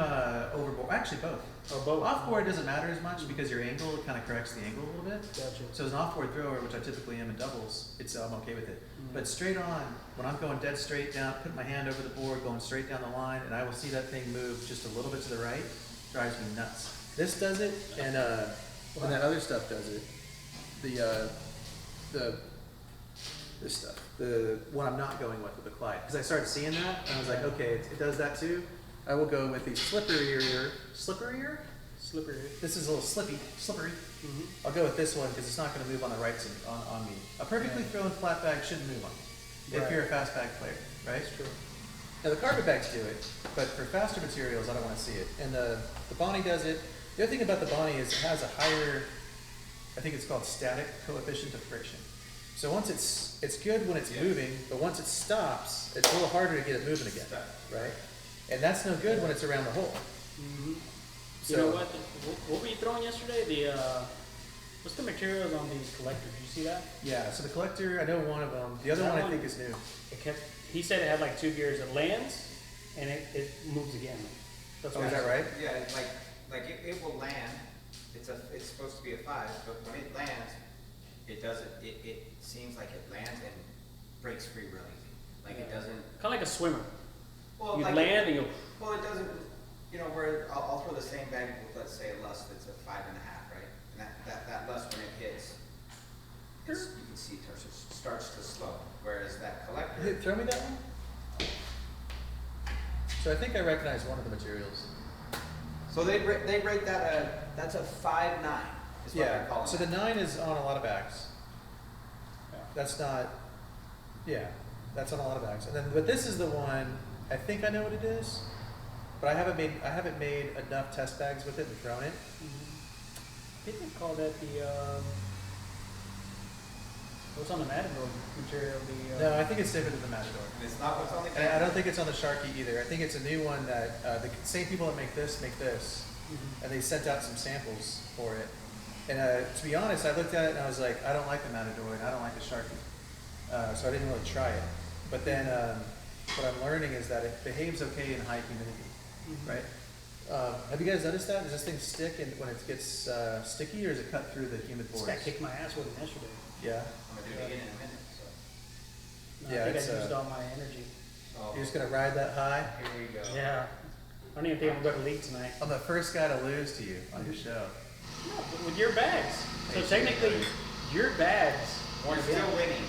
overboard, actually both. Or both? Offboard doesn't matter as much because your angle kind of corrects the angle a little bit. Gotcha. So as an offboard thrower, which I typically am in doubles, I'm okay with it. Mhm. But straight on, when I'm going dead straight down, putting my hand over the board, going straight down the line, and I will see that thing move just a little bit to the right, drives me nuts. This does it, and that other stuff does it. This stuff, the one I'm not going with the Clyde, because I started seeing that, and I was like, okay, it does that too. I will go with the slipperier. Slippery. This is a little slippery. Mm-hmm. I'll go with this one because it's not going to move on the right on me. A perfectly thrown flat bag shouldn't move on you if Right. you're a fast bag player, right? That's true. Now the carpet bags do it, but for faster materials, I don't want to see it. And the Bonnie does it. The other thing about the Bonnie is it has a higher, I think it's called static coefficient of friction. So once it's good when it's moving, but once it stops, it's a little harder to get it moving again, right? And that's no good when it's around the hole. Mm-hmm. So, You know what? What were you throwing yesterday? What's the materials on these collectors? Did you see that? yeah, so the collector, I know one of them. The other That one I one- think is new. He said it had like 2 gears. It lands and it moves again. That's Oh, what is I that said. right? Yeah, it's like it will land. It's supposed to be a 5, but when it lands, it seems like it lands and breaks free really easy. Like it doesn't. Kind of like a swimmer. Well, You like land and you. Well, it doesn't. You know, where I'll throw the same bag with, let's say, a lust that's a 5.5, right? And that lust when it hits, you can see it starts to slow. Whereas that collector. Hey, throw me that one. So I think I recognize one of the materials. So they rate that that's a 5.9. Is what they're calling So it. the 9 is on a lot of bags. That's not. Yeah, that's on a lot of bags. And then, but this is the one. I think I know what it is, but I haven't made enough test bags with it and thrown it. Didn't they call that the what's on the Matador material? No, I think it's different than the Matador. And it's not what's on the And I don't think it's on the Sharky either. I think it's a new one that the same people that make this, Mhm. and they sent out some samples for it. And to be honest, I looked at it and I was like, I don't like the Matador and I don't like the Sharpie. So I didn't really try it. But then what I'm learning is that it behaves okay in high humidity, right? Have you guys noticed that? Does this thing stick when it gets sticky, or does it cut through the humid This pores? guy kicked my ass with it yesterday. Yeah. I'm gonna do it again in a minute, so. No, Yeah, I think it's, I used all my energy. Oh, You're just gonna ride that high? here we go. Yeah. I don't even think I'm going to league tonight. I'm the first guy to lose to you on your show. No, but with your bags. So Thank you, technically, buddy. your bags. You're still winning.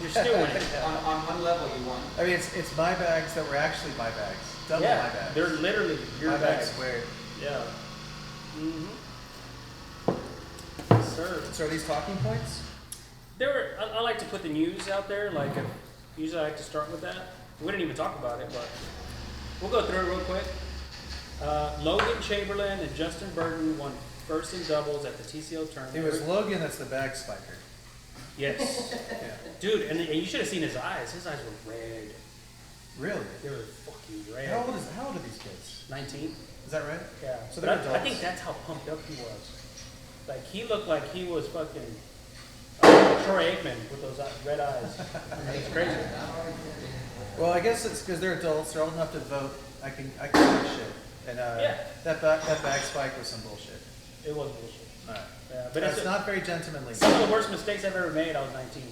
You're still winning. On one level, you won. I mean, it's my bags that were actually my bags. Double Yeah, my bags. they're literally your my bags bags. squared. Yeah. Yes, sir. So are these talking points? There were. I like to put the news out there. Like, usually I like to start with that. We didn't even talk about it, but we'll go through it real quick. Logan Chamberlain and Justin Burton won first in doubles at the TCL tournament. It was Logan that's the bag spiker. Yes. Yeah. Dude, and you should have seen his eyes. His eyes were red. Really? They were fucking red. How old are these kids? 19? Is that right? Yeah. So But they're I adults. think that's how pumped up he was. Like, he looked like he was fucking Troy Aikman with those red eyes. I mean, it's crazy. Well, I guess it's because they're adults. They're old enough to vote. I can talk shit. And Yeah. that bag spike was some bullshit. It was bullshit. All right. Yeah, but That's it's not very gentlemanly. some of the worst mistakes I've ever made. I was 19,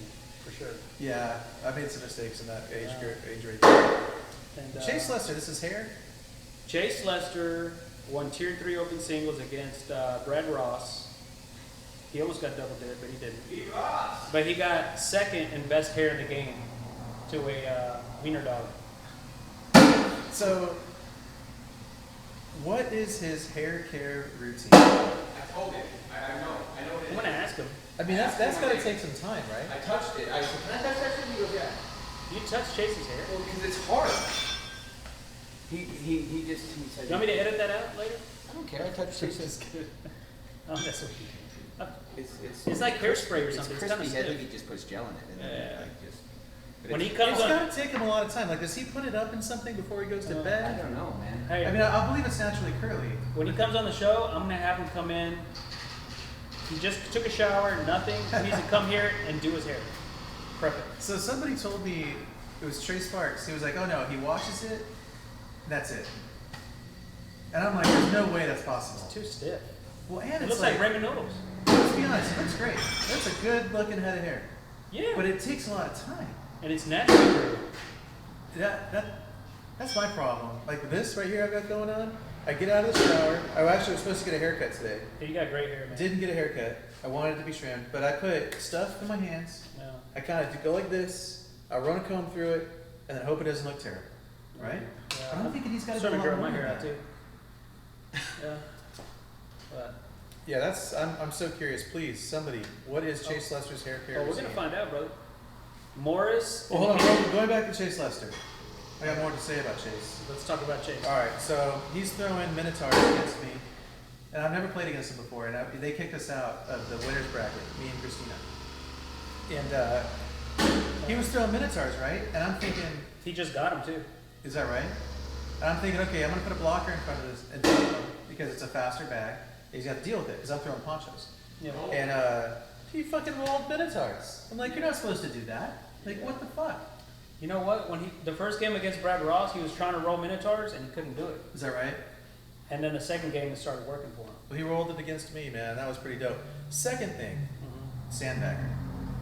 for sure. Yeah, I made some mistakes in that age Yeah. group, age range. And, Chase Lester, this is hair. Chase Lester won Tier 3 Open Singles against Brad Ross. He almost got double dip, but he didn't. But he got second in best hair in the game to a wiener dog. So, what is his hair care routine? I told him. I know what I'm gonna ask him. I mean, that's got to take some time, right? I touched it. I said, can I touch that shit? He goes, yeah. You touch Chase's hair? Well, because it's hard. He just, he said. You want me to edit that out later? I don't care. I touched it. Oh, that's what you do. It's like hairspray or something. It's It's kinda crispy. I think stiff. he just puts gel in it. And then Yeah. like just. But When he it's- comes It's on, got to take him a lot of time. Like, does he put it up in something before he goes to I bed? don't know, man. hey, I mean, I believe it's naturally curly. when he comes on the show, I'm gonna have him come in. He just took a shower, nothing. He needs to come here and do his hair. Perfect. So somebody told me it was Trey Sparks. He was like, "Oh no, he washes it, and that's it." And I'm like, "There's no way that's possible." It's too stiff. Well, and It it's looks like ramen noodles. let's be honest, it looks great. That's a good looking head of hair, Yeah. but it takes a lot of time. And it's natural. That's my problem. Like this right here I've got going on. I get out of the shower. I actually was supposed to get a haircut today. Hey, you got great hair, man. Didn't get a haircut. I wanted it to be trimmed, but I put stuff in my hands. No. I kind of go like this. I run a comb through it, and then hope it doesn't look terrible, right? Yeah. I'm thinking he's got I'm to do a starting to lot grow my more hair than out that. too. Yeah. But Yeah, I'm so curious. Please, somebody, what is Chase Lester's hair care? we're gonna routine? find out, brother. Morris. Well, hold on. Going back to Chase Lester. I got more to say about Chase. Let's talk about Chase. All right, so he's throwing Minotaurs against me, and I've never played against him before. And they kicked us out of the winners bracket, me and Christina. And he was throwing Minotaurs, right? And I'm thinking, He just got him too. is that right? And I'm thinking, okay, I'm gonna put a blocker in front of this and deal with him because it's a faster bag. He's got to deal with it because I'm throwing ponchos. Yeah. And he fucking rolled Minotaurs. I'm like, you're not supposed to do that. Like, what the fuck? You know what? When the first game against Brad Ross, he was trying to roll Minotaurs and he couldn't do it. Is that right? And then the second game, it started working for him. Well, he rolled it against me, man. That was pretty dope. Second thing, Mm-hmm. sandbagger.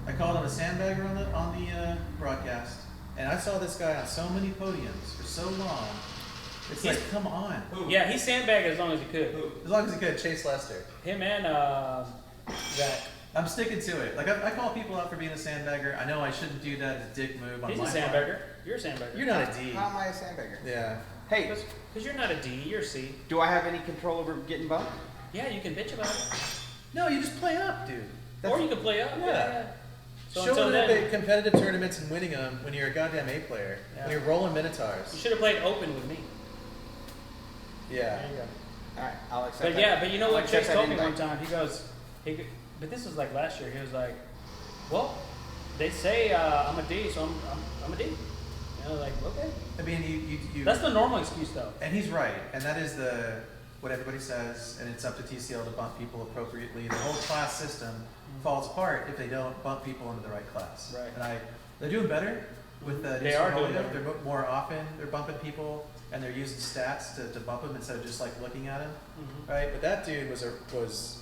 I called him a sandbagger on the broadcast, and I saw this guy on so many podiums for so long. It's He's- like, come on. Yeah, he sandbagged as long as he could. As long as he could, Chase Lester. Him and Zach. I'm sticking to it. Like, I call people out for being a sandbagger. I know I shouldn't do that. It's a dick move on He's my a part. sandbagger. You're a sandbagger. You're not a D. How am I a sandbagger? Yeah. Hey, Because you're not a D, you're a C. do I have any control over getting bumped? Yeah, you can bitch about it. No, you just play up, dude. Or you can play up. Yeah. So until Showing up then, at competitive tournaments and winning them when you're a goddamn A player. Yeah. When you're rolling you Minotaurs. should have played open with me. Yeah. There you go. All right, I'll accept But that. yeah, but you know I'll what accept Chase that told me one invite. time? He goes, but this was like last year. He was like, well, they say I'm a D, so I'm a D. And I was like, okay. I mean, you That's the normal excuse though. and he's right, and that is what everybody says, and it's up to TCL to bump people appropriately. The whole class system falls apart if they don't bump people into the right class. Right. And they're doing better with the They are doing better. They're more often they're bumping people, and they're using stats to bump them instead of just like looking at them. Right. But that dude was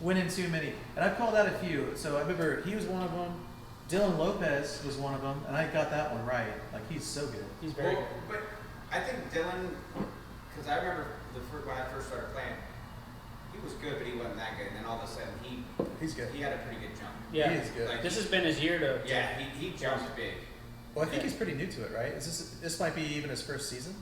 winning too many, and I've called out a few. So I remember he was one of them. Dylan Lopez was one of them, and I got that one right. Like, he's so good. He's very good. But I think Dylan, because I remember when I first started playing, he was good, but he wasn't that good. And then all of a sudden, He's good. he had a pretty good jump. Yeah, He is good. Like, this has been his year to. Yeah, he jumped big. Well, I think Yeah. he's pretty new to it, right? This might be even his first season?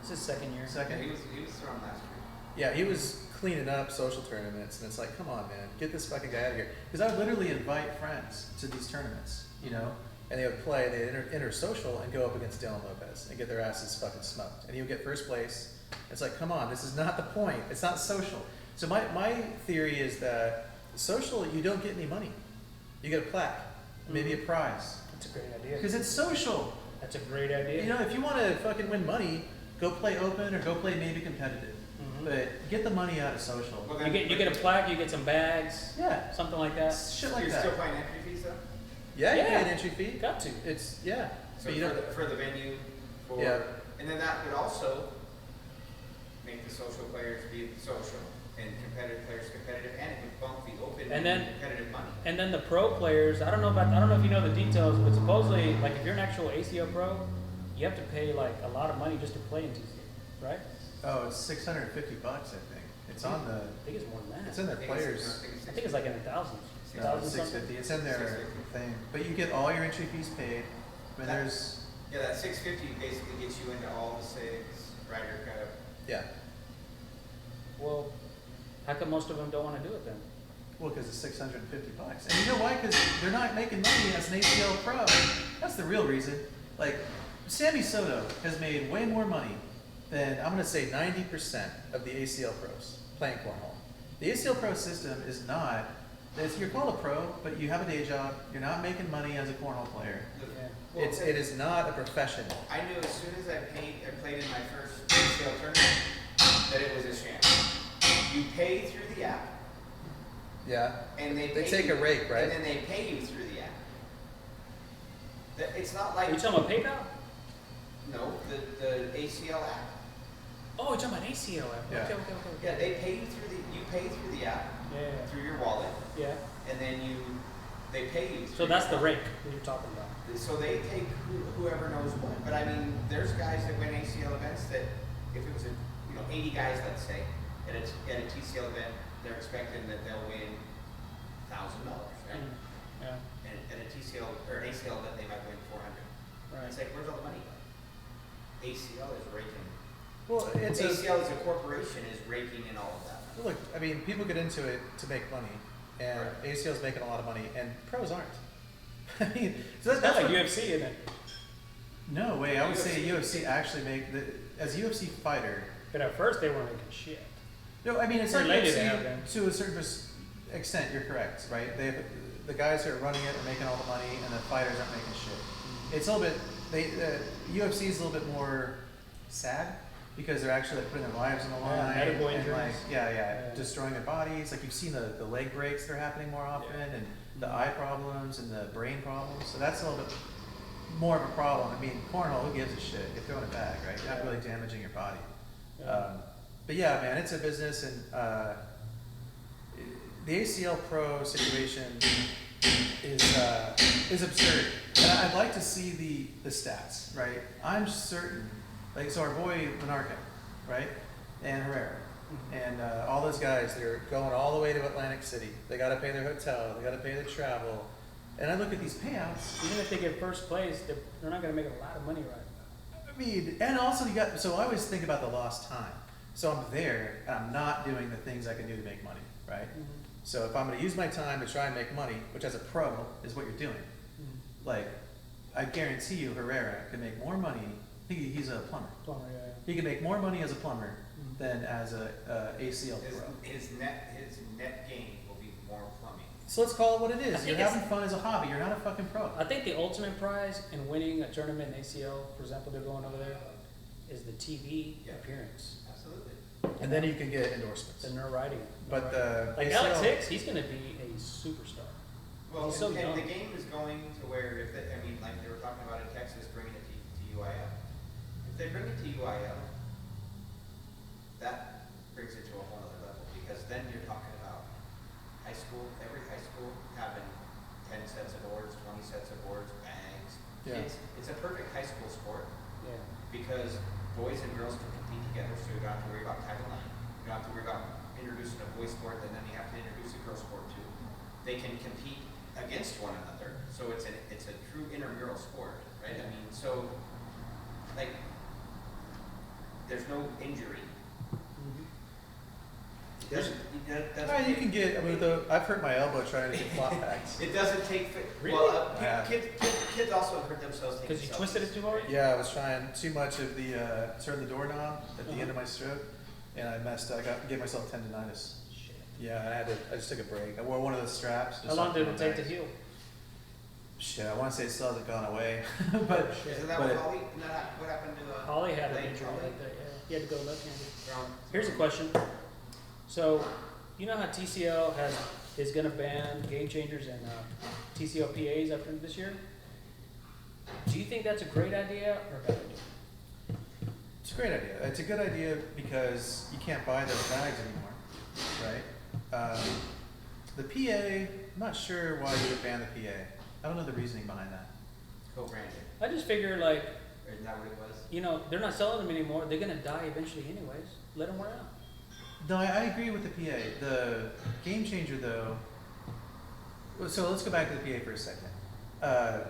It's his second year. Yeah, Second? he was throwing last year. Yeah, he was cleaning up social tournaments, and it's like, come on, man, get this fucking guy out of here. Because I would literally invite friends to these tournaments, you know, and they would play, they'd enter social and go up against Dylan Lopez and get their asses fucking smoked. And he would get first place. It's like, come on, this is not the point. It's not social. So my theory is that social, you don't get any money. You get a plaque, maybe a prize. That's a great idea. Because it's social. That's a great idea. You know, if you want to fucking win money, go play open or go play maybe competitive. But get the money out of social. Well, you get a plaque, you get some bags, Yeah, something like that. shit like You're that. still paying entry fees though? Yeah, you Yeah. pay an entry fee. Got to. It's yeah. So But you don't. for the venue, Yeah. and then that would also make the social players be social and competitive players competitive, and it would bump the open And then- competitive money. And then the pro players, I don't know if you know the details, but supposedly, like if you're an actual ACO pro, you have to pay like a lot of money just to play in TCL, right? Oh, it's $650, I think. It's on the. I think it's more than that. It's in their players. I think it's like in the thousands. No, Thousands it's something. $650. It's in their 650. thing. But you get all your entry fees paid. I mean, there's Yeah, that 650 basically gets you into all the six, Ryder Cup. yeah. Well, how come most of them don't want to do it then? Well, because it's $650. And you know why? Because they're not making money as an ACL pro. That's the real reason. Like, Sammy Soto has made way more money than, I'm going to say 90% of the ACL pros playing cornhole. The ACL pro system is not, you're called a pro, but you have a day job. You're not making money as a cornhole player. Yeah. Well, It is not a profession. I knew as soon as I played in my first ACL tournament that it was a sham. You pay through the app, Yeah. and they take a rake, right? And then they pay you through the app. It's not Are like you talking about PayPal? no, the ACL app. Oh, you're talking about ACO app. Yeah. Okay. Yeah, they pay you through the app Yeah. through your wallet, Yeah. and then they pay you. So through that's the your rake that you're talking about. wallet. So they take whoever knows what. But I mean, there's guys that win ACL events that if it was 80 guys, let's say, at a TCL event, they're expecting that they'll win $1,000, right? Yeah. And at a TCL or an ACL event, they might win 400. Right. It's like, where's all the money going? ACL is raking. Well, it's ACL as a corporation is raking in all of that money. look, I mean, people get into it to make money, and Right. ACL's making a lot of money, and pros aren't. I mean, so It's that's not like what- UFC, isn't it? No way. I would say UFC actually as a UFC fighter. But at first they weren't making shit. No, I mean it's like Related to UFC have them. to a certain extent. You're correct, right? The guys who are running it are making all the money, and the fighters aren't making shit. It's a little bit. UFC is a little bit more sad because they're actually like putting their lives on the Yeah, line medical and like injuries. yeah, Yeah. destroying their bodies. Like you've seen the leg breaks that are happening more often, and the eye problems and the brain problems. So that's a little bit more of a problem. I mean, cornhole, who gives a shit? You're throwing a bag, right? You're not really damaging your body. Yeah. But yeah, man, it's a business, and the ACL Pro situation is absurd. And I'd like to see the stats, right? I'm certain, like, so our boy Menarca, right, and Herrera, and all those guys, they're going all the way to Atlantic City. They got to pay their hotel, they got to pay their travel, and I look at these payouts. Even if they get first place, they're not going to make a lot of money right now. I mean, and also so I always think about the lost time. So I'm there, and I'm not doing the things I can do to make money, right? So if I'm going to use my time to try and make money, which as a pro is what you're doing, like, I guarantee you Herrera can make more money. He's a plumber. Plumber, yeah. He can make more money as a plumber than as a ACL pro. His net gain will be more plumbing. So let's call it what it I is. think You're it's- having fun as a hobby. You're not a fucking pro. I think the ultimate prize in winning a tournament in ACL, for example, they're going over there, is the TV Yeah. appearance. Absolutely. And then you can get endorsements. Then they're riding it. But the Like ACL Alex Hicks, he's going to be a superstar. Well, He's so and young. the game is going to where, if they, I mean, like they were talking about in Texas, bringing it to UIL. If they bring it to UIL, that brings it to a whole other level, because then you're talking about high school, every high school having 10 sets of boards, 20 sets of boards, bags. Yeah. It's a perfect high school sport, Yeah. because boys and girls can compete together, so you don't have to worry about Title IX. You don't have to worry about introducing a boys sport, and then you have to introduce a girls sport too. They can compete against one another, so it's a true intramural sport, right? I mean, so, like, there's no injury. It doesn't, Well, you can get, I mean, I've hurt my elbow trying to get flop packs. It doesn't take, Really? well, Yeah. kids also hurt themselves taking Because you selfies. twisted it too hard? Yeah, I was trying too much of the, turn the doorknob at the end of my stroke, and I messed up, gave myself tendonitis. Shit. Yeah, I just took a break. I wore one of those straps. How long did it take to heal? Shit, I wanna say it still hasn't gone away, but, Isn't that But what it- Holly, isn't that what happened to, Holly had an Lane injury Holly? like that, yeah. He had to go left-handed. Brown? Here's a question. So, you know how TCL is going to ban game changers and TCL PAs after this year? Do you think that's a great idea or a bad idea? it's a great idea. It's a good idea because you can't buy those bags anymore, right? The PA, I'm not sure why you would ban the PA. I don't know the reasoning behind that. Co-branded, I just figure, like, isn't that what it was? you know, they're not selling them anymore. They're going to die eventually anyways. Let them wear out. No, I agree with the PA. The game changer, though. So let's go back to the PA for a second.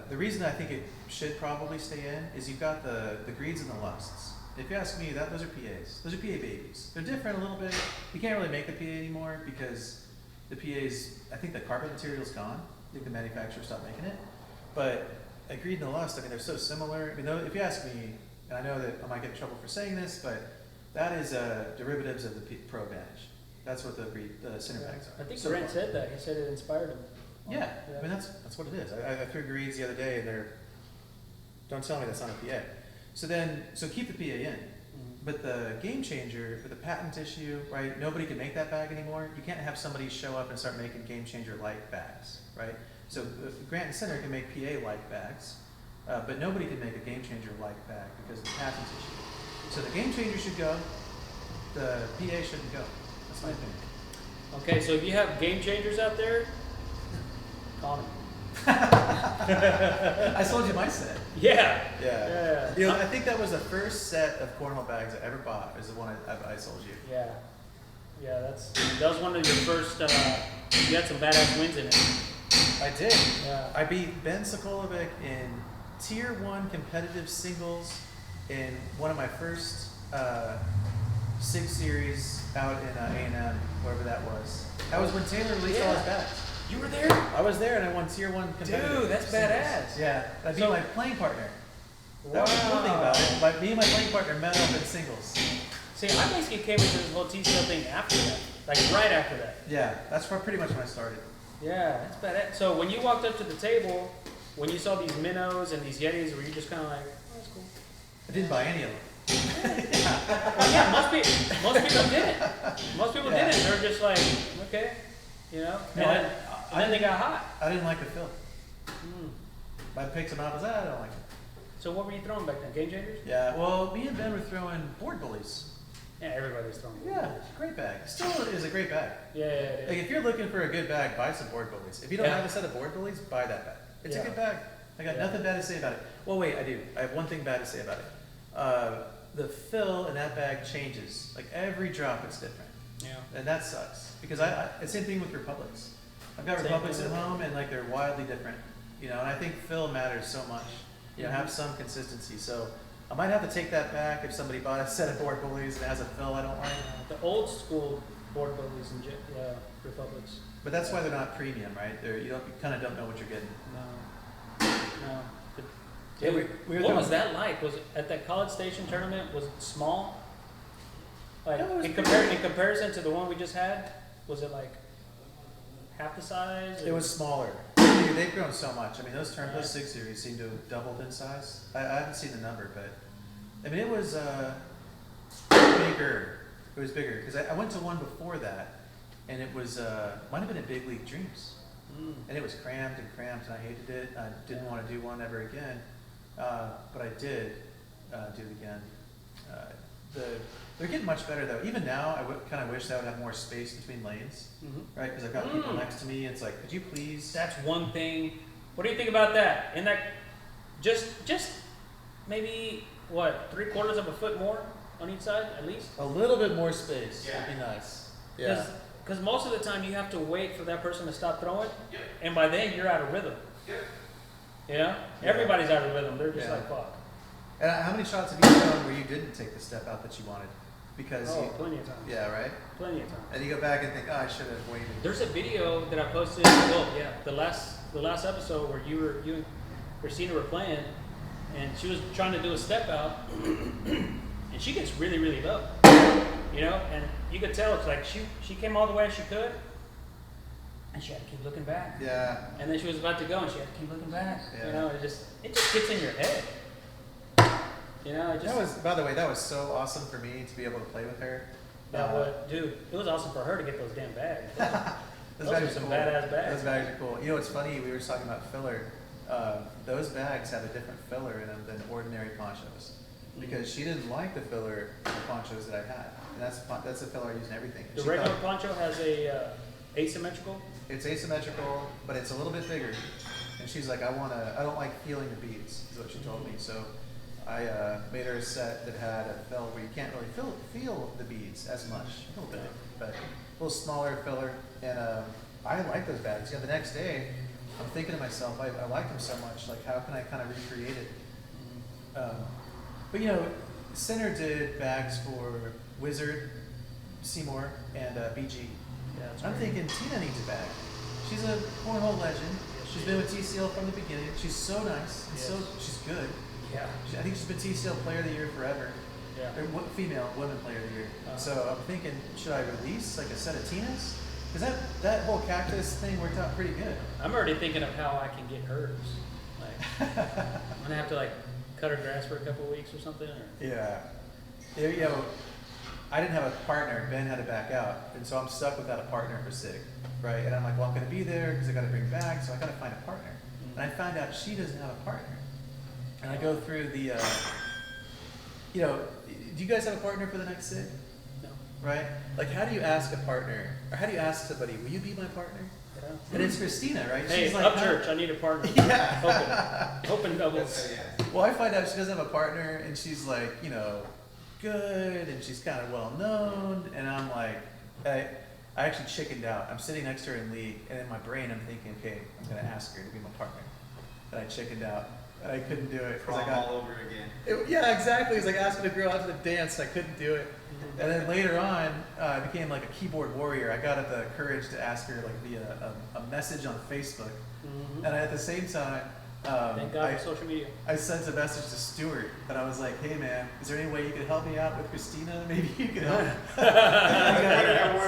The reason I think it should probably stay in is you've got the greeds and the lusts. If you ask me, those are PAs. Those are PA babies. They're different a little bit. You can't really make the PA anymore because the PAs. I think the carpet material's gone. I think the manufacturer stopped making it. But a greed and a lust, I mean, they're so similar. I mean, if you ask me, and I know that I might get in trouble for saying this, but that is derivatives of the Pro Advantage. That's what the center bags are. I think So Brent far. said that. He said it inspired him. Yeah, I mean that's what it is. I threw greeds the other day, and they're. Don't tell me that's not a PA. So keep the PA in, but the game changer with the patent issue, right? Nobody can make that bag anymore. You can't have somebody show up and start making game changer like bags, right? So Grant and Center can make PA like bags, but nobody can make a game changer like bag because of the patent issue. So the game changer should go. The PA shouldn't go. That's my opinion. Okay, so if you have game changers out there, call me. I sold you my set. Yeah. Yeah. You know, I think that was the first set of cornhole bags I ever bought. Is the one I sold you. Yeah. Yeah, that was one of your first. You had some badass wins in it. I did. Yeah. I beat Ben Sokolovic in Tier 1 competitive singles in one of my first 6 series out in A&M, wherever that was. That was when Taylor released all his bags. You were there? I was there and I won Tier 1 competitive. Dude, that's singles. badass. Yeah, I beat So- my playing partner. That was the cool thing about it. Me and my playing partner met up in singles. See, I basically came into this whole TCL thing after that, like right after that. Yeah, that's pretty much when I started. Yeah, that's badass. So when you walked up to the table, when you saw these minnows and these yetis, were you just kind of like, oh, that's cool? I didn't buy any of them. Well, yeah, most people didn't. Most people Yeah. didn't. They were just like, okay, you know. No, And then they got hot. I didn't like the fill. Mm. I picked some up and I don't like it. So what were you throwing back then? Game changers? Yeah, well, me and Ben were throwing board bullies. Yeah, everybody's throwing. Yeah, great bag. Still is a great bag. Yeah. Like if you're looking for a good bag, buy some board bullies. If you don't Yeah. have a set of board bullies, buy that bag. It's Yeah. a good bag. I got Yeah. nothing bad to say about it. Well, wait, I do. I have one thing bad to say about it. The fill in that bag changes. Like every drop, it's different, Yeah. and that sucks. Because it's the same thing with Republics. I've got Same Republics thing at with- home, and like they're wildly different. You know, and I think fill matters so much. You know, have some consistency. So I might have to take that back if somebody bought a set of board bullies and it has a fill I don't like. The old school board bullies and Republics. But that's why they're not premium, right? You kind of don't know what you're getting. No. Yeah, Dude, we were what doing- was that like? Was it at that College Station tournament? Was it small? Like No, it was in pretty- comparison to the one we just had, was it like half the size? It was smaller. They've grown so much. I mean, those 6 series seem to have doubled in size. I haven't seen the number, but I mean, it was bigger. It was bigger because I went to one before that, and it was might have been a Big League Dreams, and it was crammed, and I hated it. I didn't want to do one ever again, but I did do it again. They're getting much better though. Even now, I kind of wish that would have more space between lanes, right? Because I've got people next to me. And it's like, could you please? That's one thing. What do you think about that? And that, just maybe what, 3/4 of a foot more on each side at least? A little bit more space Yeah. would be nice. Yeah. Because most of the time you have to wait for that person to stop throwing, and by then you're out of rhythm. You know, everybody's out of rhythm. They're just like, fuck. And how many shots have you done where you didn't take the step out that you wanted? Because Plenty of times. yeah, right. Plenty of times. And you go back and think, oh, I should have waited. There's a video that I posted. Well, yeah, the last episode where you and Christina were playing, and she was trying to do a step out, and she gets really, really low. You know, and you could tell it's like she came all the way as she could, and she had to keep looking back. Yeah. And then she was about to go, and she had to keep looking back. Yeah. You know, it just gets in your head. You know, it just. That was, by the way, that was so awesome for me to be able to play with her. Dude, it was awesome for her to get those damn bags. Those Those bags are are some cool. badass bags. Those bags are cool. You know what's funny? We were talking about filler. Those bags have a different filler in them than ordinary ponchos, because she didn't like the filler in the ponchos that I had, and that's the filler I use in everything. The She regular thought poncho has a asymmetrical. it's asymmetrical, but it's a little bit bigger. And she's like, I don't like feeling the beads, is what she told me. So I made her a set that had a filler where you can't really feel the beads as much, a little bit, but a little smaller filler. And I like those bags. Yeah, the next day, I'm thinking to myself, I like them so much. Like, how can I kind of recreate it? But you know, Center did bags for Wizard, Seymour, and BG. Yeah, that's I'm great. thinking Tina needs a bag. She's a cornhole legend. She's been with TCL from the beginning. She's so nice. And so she's good. Yeah. I think she's been TCL Player of the Year forever. Yeah. Or female women Player of the Year. So I'm thinking, should I release like a set of Tina's? Because that whole cactus thing worked out pretty good. I'm already thinking of how I can get hers. Like, I'm gonna have to like cut her grass for a couple of weeks or something. Or... Yeah. You know, I didn't have a partner. Ben had to back out, and so I'm stuck without a partner for SIG, right? And I'm like, well, I'm going to be there because I got to bring bags, so I got to find a partner. And I found out she doesn't have a partner. And I go through the, you know, do you guys have a partner for the next SIG? No. Right? Like, how do you ask a partner, or how do you ask somebody, will you be my partner? Yeah. And it's Christina, right? Hey, She's like, Upchurch, I need a partner. Yeah. Open doubles. Well, I find out she doesn't have a partner, and she's like, you know, good, and she's kind of well known, and I'm like, I actually chickened out. I'm sitting next to her in league, and in my brain I'm thinking, okay, I'm gonna ask her to be my partner. And I chickened out, and I couldn't do it because I got all over again. yeah, exactly. It's like asking a girl out to the dance, and I couldn't do it. And then later on, I became like a keyboard warrior. I got the courage to ask her like via a message on Facebook, and at the same time, Thank God for social media. I sent a message to Stuart, and I was like, hey man, is there any way you could help me out with Christina? Maybe you could help. Yeah.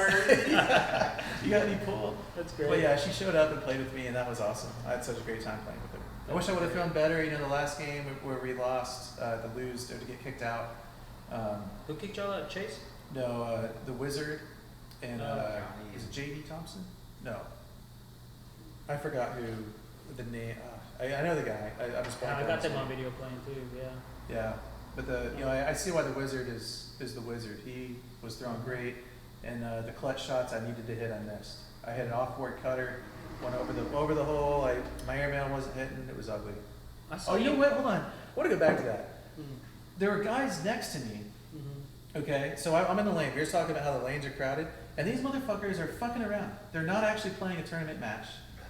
You got any pull? That's great. But yeah, she showed up and played with me, and that was awesome. I had such a great time playing with her. I wish I would have thrown better. You know, the last game where we lost, to lose or to get kicked out. Who kicked y'all out? Chase? No, the Wizard and Oh, is it J.D. Thompson? No, I forgot who the name. I know the guy. I was. Yeah, I got them on video playing too. Yeah. Yeah, but I see why the Wizard is the Wizard. He was throwing great, and the clutch shots I needed to hit, I missed. I hit an off-board cutter, went over the hole. My airmail wasn't hitting. It was ugly. I You know what? Hold on. I want to go back to that. Mm-hmm. There were guys next to me. Okay, so I'm in the lane. We were talking about how the lanes are crowded, and these motherfuckers are fucking around. They're not actually playing a tournament match.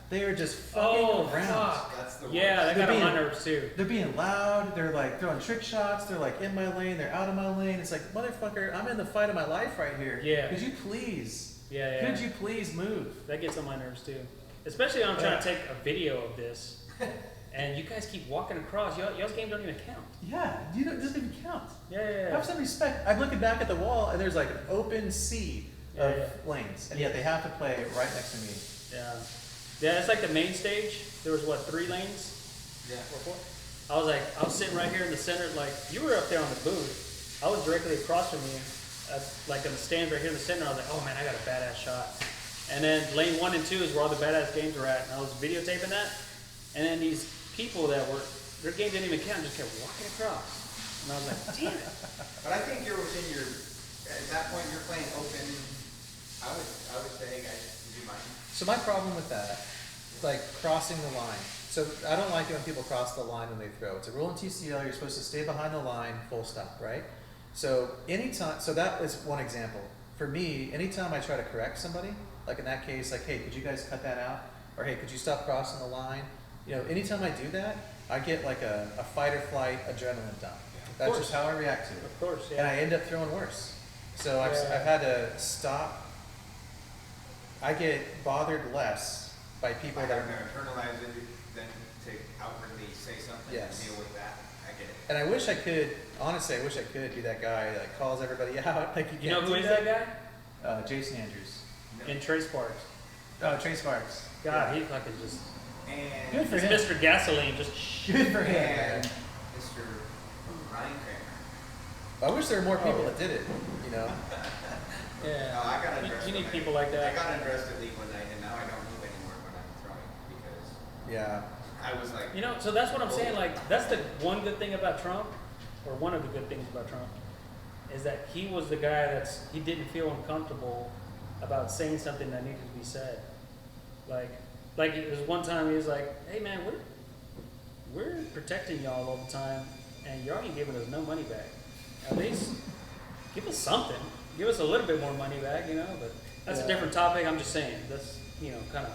They are just fucking around. Fuck. That's the Yeah, that They're got on my being- nerves too. They're being loud. They're like throwing trick shots. They're like in my lane. They're out of my lane. It's like, motherfucker, I'm in the fight of my life right here. Yeah. Could you please? Yeah. Could you please move? That gets on my nerves too. Especially when I'm trying to take a video of this, and you guys keep walking across. Y'all's game don't even count. Yeah, it doesn't even count. Yeah. Have some respect. I'm looking back at the wall, and there's like an open sea of lanes, and yet they have to play right next to me. Yeah. Yeah, it's like the main stage. There was what, 3 lanes? Yeah. Or 4? I was sitting right here in the center, like, you were up there on the booth. I was directly across from you, like in the stands right here in the center. I was like, oh man, I got a badass shot. And then lane 1 and 2 is where all the badass games were at, and I was videotaping that. And then these people that were, their game didn't even count, just kept walking across. And I was like, damn it. But I think you're within your, at that point you're playing open. I would say, hey guys, would you mind? So my problem with that, like crossing the line. So I don't like it when people cross the line when they throw. It's a rule in TCL, you're supposed to stay behind the line, full stop, right? So anytime, so that is one example. For me, anytime I try to correct somebody, like in that case, like, hey, could you guys cut that out? Or hey, could you stop crossing the line? You know, anytime I do that, I get like a fight or flight adrenaline dump. That's course. just how I react to it. Of course, yeah. And I end up throwing worse. So I've Yeah. had to stop. I get bothered less by people I that don't are. internalize it than to outwardly say something Yes. and deal with that. I get it. And I wish I could, honestly, I wish I could be that guy that like, calls everybody out. Like you You know can't who do is that guy? Jason Andrews. In Trace Parks. Oh, Trey Sparks. God, he fucking just, And Good for he's him. Mr. Gasoline, just Good for him. and man. Mr. Ryan Kramer. I wish there were more people Oh. that did it. You know. yeah. No, I got You- undressed. you need when people like that. I got undressed at league one night, and now I don't move anymore when I'm throwing because Yeah. I was like, You know, so that's what I'm saying. Like, that's the one good thing about Trump, or one of the good things about Trump, is that he was the guy he didn't feel uncomfortable about saying something that needed to be said. Like it was one time he was like, "Hey man, we're protecting y'all all the time, and y'all ain't giving us no money back. At least give us something. Give us a little bit more money back, you know." But that's a Yeah. different topic. I'm just saying that's kind of.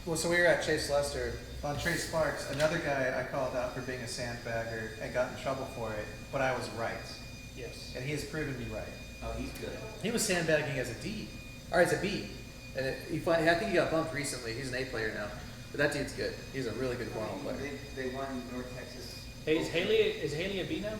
Well, so we were at Chase Lester on Trey Sparks. Another guy I called out for being a sandbagger and got in trouble for it, but I was right, Yes. and he has proven me right. oh, he's good. He was sandbagging as a D, or as a B, and I think he got bumped recently. He's an A player now, but that dude's good. He's a really good cornhole player. They won North Texas. Hey, is Haley a B now?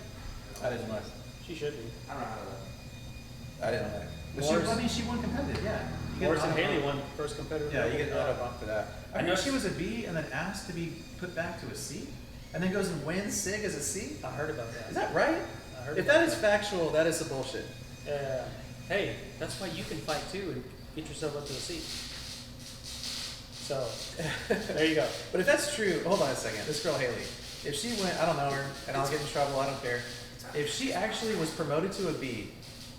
I didn't know. She should be. I don't know how to. I didn't know. But Morris- she won competitive, yeah. You get Morris an and auto Haley bump. won first competitive. Yeah, you get an level. auto bump for that. I I know know she was a B and then asked to be put back to a C, and then goes and wins SIG as a C. I heard about that. Is that right? I heard If about that is factual, that is some bullshit. Hey, that's why you can fight too and get yourself up to a C. So, there you go. But if that's true, hold on a second. This girl Haley, if she went, I don't know her, and I'll get in trouble. I don't care. If she actually was promoted to a B,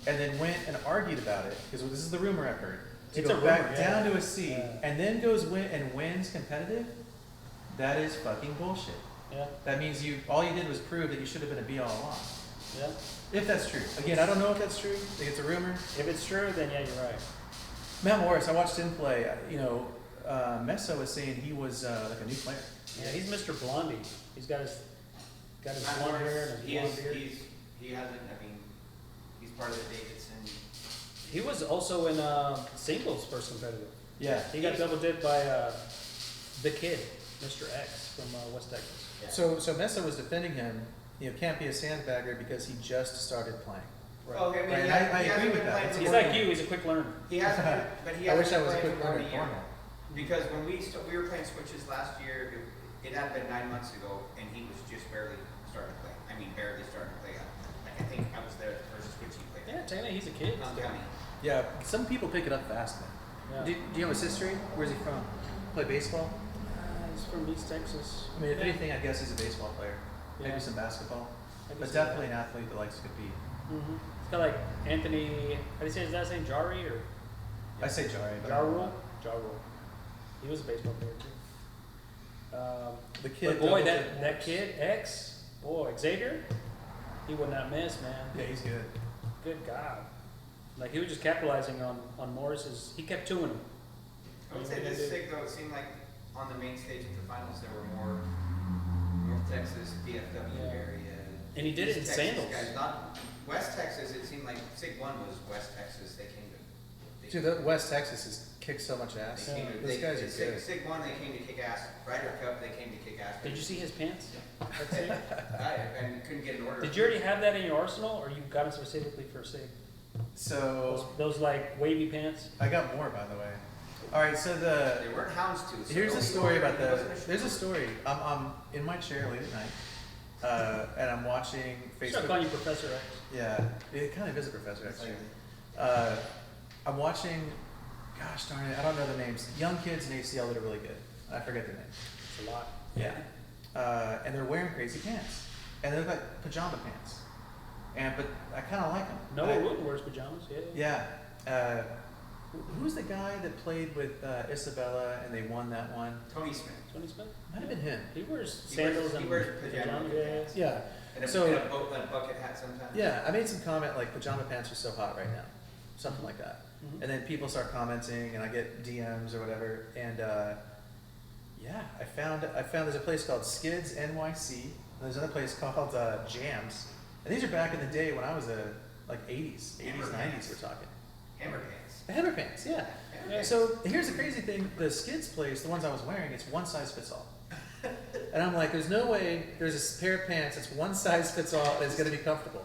and then went and argued about it, because this is the rumor I've heard, to It's go a back rumor, yeah. down to a C, Yeah. and then goes and wins competitive, that is fucking bullshit. Yeah, That means all you did was prove that you should have been a B all along. yeah. If that's true. Again, I don't know if that's true. I think it's a rumor. If it's true, then yeah, you're right. Matt Morris, I watched him play. Meso was saying he was like a new player. Yeah, he's Mr. Blondie. He's got his Matt blonde Morris, hair and his he blonde is, beard. he hasn't, I mean, he's part of the Davidson. He was also in singles first competitive. Yeah. He got double dipped by the kid, Mr. X from West Texas. Yeah. So Mesa was defending him. Can't be a sandbagger because he just started playing. Oh, okay, I mean, Right, he I hasn't agree with been that. playing It's for He's more like than- you. He's a quick learner. He hasn't, been- but he I wish hasn't I was a been quick playing for more learner than at a year. cornhole. Because when we were playing switches last year, it had been 9 months ago, and he was just barely starting to play. I mean, barely starting to play. Like, I think I was there the first switch he played. Yeah, technically he's a kid. I'm still. counting. Yeah, some people pick it up fast, man. Yeah. Do you have his history? Where's he from? Play baseball? He's from East Texas. I mean, if Yeah. anything, I guess he's a baseball player. Maybe Yeah. some basketball. Maybe But some- definitely an athlete that likes to compete. Mm-hmm. It's kind of like Anthony. How do you say his last name? Jari or I say Jari, but I don't know. Jarrell. He was a baseball player too. The kid. But boy, double that dip. kid X, boy Xavier, he would not miss, man. Yeah, he's good. Good God, like he was just capitalizing on Morris's. He kept two in him. I would say this SIG though, it seemed like on the main stage of the finals there were more North Texas, DFW Yeah. area. And he did it in Texas sandals. Guys, not West Texas. It seemed like SIG 1 was West Texas. They came to. Dude, that West Texas has kicked so much ass. They came to, Those guys are SIG, good. SIG 1 they came to kick ass. Ryder Cup they came to kick ass. Did you see his pants? That's it. And couldn't get an order. Did you already have that in your arsenal, or you got them specifically for SIG? So Those like wavy pants. I got more, by the way. All right, so They weren't hounds too. So here's a nobody story ordered, about it the. wasn't a There's a shoot. story. I'm in my chair late at night, and I'm watching Start Facebook. calling you Professor X. Yeah, it kind of is a professor actually. I'm watching, gosh darn it, I don't know the names. Young kids in ACL that are really good. I forget their names. It's a lot. Yeah. And they're wearing crazy pants. And they look like pajama pants. But I kind of like them. Noah Wooten wears pajamas, yeah. Yeah. Who's the guy that played with Isabella and they won that one? Tony Smith. Tony Smith? Might have been him. He wears sandals He and wears pajama pants. Yeah. And a, So- and a bucket hat sometimes. Yeah, I made some comment like pajama pants are so hot right now. Something like that. Mhm. And then people start commenting and I get DMs or whatever. And yeah, I found there's a place called Skids NYC. And there's another place called Jams. And these are back in the day when I was like 80s, Hammer 90s pants. we're talking. Hammer pants. The hammer pants, yeah. Hammer pants. So here's the crazy thing, the Skids place, the ones I was wearing, it's one size fits all. And I'm like, there's no way there's a pair of pants that's one size fits all and it's gonna be comfortable.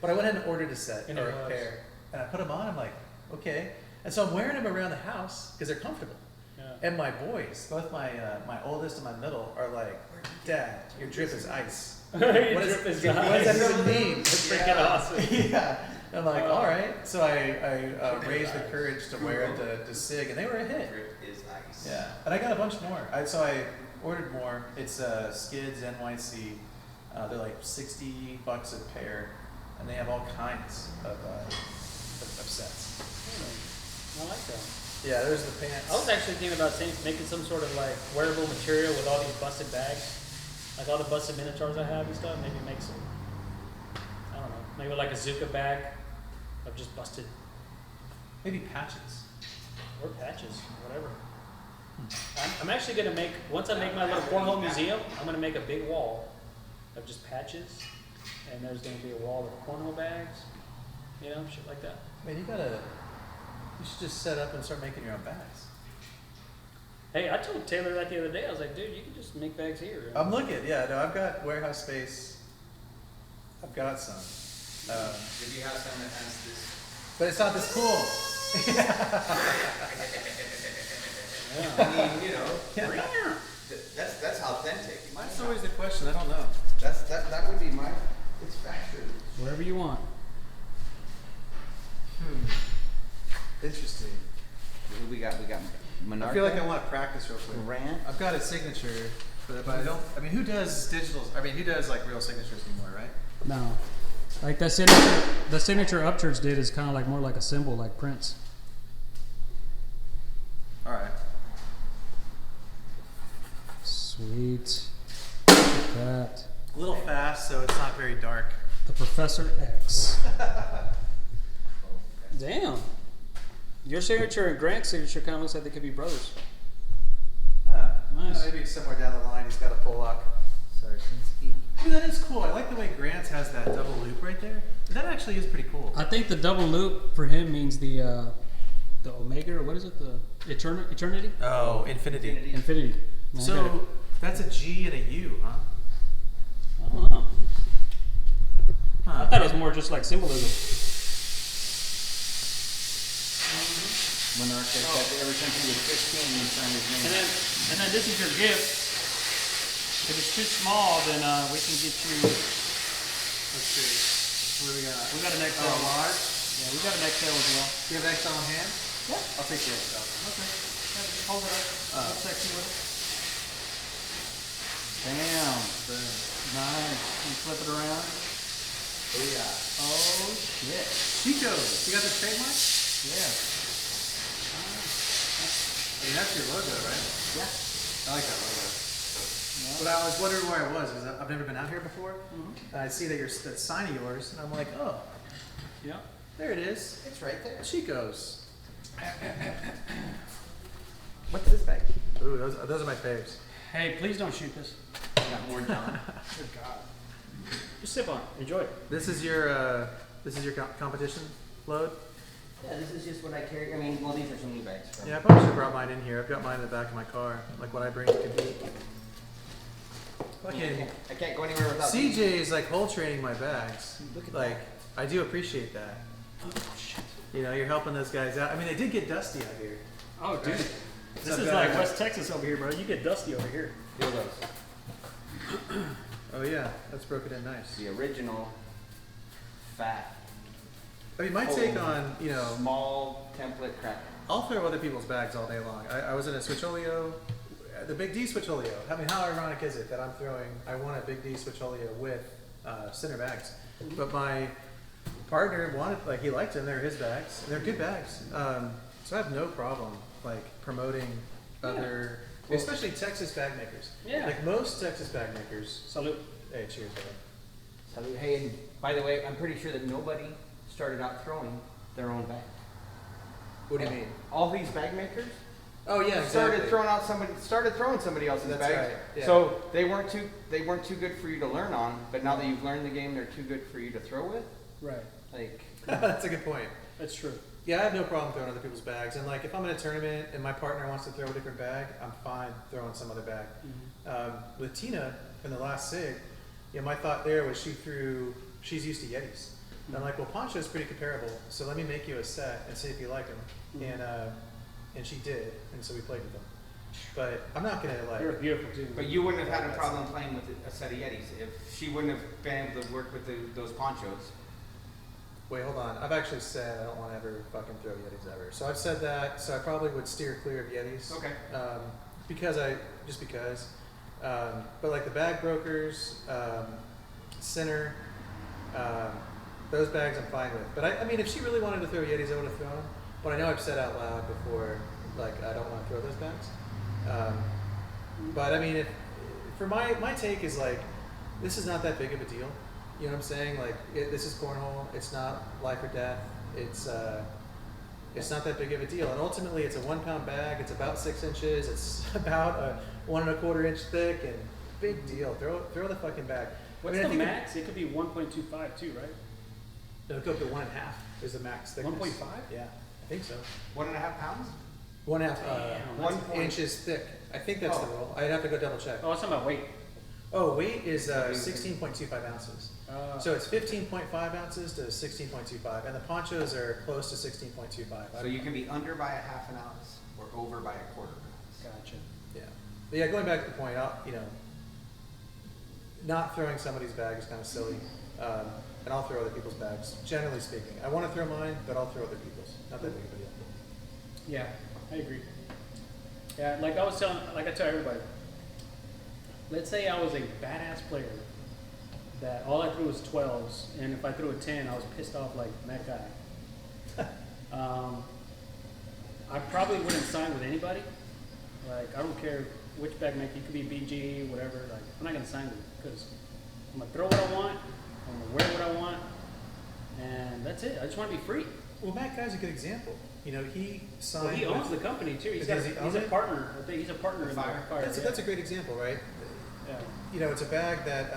But I went ahead and ordered a set And or it a was. pair. And I put them on, I'm like, okay. And so I'm wearing them around the house because they're comfortable. Yeah. And my boys, both my oldest and my middle, are like, Dad, your drip is ice. Your What drip is what does that ice. even mean? That's freaking awesome. Yeah. I'm like, Oh. all right. So I raised the courage to wear it to SIG, and they were a hit. Drip is ice. Yeah. And I got a bunch more. So I ordered more. It's Skids NYC. They're like $60 a pair, and they have all kinds of sets. I like that. Yeah, there's the pants. I was actually thinking about making some sort of like wearable material with all these busted bags. Like all the busted minotaurs I have and stuff, maybe make some, I don't know, maybe like a Zuka bag of just busted, Maybe patches. or patches, whatever. I'm actually gonna make, once I make my little cornhole museum, I'm gonna make a big wall of just patches. And there's gonna be a wall of cornhole bags, you know, shit like that. Man, you should just set up and start making your own bags. Hey, I told Taylor that the other day, I was like, dude, you can just make bags here. I'm looking, yeah, no, I've got warehouse space. I've got some. Did you have some that has this? But it's not this cool. Yeah. I mean, you know, Yeah. that's authentic. That's always the question, I don't know. That would be my. It's factory. Wherever you want. Interesting. We got Monarch. I feel like I want to practice real quick. Grant. I've got a signature, but I don't, I mean, who does digital, I mean, who does like real signatures anymore, right? No. Like the signature Upchurch did is kind of like more like a symbol, like Prince. All right. Sweet. Look at that. A little fast, so it's not very dark. The Professor X. Damn. Your signature and Grant's signature kind of looks like they could be brothers. Nice. Maybe somewhere down the line he's got a pull lock. Sarsinski. I mean, that is cool. I like the way Grant has that double loop right there. That actually is pretty cool. I think the double loop for him means the Omega, or what is it? The Eternity? Oh, infinity. Infinity. So that's a G and a U, huh? I don't know. Huh. I thought it was more just like symbolism. Monarch said that ever since he was 15, he signed his name. And then this is your gift. If it's too small, then we can get you. Let's see. What do we got? We got an XL. Oh, large? Yeah, we got an XL as well. Do you have XL on hand? Yeah. I'll take the XL. Okay. Yeah, just hold it up. Look sexy with it. Damn. Nice. You flip it around. Oh yeah. Oh shit. Chico's. You got the trademark? Yeah. I mean, that's your logo, right? Yeah. I like that logo. But I was wondering where I was because I've never been out here before. And I see that that sign of yours, and I'm like, oh, Yeah. there it is. It's right there. Chico's. What's this bag? Ooh, those are my faves. Hey, please don't shoot this. Got more John. Good God. Just sip on it. Enjoy it. This is your competition load. Yeah, this is just what I carry. I mean, well, these are some new bags. From Yeah, I probably should have brought mine in here. I've got mine in the back of my car, like what I bring to compete. Fucking I can't go anywhere without these. CJ is like whole training my bags. Look at Like, I do appreciate that. You know, you're helping those guys out. I mean, they did get dusty out here. Oh, dude. Right. This So is bad. like West Texas over here, bro. You get dusty over here. Feel those. Oh yeah, that's broken in nice. The original fat I mean, my take on, you know, small template cracker. I'll throw other people's bags all day long. I was in a Switcholio, the Big D Switcholio. I mean, how ironic is it that I won a Big D Switcholio with center bags. But my partner he liked them, they're his bags. They're good bags. So I have no problem, like, promoting other, especially Texas bag makers. Yeah. Like most Texas bag makers. Salute. Hey, cheers, brother. So, hey, and by the way, I'm pretty sure that nobody started out throwing their own bag. What do you mean? All these bag makers Oh yeah, started exactly. throwing somebody else's That's bags. right, yeah. So they weren't too good for you to learn on, but now that you've learned the game, they're too good for you to throw with. Right. Like That's a good point. That's true. Yeah, I have no problem throwing other people's bags. And like, if I'm in a tournament and my partner wants to throw a different bag, I'm fine throwing some other bag. With Tina in the last SIG, my thought there was she's used to Yetis. And I'm like, well, Poncho's pretty comparable, so let me make you a set and see if you like them. And she did, and so we played with them. But I'm not gonna like. They're beautiful too. But you wouldn't have had a problem playing with a set of Yetis if she wouldn't have been able to work with those ponchos. Wait, hold on. I've actually said I don't want to ever fucking throw Yetis ever. So I've said that. So I probably would steer clear of Yetis. Okay. Because. But like the bag brokers, center, those bags I'm fine with. But I mean, if she really wanted to throw Yetis, I would have thrown them. But I know I've said out loud before, like I don't want to throw those bags. But I mean, for my take is like, this is not that big of a deal. You know what I'm saying? Like, this is cornhole. It's not life or death. It's not that big of a deal. And ultimately, it's a 1 pound bag. It's about 6 inches. It's about a 1 1/4 inch thick. And big deal. Throw the fucking bag. What's the max? It could be 1.25 too, right? It'll go up to 1.5 is the max thickness. 1.5? Yeah, I think so. 1.5 pounds? 1.5 Damn, inches thick. I think that's the rule. I'd have to go double check. Oh, it's talking about weight. Oh, weight is 16.25 ounces. So it's 15.5 ounces to 16.25, and the ponchos are close to 16.25. So you can be under by a half an ounce or over by a quarter of an ounce. Gotcha. Yeah. But yeah, going back to the point, not throwing somebody's bag is kind of silly, and I'll throw other people's bags. Generally speaking, I want to throw mine, but I'll throw other people's. Not that big of a deal. Yeah, I agree. Yeah, like I tell everybody, let's say I was a badass player that all I threw was 12s, and if I threw a 10, I was pissed off like that guy. I probably wouldn't sign with anybody. Like, I don't care which bag maker, you could be BG, whatever. Like, I'm not gonna sign with you because I'm gonna throw what I want, I'm gonna wear what I want, and that's it. I just want to be free. Well, Matt Guy's a good example. He signed. Well, he owns the company too. He's a partner. I think he's a partner in Fire. That's a great example, right? Yeah. It's a bag that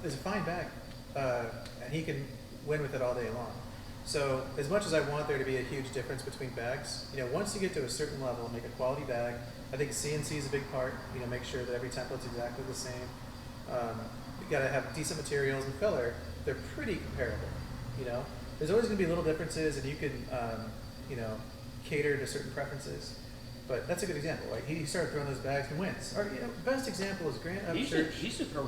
is a fine bag, and he can win with it all day long. So as much as I want there to be a huge difference between bags, once you get to a certain level, make a quality bag. I think CNC is a big part. Make sure that every template's exactly the same. You got to have decent materials and filler. They're pretty comparable. There's always going to be little differences, and you can cater to certain preferences. But that's a good example. Like he started throwing those bags and wins. Or best example is Grant Upchurch. He used to throw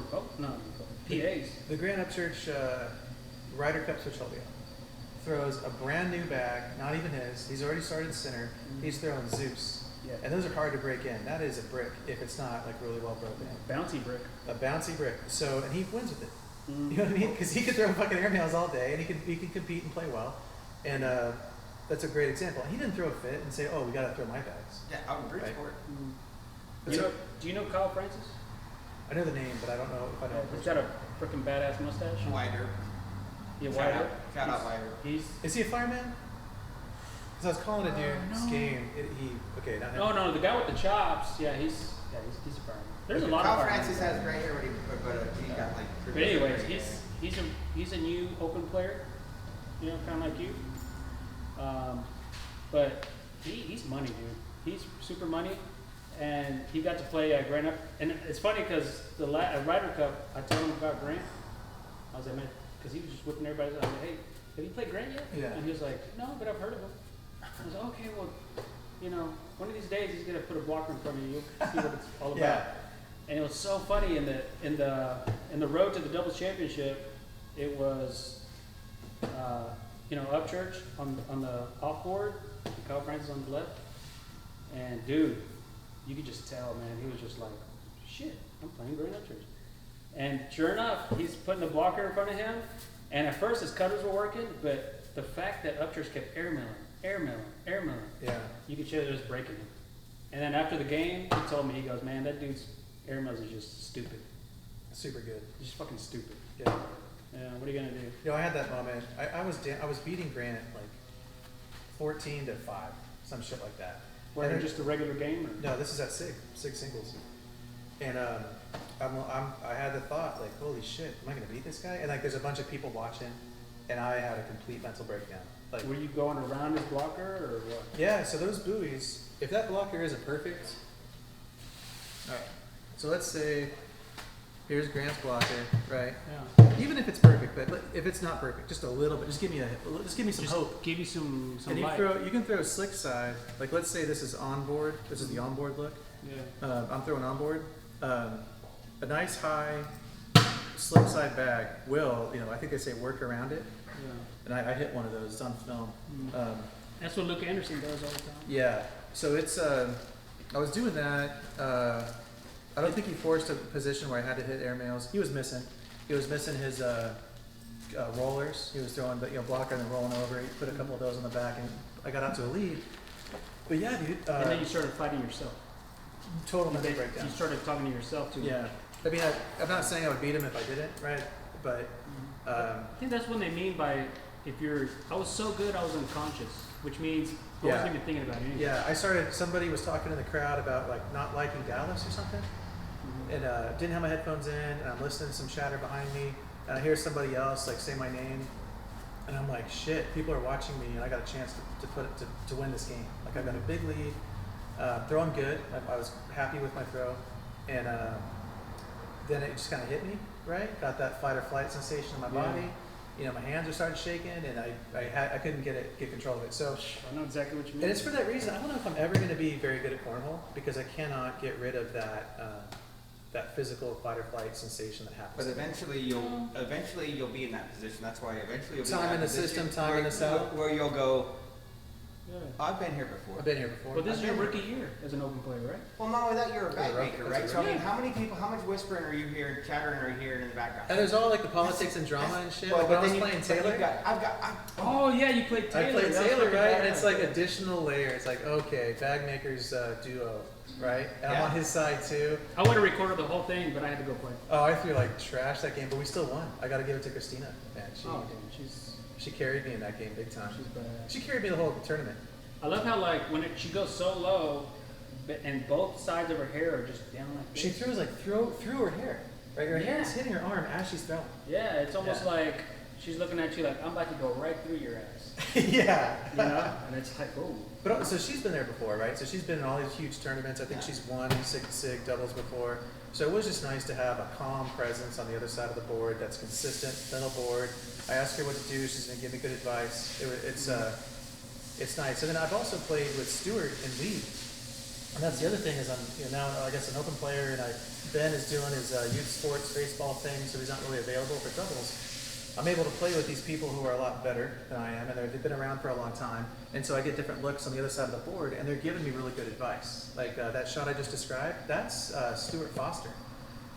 PAs. The Grant Upchurch Ryder Cup Switcholio throws a brand new bag, not even his. He's already started center. He's throwing Zeus. Yeah. And those are hard to break in. That is a brick if it's not like really well broken in. Bouncy brick. A bouncy brick. So and he wins with it. You know what I mean? Because he could throw fucking airmails all day, and he can compete and play well. And that's a great example. He didn't throw a fit and say, "Oh, we got to throw my bags." Yeah, out in Bridgeport. Right. Do you know Kyle Francis? I know the name, but I don't know if I know. He's got a freaking badass mustache. Wider. Yeah, Shout wider. Shout out Wider. Is he a fireman? Because I was calling a dude's game. Okay, not him. No, the guy with the chops. Yeah, he's a fireman. There's a lot Kyle of Francis has gray hair, but he got like. But anyways, he's a new open player. Kind of like you. But he's money, dude. He's super money, and he got to play Grant Up. And it's funny because the Ryder Cup, I told him about Grant. I was like, man, because he was just whipping everybody. I was like, hey, have you played Grant yet? Yeah. And he was like, no, but I've heard of him. I was like, okay, well, one of these days he's gonna put a blocker in front of you, see what it's all about. Yeah. And it was so funny in the road to the doubles championship. It was up church on the off board, Kyle Francis on the left, and dude, you could just tell, man, he was just like, shit, I'm playing great up church. And sure enough, he's putting the blocker in front of him, and at first his cutters were working, but the fact that up church kept air milling, Yeah. you could tell it was breaking him. And then after the game, he told me, he goes, man, that dude's air mills is just stupid. Super good. He's just fucking stupid. Yeah. Yeah, what are you gonna do? You know, I had that moment. I was beating Grant like 14-5, some shit like that. Were And it just a regular game? Or? No, this is at SIG singles. And I had the thought like, holy shit, am I gonna beat this guy? And like, there's a bunch of people watching, and I had a complete mental breakdown. Like, Were you going around his blocker or what? yeah. So those buoys, if that blocker isn't perfect, all right. So let's say here's Grant's blocker, right? Yeah. Even if it's perfect, but if it's not perfect, just a little bit, just give me some hope. Give you some And light. you can throw a slick side. Like let's say this is onboard. This is the onboard look. Yeah. I'm throwing onboard. A nice high slick side bag will, I think they say work around it. Yeah. And I hit one of those. It's on film. That's what Luke Anderson does all the time. Yeah. So it's I was doing that. I don't think he forced a position where I had to hit airmails. He was missing. He was missing his rollers. He was throwing the blocker and then rolling over. He put a couple of those on the back, and I got out to a lead. But yeah, dude. And then you started fighting yourself. Total mental breakdown. You started talking to yourself too. Yeah. I mean, I'm not saying I would beat him if I didn't, right? But I think that's what they mean by I was so good I was unconscious, which means I wasn't even thinking about anything. Yeah, somebody was talking in the crowd about like not liking Dallas or something. And didn't have my headphones in, and I'm listening to some chatter behind me, and I hear somebody else like say my name, and I'm like, shit, people are watching me, and I got a chance to win this game. Like I got a big lead, throwing good. I was happy with my throw, and then it just kind of hit me, right? Got that fight or flight sensation in my body. My hands are starting shaking, and I couldn't get control of it. So I know exactly what you mean. and it's for that reason. I don't know if I'm ever going to be very good at cornhole because I cannot get rid of that physical fight or flight sensation that happens. But eventually you'll be in that position. That's why eventually you'll be Time in in that the position system, time in the cell. where you'll go, Yeah. I've been here before. I've been here before. Well, this is your rookie year as an open player, right? Well, not only that, you're a bag right. maker, That's right? So right. I mean, how many people, how much whispering are you hearing, chattering are you hearing in the background? And there's all like the politics and drama and shit. Like when I was playing Taylor, Oh yeah, you played Taylor. I played That's Taylor, fucking right? badass. And it's like additional layer. It's like, okay, bag makers duo, right? And I'm on his side too. I would have recorded the whole thing, but I had to go play. Oh, I threw like trash that game, but we still won. I got to give it to Christina, man. Oh damn, She carried me in that game big time. she's badass. She carried me the whole tournament. I love how like she goes so low, and both sides of her hair are just down like this. She threw through her hair, right? Her hair is Yeah. hitting her arm as she's throwing. Yeah, it's almost Yeah. like she's looking at you like I'm about to go right through your ass. Yeah. And it's like, oh. But so she's been there before, right? So she's been in all these huge tournaments. I think she's won sig doubles before. So it was just nice to have a calm presence on the other side of the board that's consistent, middle board. I asked her what to do. She's gonna give me good advice. It's nice. And then I've also played with Stuart and Lee. And that's the other thing is I'm now I guess an open player, and Ben is doing his youth sports baseball thing, so he's not really available for doubles. I'm able to play with these people who are a lot better than I am, and they've been around for a long time, and so I get different looks on the other side of the board, and they're giving me really good advice. Like that shot I just described, that's Stuart Foster.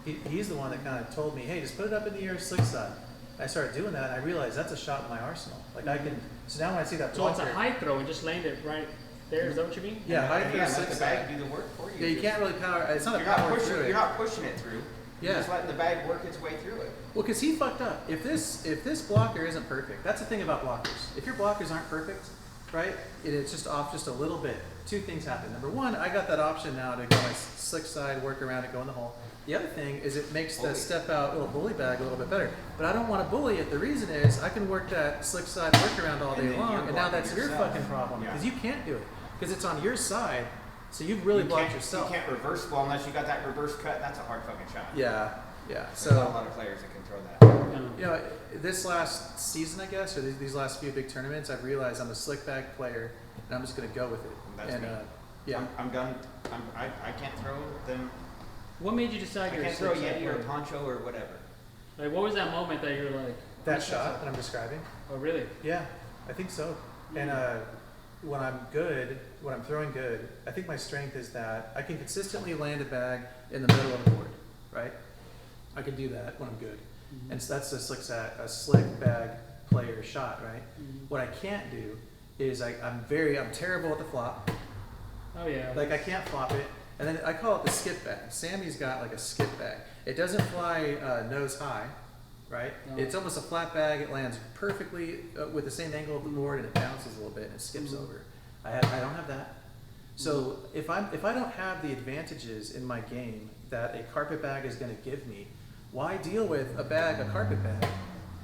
He's the one that kind of told me, hey, just put it up in the air, slick side. I started doing that, and I realized that's a shot in my arsenal. Like I can. So now when I see that So blocker, it's a high throw and just landed it right there. Is that what you mean? yeah, high throw, let slick the side. bag do the work for you. Yeah, you can't really power. It's not a You're not power pushing. through it. You're not pushing it through. Yeah. You're just letting the bag work its way through it. Well, because he fucked up. If this blocker isn't perfect, that's the thing about blockers. If your blockers aren't perfect, right, it's just off just a little bit. Two things happen. Number one, I got that option now to go my slick side, work around it, go in the hole. The other thing is it makes the step out little bully bag a little bit better. But I don't want to bully it. The reason is I can work that slick side work around all day long, and now that's your fucking problem because you can't do it because it's on your side. So you've really blocked yourself. You can't reverse well unless you got that reverse cut. That's a hard fucking shot. Yeah. There's not a lot of players that can throw that. This last season, I guess, or these last few big tournaments, I've realized I'm a slick bag player, and I'm just going to go with it. That's me. Yeah. I'm done. I can't throw them. What made you decide I you're a can't throw slick side Yeti or player? Poncho or whatever. Like, what was that moment that you're like? That shot that I'm describing. Oh, really? Yeah. I think so. And when I'm throwing good, I think my strength is that I can consistently land a bag in the middle of the board, right? I can do that when I'm good. And so that's just like a slick bag player shot, right? What I can't do is I'm terrible at the flop. Oh yeah. Like I can't flop it. And then I call it the skip bag. Sammy's got like a skip bag. It doesn't fly nose high, right? No. It's almost a flat bag. It lands perfectly with the same angle of the board, and it bounces a little bit and it skips over. I don't have that. So if I don't have the advantages in my game that a carpet bag is going to give me, why deal with a carpet bag?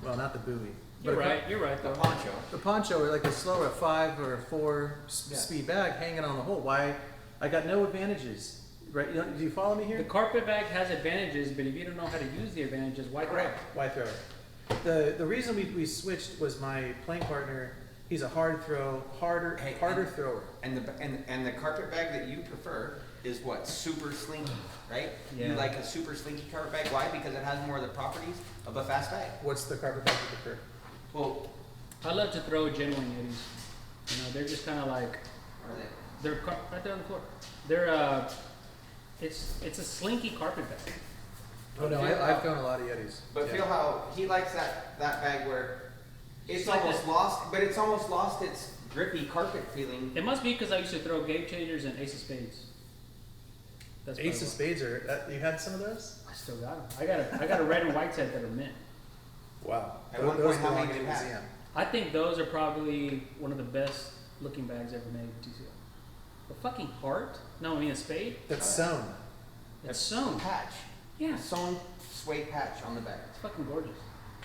Well, not the buoy. You're right though. The poncho. The poncho, or like a slower 5 or 4 speed bag hanging on the hole. Why? I got no advantages, right? Do you follow me here? The carpet bag has advantages, but if you don't know how to use the advantages, why throw it? Why throw it? The reason we switched was my playing partner. He's a harder thrower. And the carpet bag that you prefer is what? Super slinky, right? Yeah. You like a super slinky carpet bag. Why? Because it has more of the properties of a fast bag. What's the carpet bag you prefer? Well, I love to throw genuine Yetis. You know, they're just kind of like, are they? they're right there on the floor. They're it's a slinky carpet bag. Oh no, I've thrown a lot of Yetis. But feel how he likes that bag where it's like almost lost, but it's almost lost its grippy carpet feeling. It must be because I used to throw game changers and ace of spades. That's Ace of spades you had some of those? I still got them. I got a red and white set that are mint. Wow. At one Those point, how belong many in did a you have? museum. I think those are probably one of the best looking bags ever made in TCL. A fucking heart? No, I mean a spade. That's sewn. It's sewn. Patch. Yeah, A sewn suede patch on the bag. it's fucking gorgeous.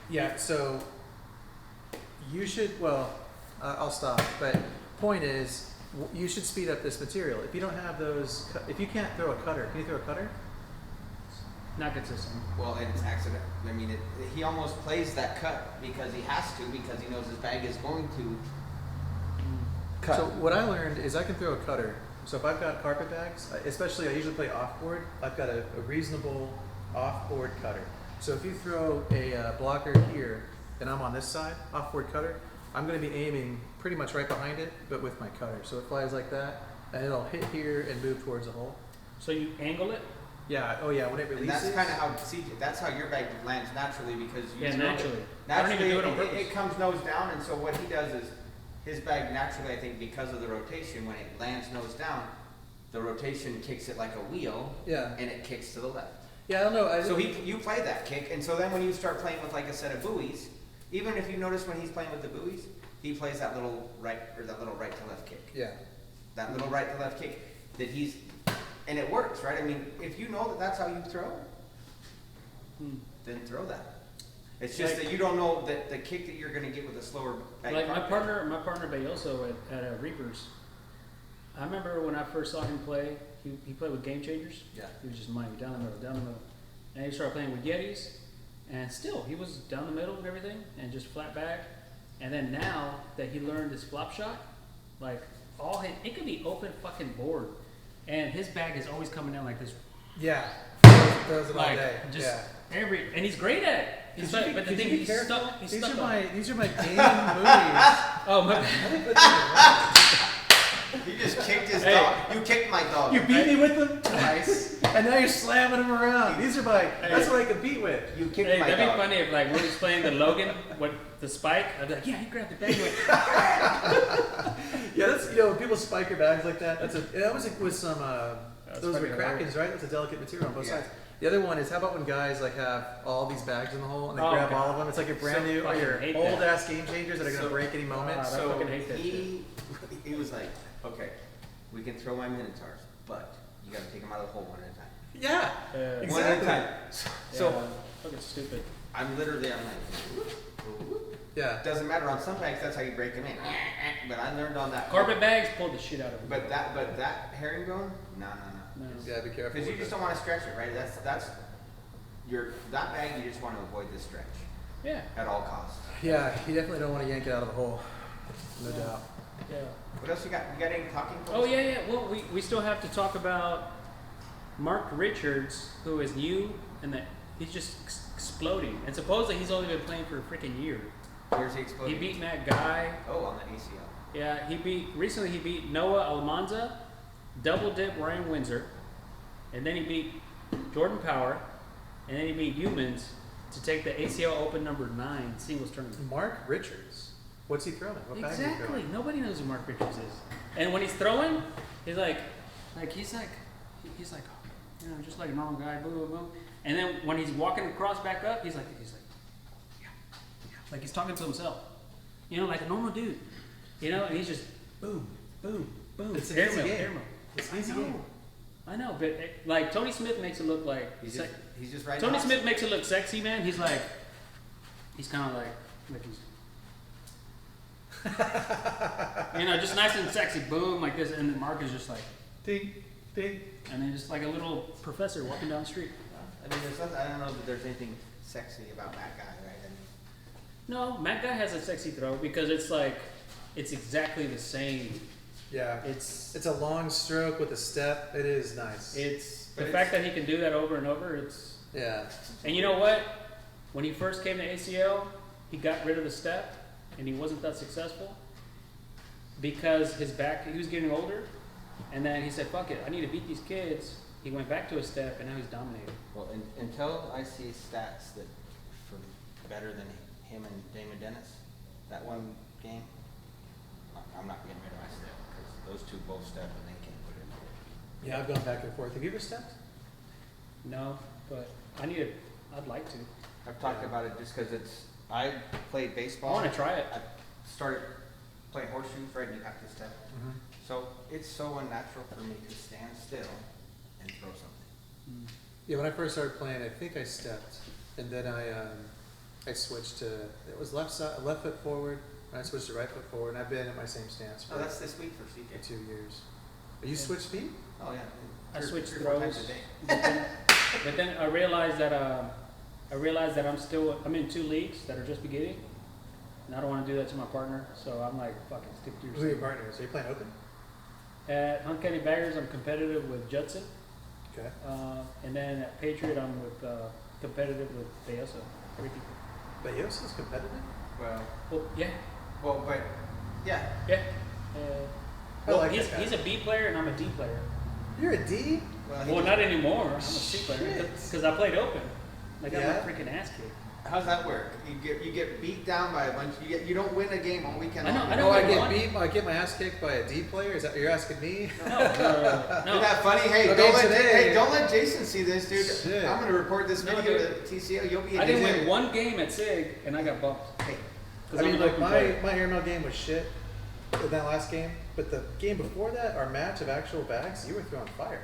Yeah, so you should, I'll stop, but point is, you should speed up this material. If you don't have those, if you can't throw a cutter, can you throw a cutter? Not consistent. Well, it's accident. I mean, he almost plays that cut because he has to, because he knows his bag is going to cut. So what I learned is I can throw a cutter. So if I've got carpet bags, especially I usually play off-board, I've got a reasonable off-board cutter. So if you throw a blocker here, and I'm on this side, off-board cutter, I'm going to be aiming pretty much right behind it, but with my cutter. So it flies like that, and it'll hit here and move towards the hole. So you angle it? Yeah, oh yeah, when it And releases. that's kind of how that's how your bag lands naturally because you throw naturally. It, I don't even naturally do it on purpose. it comes nose down, and so what he does is his bag naturally, I think, because of the rotation, when it lands nose down, the rotation kicks it like a wheel, Yeah. and it kicks to the left. Yeah, I don't know. So you play that kick, and so then when you start playing with like a set of buoys, even if you notice when he's playing with the buoys, he plays that little right to left kick. Yeah. That little right to left kick that he's, and it works, right? I mean, if you know that that's how you throw, then throw that. It's just that you don't know that the kick that you're going to get with a slower bag. Like my partner Bayoso at Reapers. I remember when I first saw him play, he played with game changers. Yeah. He was just mining down the middle. And he started playing with Yetis, and still, he was down the middle and everything, and just flat back. And then now that he learned his flop shot, like, it could be open fucking board. And his bag is always coming down like this. Yeah. Throws it all day. Just Yeah. and he's great at it. He's but the thing he's stuck. These are my game movies. Oh my bad. You just kicked his dog. You kicked my dog. You beat me with them twice, and now you're slamming them around. These are that's what I compete with. You kicked Hey, my that'd dog. be funny if like when he's playing the Logan with the spike. I'd be like, yeah, he grabbed the bag. He went, Yeah, that's when people spike your bags like that. That was with some those were fucking Krakens, right? That's a delicate material on both Yeah. sides. The other one is, how about when guys like have all these bags in the hole and they Oh, grab God. all of them? It's like your brand So new or fucking your hate old that. ass game changers that are gonna So- break any moment. I So fucking hate that he was like, okay, we can throw my Minotaurs, but you got to take them out of the hole one at a time. Yeah, Exactly. One at a time. So yeah, fucking stupid. I'm like, yeah. doesn't matter on some bags. That's how you break them in. But I learned on that. Carpet bags pulled the shit out of him. But that herringbone, no. No. Yeah, be careful. Because you with just it. don't want to stretch it, right? That's that bag. You just want to avoid the stretch Yeah. at all costs. Yeah, you definitely don't want to yank it out of the hole. No doubt. Yeah. What else you got? You got any talking points? Oh yeah. Well, we still have to talk about Mark Richards, who is new and that he's just exploding. And supposedly he's only been playing for a freaking year. Here's the explosion. He beat Matt Guy. Oh, on the ACL. Yeah, recently he beat Noah Almanza, double dip Ryan Windsor, and then he beat Jordan Power, and then he beat Humans to take the ACL Open number 9 singles tournament. Mark Richards. What's he throwing? What bag is he Exactly. throwing? Nobody knows who Mark Richards is. And when he's throwing, he's like he's like, you know, just like a normal guy, boom, boom, boom. And then when he's walking across back up, he's like, yeah, like he's talking to himself. You know, like a normal dude. You know, and he's just boom, boom, boom. It's an Air easy mill, game. air mill. It's an easy I know. game. I know, but like Tony Smith makes it look like He's just right. Tony Smith makes it look sexy, man. He's kind of like he's, you know, just nice and sexy, boom, like this, and then Mark is just like, Ding, ding. and then just like a little professor walking down the street. I mean, there's nothing, I don't know that there's anything sexy about that guy, right? I mean, No, Matt Guy has a sexy throw because it's exactly the same. Yeah. It's a long stroke with a step. It is nice. It's But the fact that he can do that over and over. Yeah. And you know what? When he first came to ACL, he got rid of the step, and he wasn't that successful because he was getting older, and then he said, "Fuck it, I need to beat these kids." He went back to a step, and now he's dominating. Well, until I see stats that for better than him and Damon Dennis, that one game, I'm not getting rid of my step because those two both step and they can't put it in. Yeah, I've gone back and forth. Have you ever stepped? No, but I'd like to. I've talked about it just because I played I baseball. want to try it. I started playing horseshoes, right, and you have to step. Mm-hmm. So it's so unnatural for me to stand still and throw something. Yeah, when I first started playing, I think I stepped, and then I switched to, it was left foot forward, and I switched to right foot forward, and I've been at my same stance for, oh, that's this week for CJ. for 2 years. You Yeah. switched speed? Oh, yeah. I switched three or four throws, times a day. but then I realized that I'm in 2 leagues that are just beginning, and I don't want to do that to my partner. So I'm like, fuck it, stick to Who are your yourself. partners? Are you playing open? At Hunt County Baggers, I'm competitive with Judson, Okay. and then at Patriot, I'm competitive with Paso. But Yosa's competitive? Well, Well, yeah, but, yeah. yeah. I Well, like that guy. he's a B player and I'm a D player. You're a D? Well, not anymore. I'm a C player Shit. because I played open. I got Yeah? my freaking ass kicked. How's that work? You get beat down by a bunch. You don't win a game all weekend I know, long. I No, know. I win get one. beat. I get my ass kicked by a D player. Is that you're asking me? No. Isn't that funny? Hey, Okay, today- don't let Jason see this, dude. Shit. I'm gonna report this No, video dude. to TCL. You'll be in I didn't jail. win one game at SIG and I got bumped. Hey, 'Cause I I'm mean, an like open my player. airmail game was shit in that last game, but the game before that, our match of actual bags, you were throwing fire.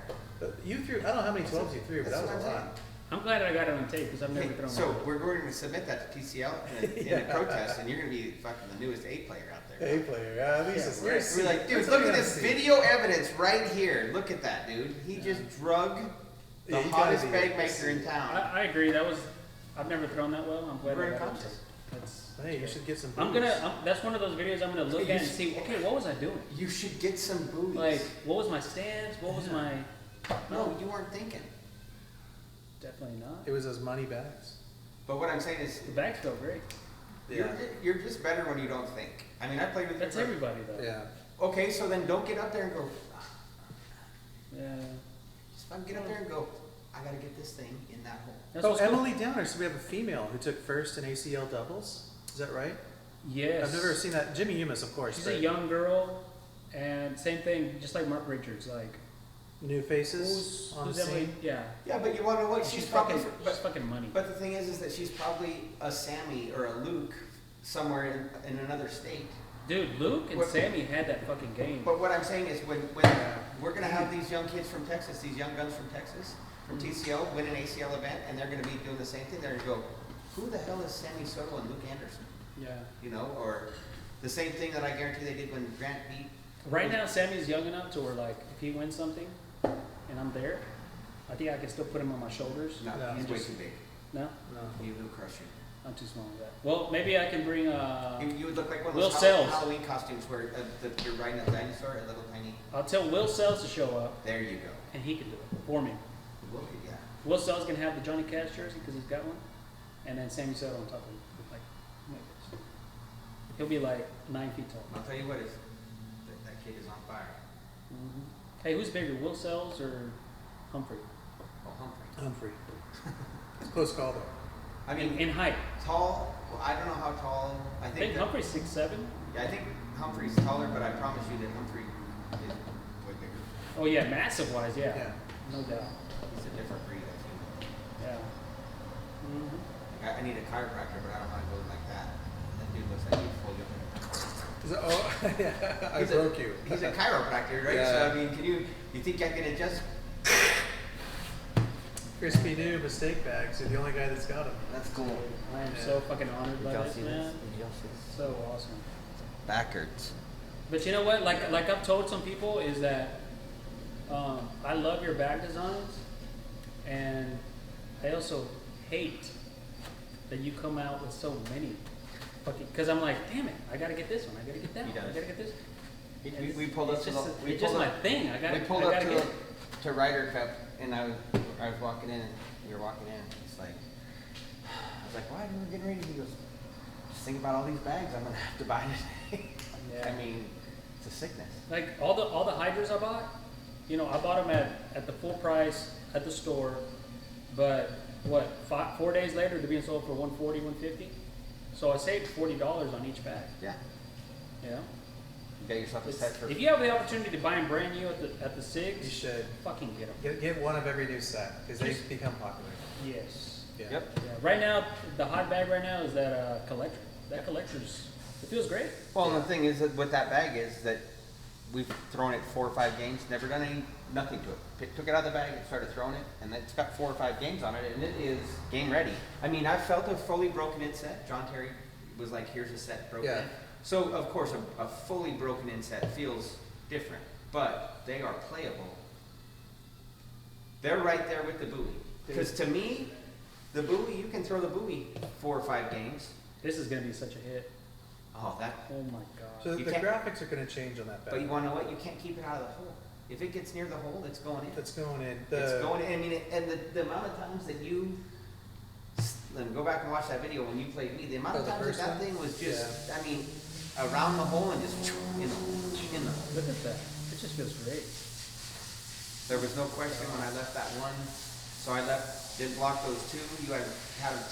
You threw. I don't know how many 12s you threw, but that That's was a what I'm lot. I'm glad I got it on tape because I've never hey, thrown so one. we're going to submit that to TCL in a protest, and you're gonna be fucking the newest A player out there. A player, at least it's We're, we're like, dude, look at this video evidence right here. Look at that, dude. He just drug the Yeah, you gotta hottest be bag able to maker in see. town. I agree. I've never thrown that well. I'm glad We're I in got it on contest. tape. That's. Hey, you should get some. That's one of those videos I'm gonna look You at and should- see. Okay, what was I doing? You should get some buoys. Like, what was my stance? What was my? no, you weren't thinking. Definitely not. It was those money bags. But what I'm saying is, The bags felt great. you're just better when you don't think. I mean, I played with That's your everybody though. Yeah. Okay, so then don't get up there and go. Yeah. Just fucking get up there and go. I gotta get this thing in that hole. That's Oh, what's cool. Emily Downer. So we have a female who took first in ACL doubles. Is that right? Yes. I've never seen that. Jimmy Humus, of course. She's but a young girl, and same thing, just like Mark Richards. Like, new faces on who's the Emily? scene. Yeah. Yeah, but you wanna know what? She's probably. fucking. She's fucking money. But the thing is that she's probably a Sammy or a Luke somewhere in another state. Dude, Luke and What- Sammy had that fucking game. But what I'm saying is when we're gonna have these young kids from Texas, these young guns from Texas, from TCL, win an ACL event, and they're gonna be doing the same thing. They're gonna go, who the hell is Sammy Soto and Luke Anderson? Yeah. You know, or the same thing that I guarantee they did when Grant beat. Right now, Sammy's young enough to where, like, if he wins something, and I'm there, I think I can still put him on my shoulders. No, No. he's way too big. No, No. He will crush you. I'm too small for that. Well, maybe I can bring. You would look like one of Will those Sells. Halloween costumes where you're riding a dinosaur, a little tiny. I'll tell Will Sells to show up, There you go. and he can do it for me. Will, yeah. Will Sells can have the Johnny Cash jersey because he's got one, and then Sammy Soto on top of it, like this. He'll be like 9 feet tall. I'll tell you what, that kid is on fire. Mm-hmm. Hey, who's bigger, Will Sells or Humphrey? Oh, Humphrey. Humphrey. It's a close call though. I mean, In height. tall, well, I don't know how tall, I I think. think that- Humphrey's 6'7". Yeah, I think Humphrey's taller, but I promise you that Humphrey is way bigger. Oh yeah, massive wise, yeah. Yeah. No doubt. He's a different breed, I think. Yeah. Mm-hmm. Like, I need a chiropractor, but I don't want to go like that. That dude looks like he's fully open. Oh, yeah, I broke you. He's a chiropractor, right? Yeah. So, I mean, you think I can adjust? Crispy new mistake bags. You're the only guy that's got them. That's cool. I am Yeah. so fucking honored by Y'all this, see man. this? Did y'all see this? So awesome. Backwards. But you know what? Like I've told some people is that I love your bag designs, and I also hate that you come out with so many. Because I'm like, damn it, I gotta get this one. I gotta get that He one. I does. gotta get this. We pulled up It's to just, the, we it's just pulled my up, thing. I we pulled gotta up get it. to Ryder Cup, and I was walking in, and you were walking in, and it's like, I was like, why are you getting ready? He goes, just think about all these bags I'm gonna have to buy today. Yeah. I mean, it's a sickness. Like all the hydras I bought, you know, I bought them at the full price at the store, but what 4 days later they're being sold for $140, $150. So I saved $40 on each bag. Yeah. You know, You got yourself a set for. if you have the opportunity to buy them brand new at the You SIGs, should fucking get them. get one of every new set because they become popular. Yes. Yeah. Yep. Yeah. Right now, the hot bag right now is that collector. That collector's, it feels great. Well, and the thing is that with that bag is that we've thrown it 4 or 5 games, never done nothing to it. Took it out of the bag and started throwing it, and it's got 4 or 5 games on it, and it is game ready. I mean, I've felt a fully broken in set. John Terry was like, here's a set broken Yeah. in. So, of course, a fully broken in set feels different, but they are playable. They're right there with the buoy. Because to me, the buoy, you can throw the buoy 4 or 5 games. This is gonna be such a hit. Oh, that. Oh my god. So You the can't- graphics are going to change on that bag. But you want to know what? You can't keep it out of the hole. If it gets near the hole, it's going in. That's going in. It's going in. I mean, and the amount of times that you, then go back and watch that video when you played me, the amount of the times that first that one? thing was just, I mean, around the hole and just in the hole. Look at that. It just feels great. There was no question when I left that one. So I left, didn't block those 2. You had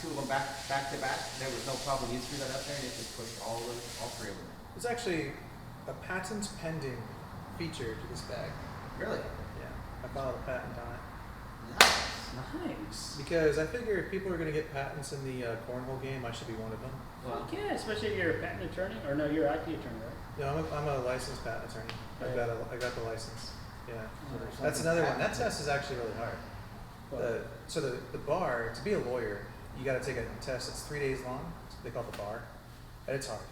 2 of them back to back. There was no problem. You threw that up there and it just pushed all 3 of them. There's actually a patent pending feature to this bag. Really? Yeah, I filed a patent on it Nice. Nice. because I figure if people are going to get patents in the cornhole game, I should be one of them. Well, Yeah, especially if you're a patent attorney, or no, you're an IP attorney, right? No, I'm a licensed patent attorney. I got the license. Yeah, there's that's something another one. That patented. test is actually really hard. Well, So the bar, to be a lawyer, you got to take a test. It's 3 days long. They call it the bar, and it's hard.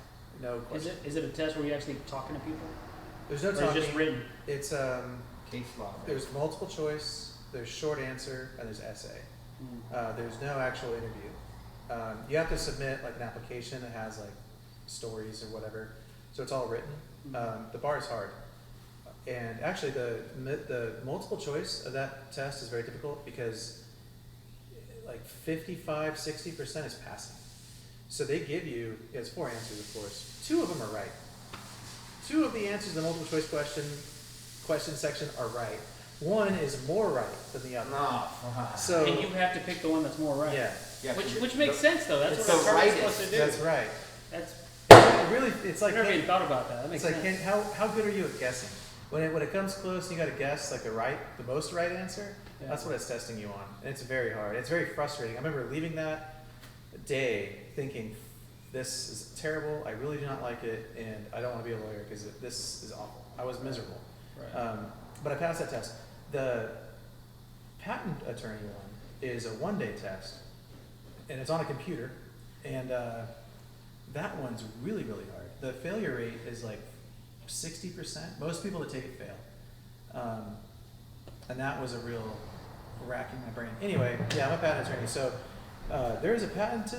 No question. is it a test where you're actually talking to people? There's no Or is talking. it just written? It's case law. Right? there's multiple choice, there's short answer, and there's essay. There's no actual interview. You have to submit like an application that has like stories or whatever, so it's all written. The bar is hard, and actually the multiple choice of that test is very difficult because like 55-60% is passing. So they give you, it's 4 answers of course, 2 of them are right. 2 of the answers in the multiple choice question section are right. 1 is more right than the other. No. So And you have to pick the one that's more right. yeah, Yeah, Which makes sense though. That's it's what the a attorney's rightest. supposed to do. that's right. That's It really, it's I like never even thought about that. That makes it's like sense. how good are you at guessing? When it comes close, and you got to guess like the most right answer. Yeah. That's what it's testing you on, and it's very hard. It's very frustrating. I remember leaving that day thinking, this is terrible. I really do not like it, and I don't want to be a lawyer because this is awful. I was miserable. Right. But I passed that test. The patent attorney one is a 1-day test, and it's on a computer, and that one's really, really hard. The failure rate is like 60%. Most people that take it fail. And that was a real racking my brain. Anyway, yeah, I'm a patent attorney. So there is a patent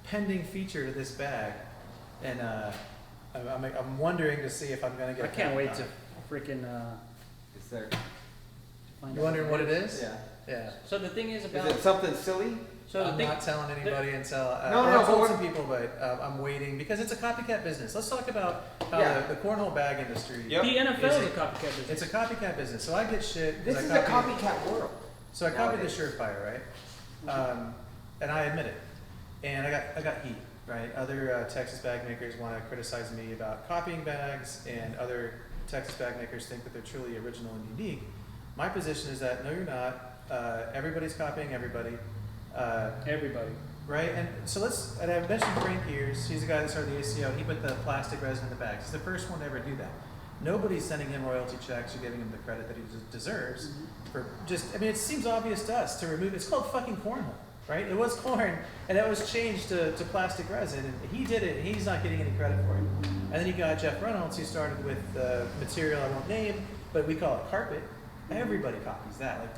pending feature to this bag, and I'm wondering to see if I'm going to I get. can't wait to it. freaking Is there? find You out wondering what it is? Yeah. Yeah. So the thing is Is about it something silly? So I'm not telling anybody until No, I but told what- some people, but I'm waiting because it's a copycat business. Let's talk about how Yeah. the cornhole bag industry. Yep. The NFL is a copycat business. It's a copycat business, so I get shit. 'cause This I is a copy- copycat world. So I copied the nowadays. Surefire, right? And I admit it. And I got heat, right? Other Texas bag makers want to criticize me about copying bags, and other Texas bag makers think that they're truly original and unique. My position is that no, you're not. Everybody's copying everybody. Everybody. Right, and so and I mentioned Frank Ears, he's the guy that started the ACO, he put the plastic resin in the bags. He's the first one to ever do that. Nobody's sending him royalty checks or giving him the credit that he deserves for it seems obvious to us to remove, it's called fucking cornhole, right? It was corn, and it was changed to plastic resin, and he did it, and he's not getting any credit for it. And then you got Jeff Reynolds, who started with material I won't name, but we call it carpet. Everybody copies that, like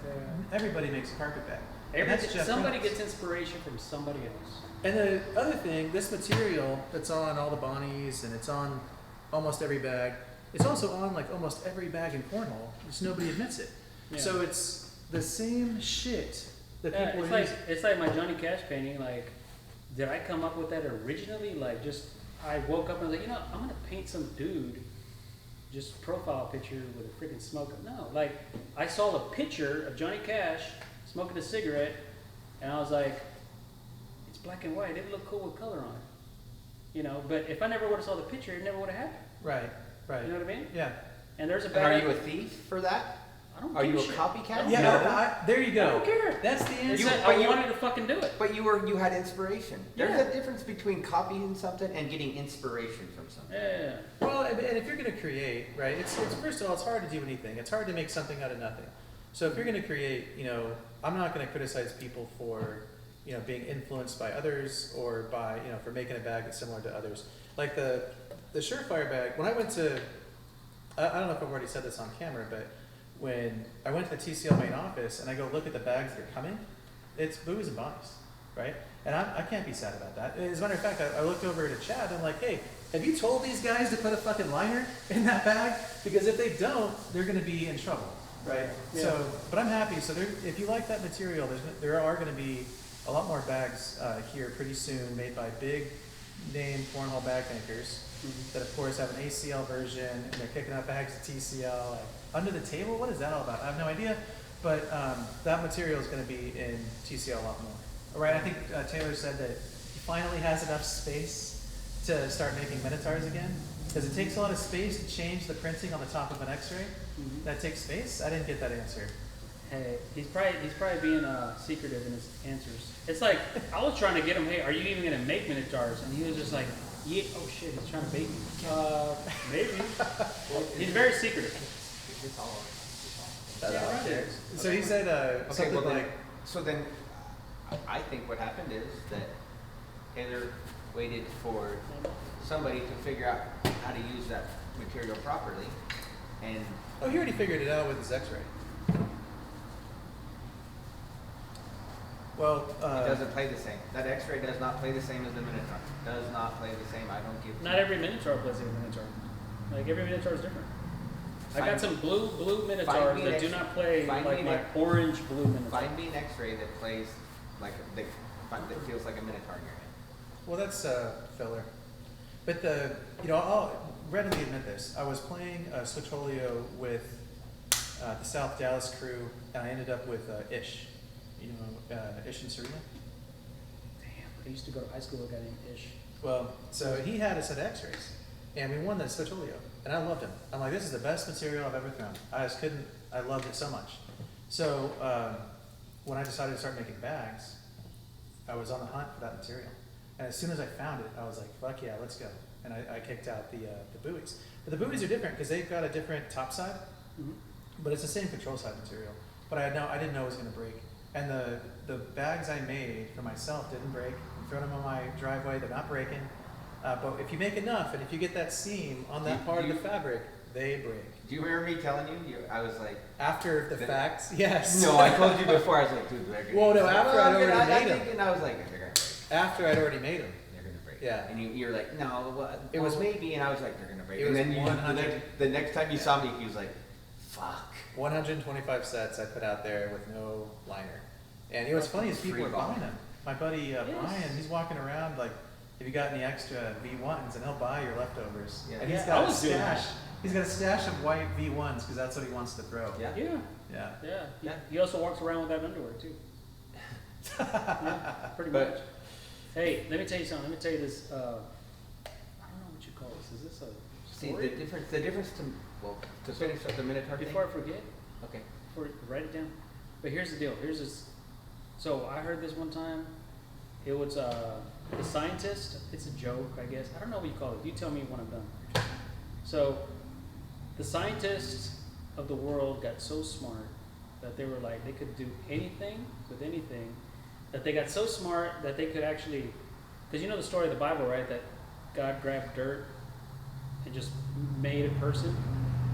everybody makes a carpet bag. And that's Jeff Somebody Reynolds. gets inspiration from somebody else. And the other thing, this material that's on all the Bonnies and it's on almost every bag, it's also on like almost every bag in cornhole, just nobody admits it. Yeah. So it's the same shit that Yeah, people it's are like using. it's like my Johnny Cash painting. Like, did I come up with that originally? Like, just I woke up and was like, I'm gonna paint some dude, just profile picture with a freaking smoke. No, like I saw the picture of Johnny Cash smoking a cigarette, and I was like, it's black and white. It look cool with color on it, But if I never would have saw the picture, it never would have happened. Right. You know what I mean? Yeah. And there's a And bad. are you a thief for that? I don't Are give you a shit. copycat? Yeah, No. there you go. I don't care. That's the It's answer. that but I you- wanted to fucking do it. But you had inspiration. There's Yeah. a difference between copying something and getting inspiration from something. Yeah. Well, and if you're going to create, right, it's first of all, it's hard to do anything. It's hard to make something out of nothing. So if you're going to create, I'm not going to criticize people for, being influenced by others or by, for making a bag that's similar to others. Like the Surefire bag, when I went to, I don't know if I've already said this on camera, but when I went to the TCL main office and I go look at the bags that are coming, it's booze and bonnies, right? And I can't be sad about that. As a matter of fact, I looked over to Chad and I'm like, hey, have you told these guys to put a fucking liner in that bag? Because if they don't, they're going to be in trouble, right? Yeah. So, but I'm happy. So if you like that material, there are going to be a lot more bags here pretty soon made by big name cornhole bag makers that of course have an ACL version and they're kicking out bags at TCL. Like, under the table, what is that all about? I have no idea. But that material is going to be in TCL a lot more. All right, I think Taylor said that he finally has enough space to start making Minotaurs again. Because it takes a lot of space to change the printing on the top of an X-ray. That takes space? I didn't get that answer. Hey, he's probably being secretive in his answers. It's like I was trying to get him. Hey, are you even gonna make Minotaurs? And he was just like, yeah. Oh shit, he's trying to bait me. Maybe. He's very secretive. It's all. Out there. So he said something like, then I think what happened is that Taylor waited for somebody to figure out how to use that material properly, and oh, he already figured it out with his X-ray. Well, it doesn't play the same. That X-ray does not play the same as the Minotaur. Does not play the same. I don't give. Not every Minotaur plays like a Minotaur. Like every Minotaur is different. I got some blue Minotaurs me an that do X- not play find like me my an- orange blue Minotaur. Find me an X-ray that plays like that feels like a Minotaur in your hand. well, that's filler. But I'll readily admit this. I was playing Switcholio with the South Dallas crew, and I ended up with Ish. Ish and Serena. Damn, I used to go to high school with a guy named Ish. Well, so he had a set of X-rays, and we won the Switcholio, and I loved him. I'm like, this is the best material I've ever thrown. I loved it so much. So when I decided to start making bags, I was on the hunt for that material. And as soon as I found it, I was like, fuck yeah, let's go. And I kicked out the buoys. But the buoys are different because they've got a different top side, but it's the same control side material. But I didn't know it was going to break. And the bags I made for myself didn't break. I'm throwing them on my driveway, they're not breaking. But if you make enough, and if you get that seam on that part of the fabric, they break. Do you remember me telling you? I was like, After the fact, yes. no, I told you before. I was like, dude, they're gonna. Well, no, He's like, after I'd already I'm made 'em. thinking, I was like, they're gonna break. After I'd already made them. They're gonna break. Yeah. And you're like, no, well, It was- maybe, and I was like, they're gonna break. it And was then 100. the next time you saw me, he was like, fuck. 125 sets I put out there with no liner. And what's funny is people Free were ball. buying them. My buddy Brian, he's walking around like, have you got any extra V1s? And he'll buy your leftovers. Yeah. And he's Yeah, I got a was doing stash. that. He's got a stash of white V1s because that's what he wants to throw. Yeah. Yeah. Yeah. Yeah. Yeah. He also walks around with that underwear too. Yeah, pretty But- much. Hey, let me tell you something. Let me tell you this. I don't know what you call this. Is this a See, story? the difference to finish up the Minotaur thing. Before I forget, Okay. write it down. But here's the deal. Here's this. So I heard this one time. It was the scientist. It's a joke, I guess. I don't know what you call it. You tell me when I'm done. So the scientists of the world got so smart that they were like they could do anything with anything. That they got so smart that they could actually, because you know the story of the Bible, right? That God grabbed dirt and just made a person,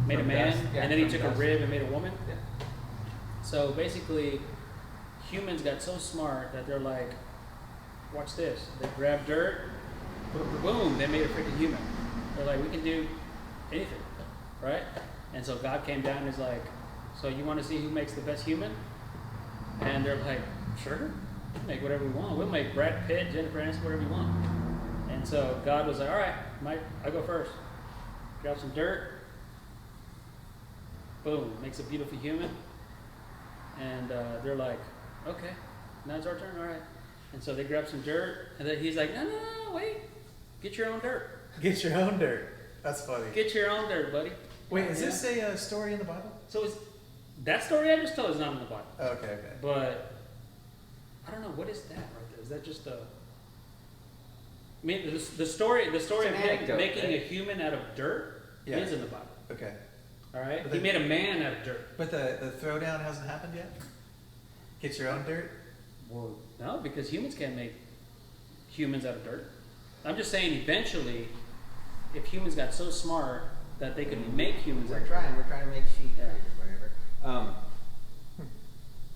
made From a man, dust, yeah, and then he from took dust. a rib and made a woman. Yeah. So basically, humans got so smart that they're like, watch this. They grabbed dirt, boom, they made a freaking human. They're like, we can do anything, right? And so God came down and is like, so you want to see who makes the best human? And they're like, sure, we'll make whatever we want. We'll make Brad Pitt, Jennifer Aniston, whatever you want. And so God was like, all right, Mike, I go first. Grab some dirt, boom, makes a beautiful human. And they're like, okay, now it's our turn, all right. And so they grab some dirt, and then he's like, no, wait, get your own dirt. Get your own dirt. That's funny. Get your own dirt, buddy. Wait, is Yeah. this a story in the Bible? So is that story I just told is not in the Bible. Oh, okay, okay. But I don't know, what is that right there? Is that just a? I mean, the story of It's an him anecdote, making right? a human out of dirt Yeah. is in the Bible. Okay. All right, But he then- made a man out of dirt. But the throwdown hasn't happened yet? Get your own dirt? Well, no, because humans can't make humans out of dirt. I'm just saying, eventually, if humans got so smart that they could make humans out We're of dirt, trying to make sheep Yeah. or whatever.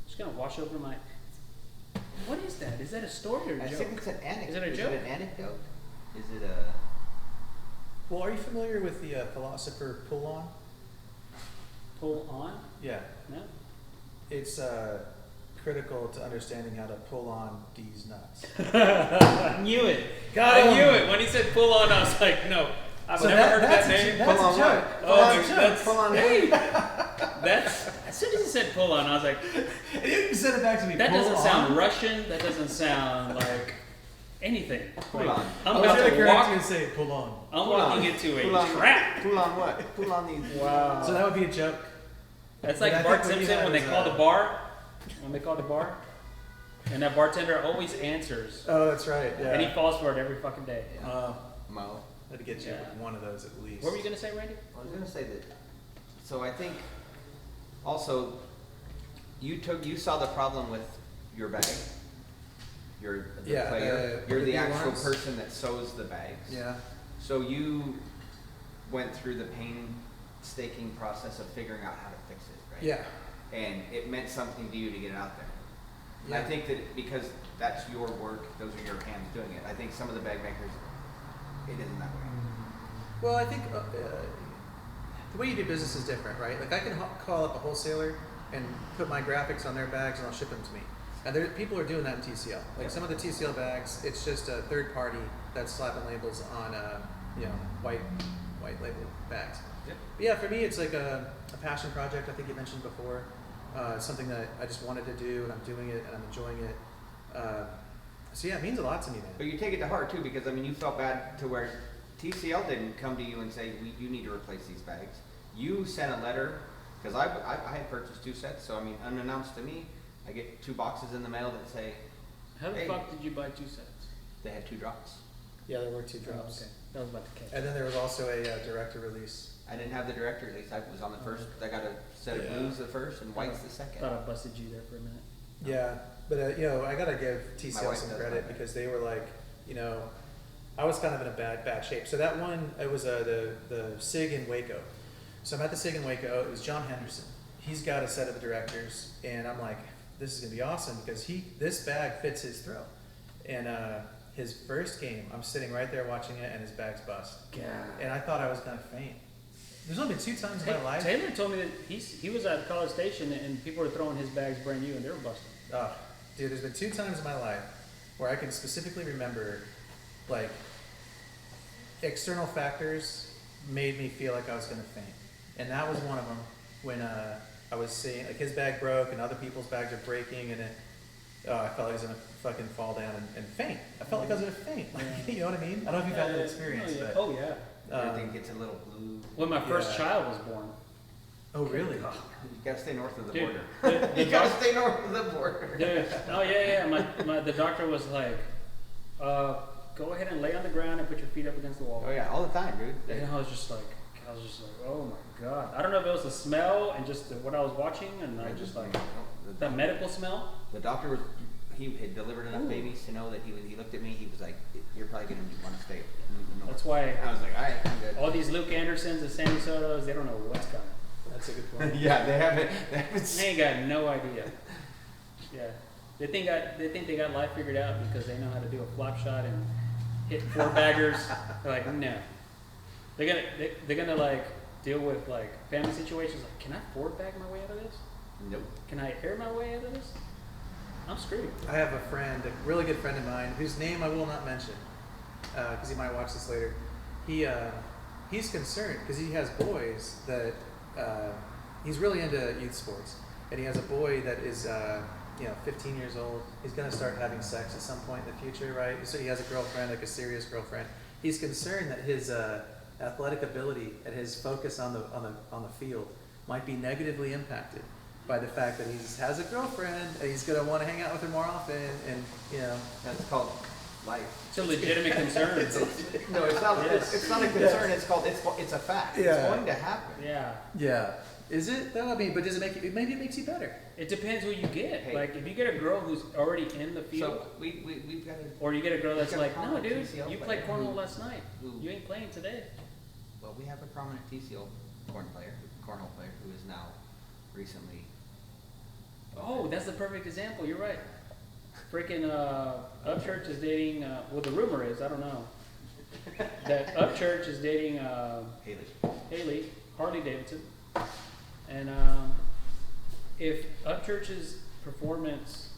just gonna wash over my. What is that? Is that a story or a I joke? think it's an anecdote. Is it a Is joke? it an anecdote? Is it a? Well, are you familiar with the philosopher Pullon? Pull on? Yeah. No. It's critical to understanding how to pull on D's nuts. I knew it. Got I him. knew it. When he said pull on, I was like, no. I've So never heard that's of that a name. joke. That's Pull on a joke. what? Oh, That's a joke. that's Pull on hey. That's as soon as he said pull on, I was like, And you said it back to me. that pull doesn't on? sound Russian. That doesn't sound like anything. Pull on. I'm I was about gonna to correct walk. you and say pull on. I'm Pull on. walking into Pull a on. trap. Pull on what? Pull on these. Wow. So that would be a joke. That's But I like Bart think what you Simpson had when they was, call the bar. When they call the bar, and that bartender always answers, Oh, that's right. Yeah. and he falls for it every fucking day. Mo. Had to get you Yeah. with one of those at least. What were you gonna say, Randy? I was gonna say that. So I think also you saw the problem with your bag. You're the Yeah, player. You're the the actual V1s. person that sews the bags. Yeah. So you went through the painstaking process of figuring out how to fix it, right? Yeah. And it meant something to you to get it out there. And I Yeah. think that because that's your work, those are your hands doing it. I think some of the bag makers, it isn't that way. Well, I think the way you do business is different, right? Like I can call up a wholesaler and put my graphics on their bags and I'll ship them to me. And people are doing that in TCL. Like some of the TCL bags, it's just a third party that's slapping labels on, white label bags. Yep. But yeah, for me, it's like a passion project. I think you mentioned before. Something that I just wanted to do, and I'm doing it, and I'm enjoying it. So yeah, it means a lot to me, man. But you take it to heart too, because I mean, you felt bad to where TCL didn't come to you and say, you need to replace these bags. You sent a letter, because I had purchased 2 sets, so I mean, unannounced to me, I get 2 boxes in the mail that say, How the Hey. fuck did you buy 2 sets? they had 2 drops. Yeah, there were 2 Oh, drops. okay. That was about to catch. And then there was also a director release. I didn't have the director release, I was on the first, I got a set of Yeah. blues the first and whites the second. Thought I busted you there for a minute. Yeah, but I gotta give TCL wife some does credit that. because they were like, I was kind of in a bad shape. So that one, it was the SIG in Waco. So I'm at the SIG in Waco. It was John Henderson. He's got a set of the directors, and I'm like, this is gonna be awesome because this bag fits his throw. And his first game, I'm sitting right there watching it, and his bag's bust. God. And I thought I was gonna faint. There's only been 2 times in my life. Taylor told me that he was at College Station and people were throwing his bags brand new and they were busting. Oh, dude, there's been 2 times in my life where I can specifically remember, like, external factors made me feel like I was gonna faint. And that was one of them when I was seeing, like, his bag broke and other people's bags are breaking, and I felt like I was gonna fucking fall down and faint. I felt like I was gonna faint. Like, you know what I mean? I don't know if you've had that experience, but. Oh yeah. Everything gets a little blue. When my first child was born. Oh really? You gotta stay north of the Dude, border. You gotta stay north of the border. Dude, oh yeah. The doctor was like, go ahead and lay on the ground and put your feet up against the wall. Oh yeah, all the time, dude. And I was just like, oh my god. I don't know if it was the smell and just what I was watching, and I just like that medical smell. The doctor was, he had delivered enough babies to know that he looked at me, he was like, you're probably gonna want to stay north. That's why I was like, alright, I'm good. all these Luke Andersons and Sammy Sotos, they don't know what's coming. That's a good point. Yeah, they haven't They ain't got no idea. Yeah, they think they got life figured out because they know how to do a flop shot and hit 4 baggers. They're like, no. They're gonna like deal with like family situations. Like, can I 4-bag my way out of this? Nope. Can I air my way out of this? I'm screwed. I have a friend, a really good friend of mine, whose name I will not mention, because he might watch this later. He's concerned because he has boys that he's really into youth sports, and he has a boy that is 15 years old. He's gonna start having sex at some point in the future, right? So he has a girlfriend, like a serious girlfriend. He's concerned that his athletic ability and his focus on the field might be negatively impacted by the fact that he has a girlfriend and he's gonna want to hang out with her more often, and That's called life. It's a legitimate concern. No, it's not. Yes. It's not a concern. It's called. It's a fact. Yeah. It's going to happen. Yeah. Yeah. Is it though? I mean, but does it make you? Maybe it makes you better. It depends who you get. Hey. Like, if you get a girl who's already in the field, So we've got to. or you get a girl that's We've got a like, no, prominent dude, TCL you player played cornhole who- last night. who- You ain't playing today. Well, we have a prominent TCL cornhole player who is now recently. Oh, that's the perfect example. You're right. Freaking Upchurch is dating. Well, the rumor is, I don't know, that Upchurch is dating Haley Harley Davidson, and if Upchurch's performance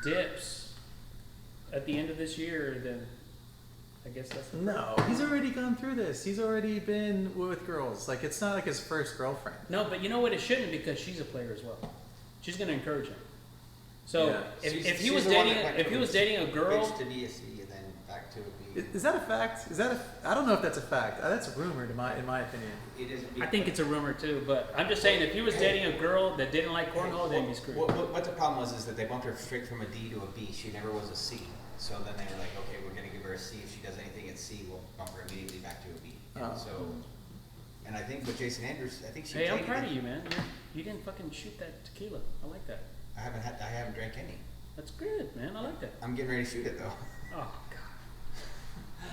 dips at the end of this year, then I guess that's No, he's already gone through this. He's already been with girls. Like, it's not like his first girlfriend. No, but you know what? It shouldn't, because she's a player as well. She's gonna encourage him. So Yeah. if he was dating a girl, Pitched to DSC and then back to a B. Is that a fact? I don't know if that's a fact. That's rumored in my opinion. It is. I think it's a rumor too. But I'm just saying, if he was dating a girl that didn't like cornhole, then he's screwed. What the problem was is that they bumped her straight from a D to a B. She never was a C. So then they were like, okay, we're gonna give her a C. If she does anything at C, we'll bump her immediately back to a B. And Oh. so, and I think with Jason Andrews, I think she. Hey, I'm played proud it. of you, man. You didn't fucking shoot that tequila. I like that. I haven't drank any. That's good, man. I like that. I'm getting ready to shoot it though. Oh God.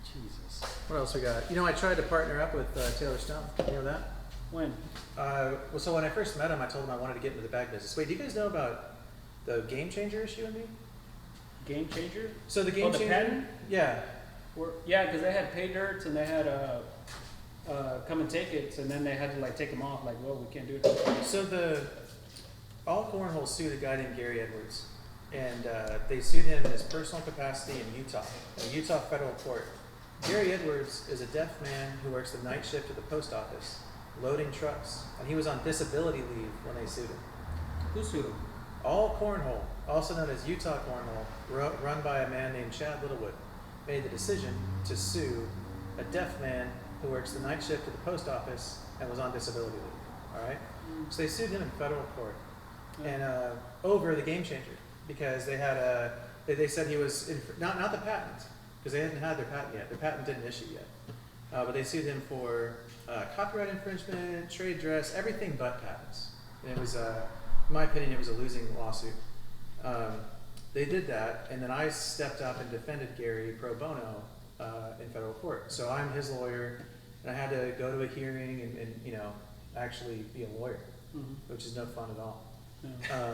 Jesus. What else we got? I tried to partner up with Taylor Stone. You know that? When? So when I first met him, I told him I wanted to get into the bag business. Wait, do you guys know about the Game Changer issue in me? Game changer? So the Game the Changer. patent? Yeah. Yeah, because they had pay dirts and they had come and take it, and then they had to like take them off. Like, well, we can't do it. So all Cornhole sued a guy named Gary Edwards, and they sued him in his personal capacity in Utah, a Utah federal court. Gary Edwards is a deaf man who works the night shift at the post office, loading trucks, and he was on disability leave when they sued him. Who sued him? All Cornhole, also known as Utah Cornhole, run by a man named Chad Littlewood, made the decision to sue a deaf man who works the night shift at the post office and was on disability leave. All right, so they sued him in federal court, and over the Game Changer, because they had they said he was not the patent, because they hadn't had their patent yet. Their patent didn't issue yet, but they sued him for copyright infringement, trade dress, everything but patents. And it was, in my opinion, it was a losing lawsuit. They did that, and then I stepped up and defended Gary pro bono in federal court. So I'm his lawyer, and I had to go to a hearing and actually be a lawyer, which is no fun at all. Yeah.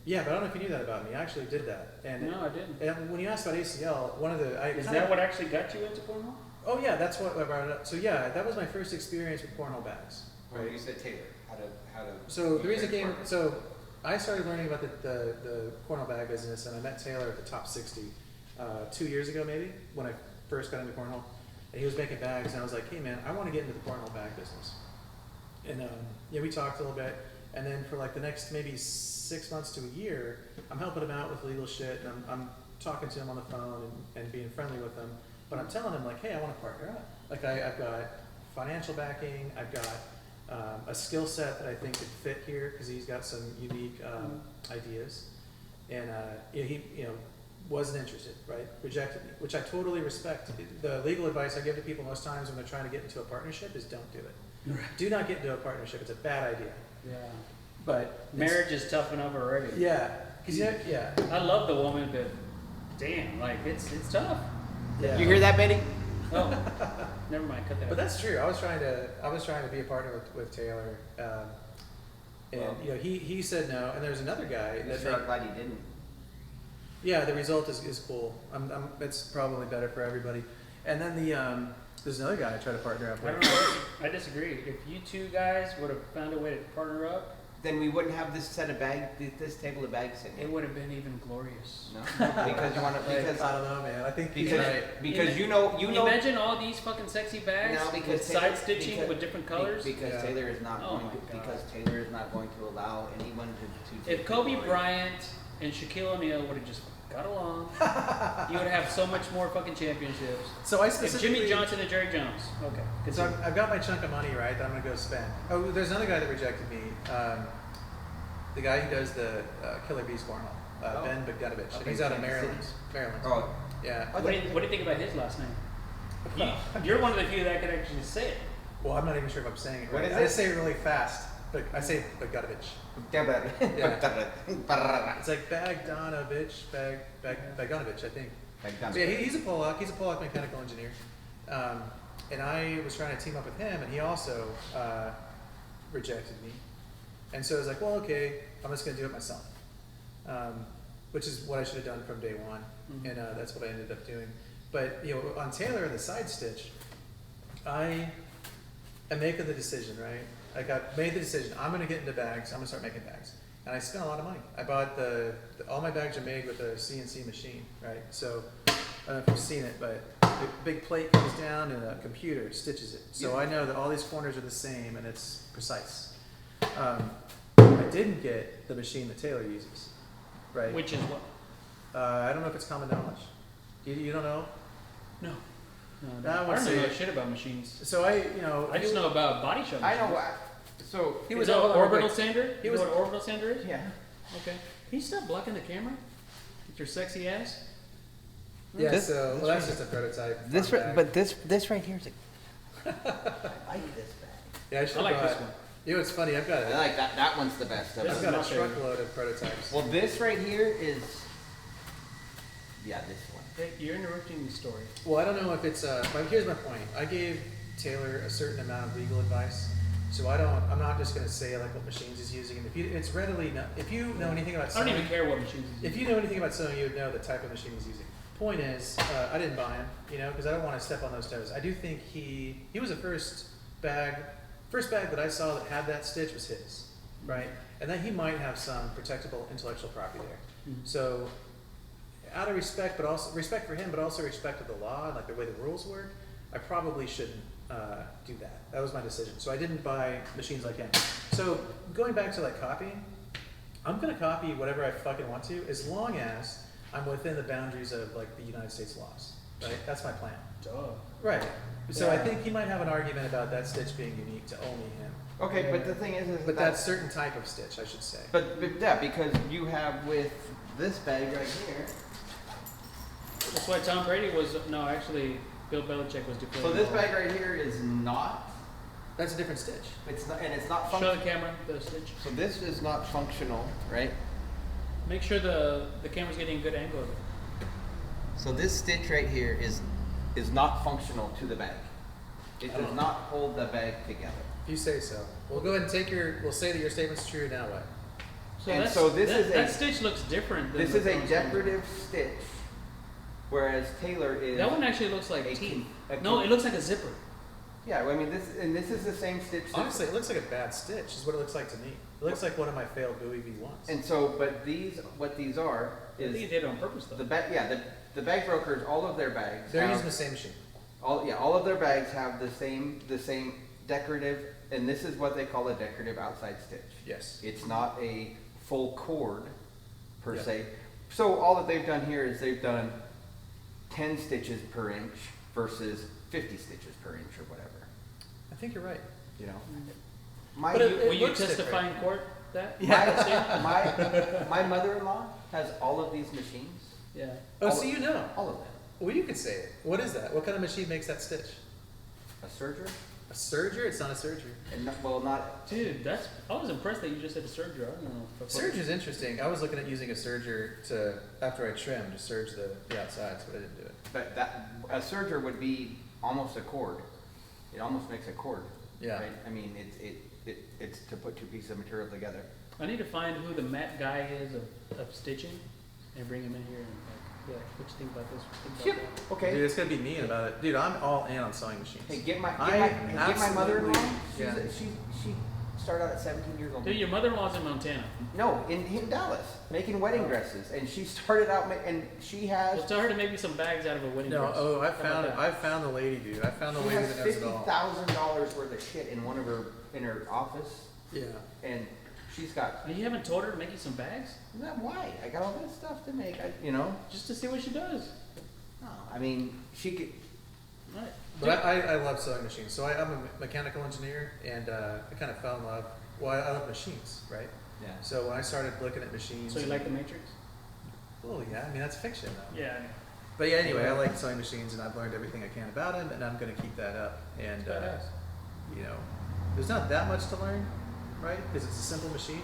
Yeah, but I don't know if you knew that about me. I actually did that. And No, I didn't. And when you asked about ACL, one of the Is that what actually got you into cornhole? Oh yeah, that's what I brought it up. So yeah, that was my first experience with cornhole bags. Well, you said Taylor. How to. So the reason came. So I started learning about the Cornhole bag business, and I met Taylor at the Top 60 2 years ago, maybe, when I first got into Cornhole. And he was making bags, and I was like, hey man, I want to get into the Cornhole bag business. And yeah, we talked a little bit, and then for like the next maybe 6 months to a year, I'm helping him out with legal shit, and I'm talking to him on the phone and being friendly with him. But I'm telling him like, hey, I want to partner up. Like I've got financial backing, I've got a skill set that I think could fit here because he's got some unique ideas, and he wasn't interested, right? Rejected me, which I totally respect. The legal advice I give to people most times when they're trying to get into a partnership is don't do it. Do not get into a partnership. It's a bad idea. Yeah. But Marriage is tough enough already. yeah, because yeah. I love the woman, but damn, like it's tough. Yeah. You hear that, Betty? Oh, never mind. Cut that. But that's true. I was trying to be a partner with Taylor, and Well, he said no. And there's another guy that I'm glad you didn't. yeah, the result is cool. It's probably better for everybody. And then there's another guy I try to partner up I with. don't know. I disagree. If you two guys would have found a way to partner up, Then we wouldn't have this set of this table of bags sitting it here. would have been even glorious. No, because you want to, because I don't know, man. I think he's because right. because you Can you know imagine all these fucking sexy bags No, because with Taylor- side stitching because- with different colors? because Yeah. Taylor is not Oh going my to God. because Taylor is not going to allow anyone to take If Kobe glory. Bryant and Shaquille O'Neal would have just got along, you would have so much more fucking championships. So I If specifically. Jimmy Johnson and Jerry Jones. Okay. So continue. I've got my chunk of money, right, that I'm gonna go spend. Oh, there's another guy that rejected me. The guy who does the Killer Bees Cornhole, Oh. Ben Bogdanovich. Up He's in out of Kansas Maryland. City. Maryland. Oh, Yeah. What do you think about his last name? You're one of the few that can actually say it. Well, I'm not even sure if I'm saying it What right. is I it? just say it really fast. But I say Bogdanovich. It's like Bogdanovich, Bogdanovich, I think. So yeah, he's a Polak. He's a Polak mechanical engineer. And I was trying to team up with him, and he also rejected me. And so I was like, well, okay, I'm just going to do it myself. Which is what I should have done from day one. Mhm. And that's what I ended up doing. But, on Taylor and the side stitch, I am making the decision, right? Made the decision, I'm going to get into bags, I'm going to start making bags. And I spent a lot of money. I bought all my bags are made with a CNC machine, right? So, I don't know if you've seen it, but the big plate comes down and a computer stitches it. So I know that all these corners are the same and it's precise. I didn't get the machine that Taylor uses, right? Which is what? I don't know if it's common knowledge. You don't know? No. I I would don't say- know shit about machines. So I just know about body shop. I know machines. what. So He Is was that all what orbital like- sander? he You was- know what orbital sander is? yeah. Okay. Can you stop blocking the camera? With your sexy ass? Yeah, This- so this well, that's right just a prototype. This fun right, bag. but this right here is I like this bag. Yeah, I should I like have this brought- one. You know, it's funny. I've got I like that. That one's the best of This I've is it. got my a favorite. truckload of prototypes. Well, this right here is. Yeah, this one. Hey, you're interrupting the story. Well, I don't know if it's but here's my point. I gave Taylor a certain amount of legal advice, so I'm not just going to say like what machines he's using. And if you know anything about I don't sewing, even care what machines you if you know anything about sewing, you would know the type of machine he's using. Point is, I didn't buy him, because I don't want to step on those toes. I do think he was the first bag that I saw that had that stitch was his, right? And then he might have some protectable intellectual property there. Mhm. So, out of respect, but also respect for him, but also respect of the law and like the way the rules work, I probably shouldn't do that. That was my decision. So I didn't buy machines like him. So going back to like copying, I'm gonna copy whatever I fucking want to, as long as I'm within the boundaries of like the United States laws, right? That's my plan. Duh. Right. So I Yeah. think he might have an argument about that stitch being unique to only him. Okay, but the thing is But that's certain type of stitch, I should say. But yeah, because you have with this bag right here. That's why Tom Brady was actually Bill Belichick was deflating. So this bag right here is not. That's a different stitch. It's not, and it's not Show functional. the camera the stitch. So this is not functional, right? Make sure the camera's getting a good angle of it. So this stitch right here is not functional to the bag. It does not hold the bag together. If you say so. We'll go ahead and we'll say that your statement's true, now what? And so this is that a- stitch looks different. Than This the is a Poncho. decorative stitch, whereas Taylor is. That one actually looks like a teeth. con- a No, con- it looks like a zipper. Yeah, I mean this is the same stitch. Honestly, it looks like a bad stitch, is what it looks like to me. It looks like one of my failed Bowie V1s. And so, but what these are I is think you did it on purpose though. the bag brokers. All of their bags. They're have- using the same machine. all of their bags have the same decorative, and this is what they call a decorative outside stitch. Yes. It's not a full cord per Yeah. se. So all that they've done here is they've done 10 stitches per inch versus 50 stitches per inch or whatever. I think you're right. You know. But Will you looks testify different. in court that? My mother-in-law has all of these machines. Yeah. Oh, All so of- you know. All of them. Well, you can say it. What is that? What kind of machine makes that stitch? A serger? A serger? It's not a serger. And not. Dude, I was impressed that you just said a surgery. I don't know. Serger's interesting. I was looking at using a serger to, after I trimmed, to serge the outsides, but I didn't do it. But a serger would be almost a cord. It almost makes a cord. Yeah. Right? I mean, it's to put two pieces of material together. I need to find who the Matt guy is of stitching and bring him in here and be like, what you think about this? What you think about that? Okay. Dude, it's gonna be mean about it. Dude, I'm all in on sewing machines. Hey, get my absolutely- mother-in-law. yeah. She started out at 17 years old. Dude, your mother-in-law's in Montana. No, in Dallas, making wedding dresses, and she started out and she has. Well, tell her to make me some bags out of a wedding No, dress. oh, I How about found it. that? I found the lady, dude. I found the She lady has that does it all. $50,000 worth of shit in her office, Yeah. and she's got. And you haven't told her to make you some bags? Why? I got all this stuff to make. Just to see what she does. No, I mean, she could. Right. But I love sewing machines. So I'm a mechanical engineer, and I kind of fell in love. Well, I love machines, right? Yeah. So when I started looking at machines. So you like the Matrix? Well, yeah. I mean, that's fiction, though. Yeah. But yeah, anyway, I like sewing machines, and I've learned everything I can about them, and I'm going to keep that up. And Badass. you know, there's not that much to learn, right? Because it's a simple machine.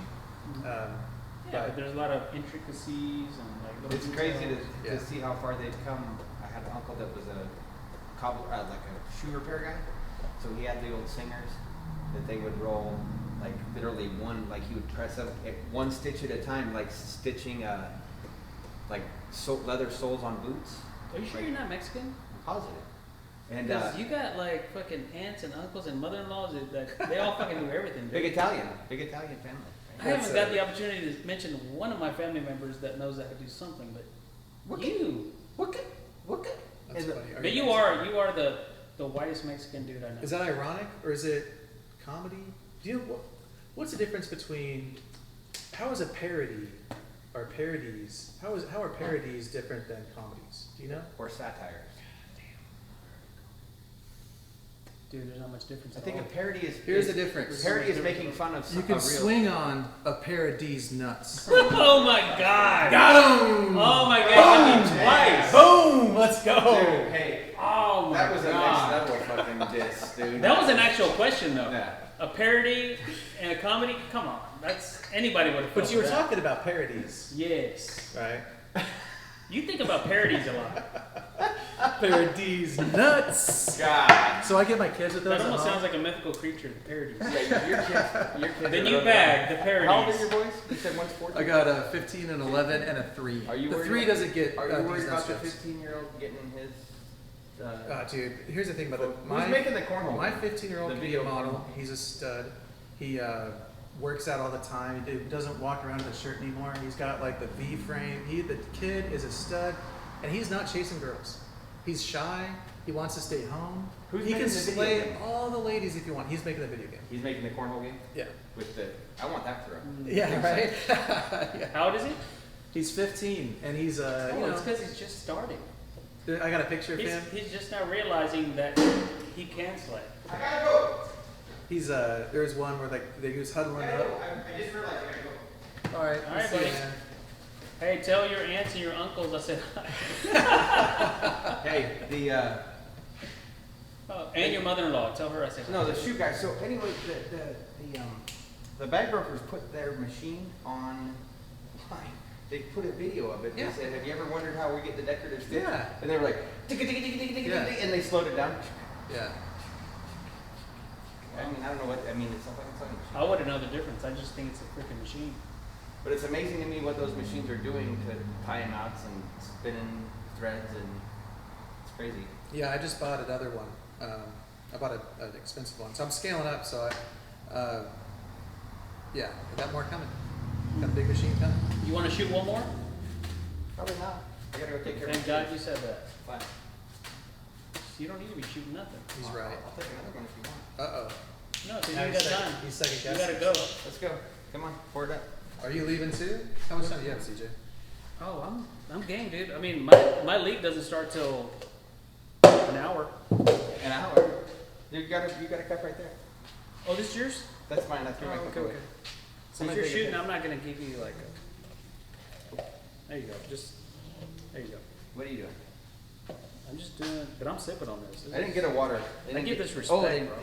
Yeah, but there's a lot of intricacies and like little It's crazy details. to Yeah. see how far they've come. I had an uncle that was a cobbler, like a shoe repair guy. So he had the old singers that they would roll, like literally one, like he would press up one stitch at a time, like stitching like leather soles on boots. Are you sure you're not Mexican? I'm positive. And Because you got like fucking aunts and uncles and mother-in-laws that they all fucking do everything. Dude. big Italian family. I haven't got the opportunity to mention one of my family members that knows how to do something, but What you. What? That's And funny. But you are the whitest Mexican dude I know. Is that ironic or is it comedy? Do you what's the difference between how is a parody or parodies? How are parodies different than comedies? Do you know? or satire. Dude, there's not much difference. I at think a all. parody is. Here's the difference. Parody is making fun of You a can real. swing on a pair of D's nuts. Oh my god! Got him! Oh my god! Hit me twice. Boom! Let's go. Dude, hey, Oh my that was a god! next level fucking diss, dude. That was an actual question though. Yeah. A parody and a comedy? Come on, that's anybody would have. But you were talking about parodies, Yes. right? You think about parodies a lot. Parodies nuts. God. So I get my kids with those. That at almost home. sounds like a mythical creature. The parodies. Yeah, your kids The are new really- bag, the parodies. How old are your boys? You said one's 14. I got a 15 and 11 and a 3. Are you the worried 3 about- doesn't get. Are you worried these about the nuts. 15-year-old getting his? Dude, here's the thing about Who's making the cornhole? My 15-year-old The can be video a model. cornhole. He's a stud. He works out all the time. He doesn't walk around with a shirt anymore. He's got like the V frame. The kid is a stud, and he's not chasing girls. He's shy. He wants to stay home. Who's he making can the video slay game? all the ladies if you want. He's making the video game. He's making the cornhole game Yeah. with the. I want that for him. Yeah. Right. Yeah. How old is he? He's 15, and he's Oh, you know. it's because he's just starting. I got a picture of him. He's just now realizing that he can slay. I gotta go. He's there's one where he was huddling up. I just realized I gotta go. All right. All right, see you, buddy. man. Hey, tell your aunts and your uncles I said hi. Hey, the Oh, and your mother-in-law. Tell her I said hi. no, the shoe guy. So anyway, the bag brokers put their machine online. They put a video of it. Yeah. They said, "Have you ever wondered how we get the decorative stitch?" Yeah. And they were like, "Ticka ticka ticka ticka ticka Yeah. ticka," and they slowed it down. Yeah. I mean, I don't know what I mean. It's a fucking sewing machine. I wouldn't know the difference. I just think it's a freaking machine. But it's amazing to me what those machines are doing to tie knots and spinning threads, and it's crazy. Yeah, I just bought another one. I bought an expensive one, so I'm scaling up. So Yeah, we got more coming. Got a big machine coming. You want to shoot one more? Probably not. I gotta go take care of Thank my God kids. you said that. Fine. You don't need to be shooting nothing. He's right. I'll take another one if you want. Uh-oh. No, because Now you he's got second- time. he's second You guessing. gotta go. Let's go. Come on, pour it up. Are you leaving too? How much time do you have, CJ? Oh, I'm game, dude. I mean, my league doesn't start till an hour. An hour. You got a cup right there. Oh, this is yours? That's mine. I threw my cup away. Since you're shooting, I'm not gonna give you like a. There you go. Just there you go. What are you doing? I'm just doing, but I'm sipping on this. I didn't get a water. They I didn't give get- this Oh, respect, they- bro.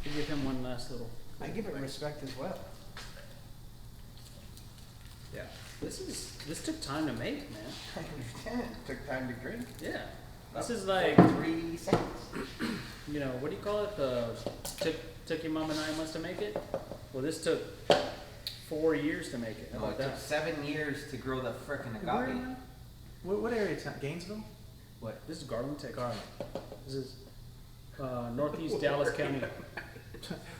You give him one last little. I give it respect as well. Yeah. This took time to make, man. I understand. Took time to drink. Yeah. This About is like, 3 seconds. you know, what do you call it? Took your mom and 9 months to make it. Well, this took 4 years to make it. How No, about it took that? 7 years to grow the frickin' Where are agave. you at? What area of town? Gainesville? What? This is Garland, Texas. This is northeast Dallas County.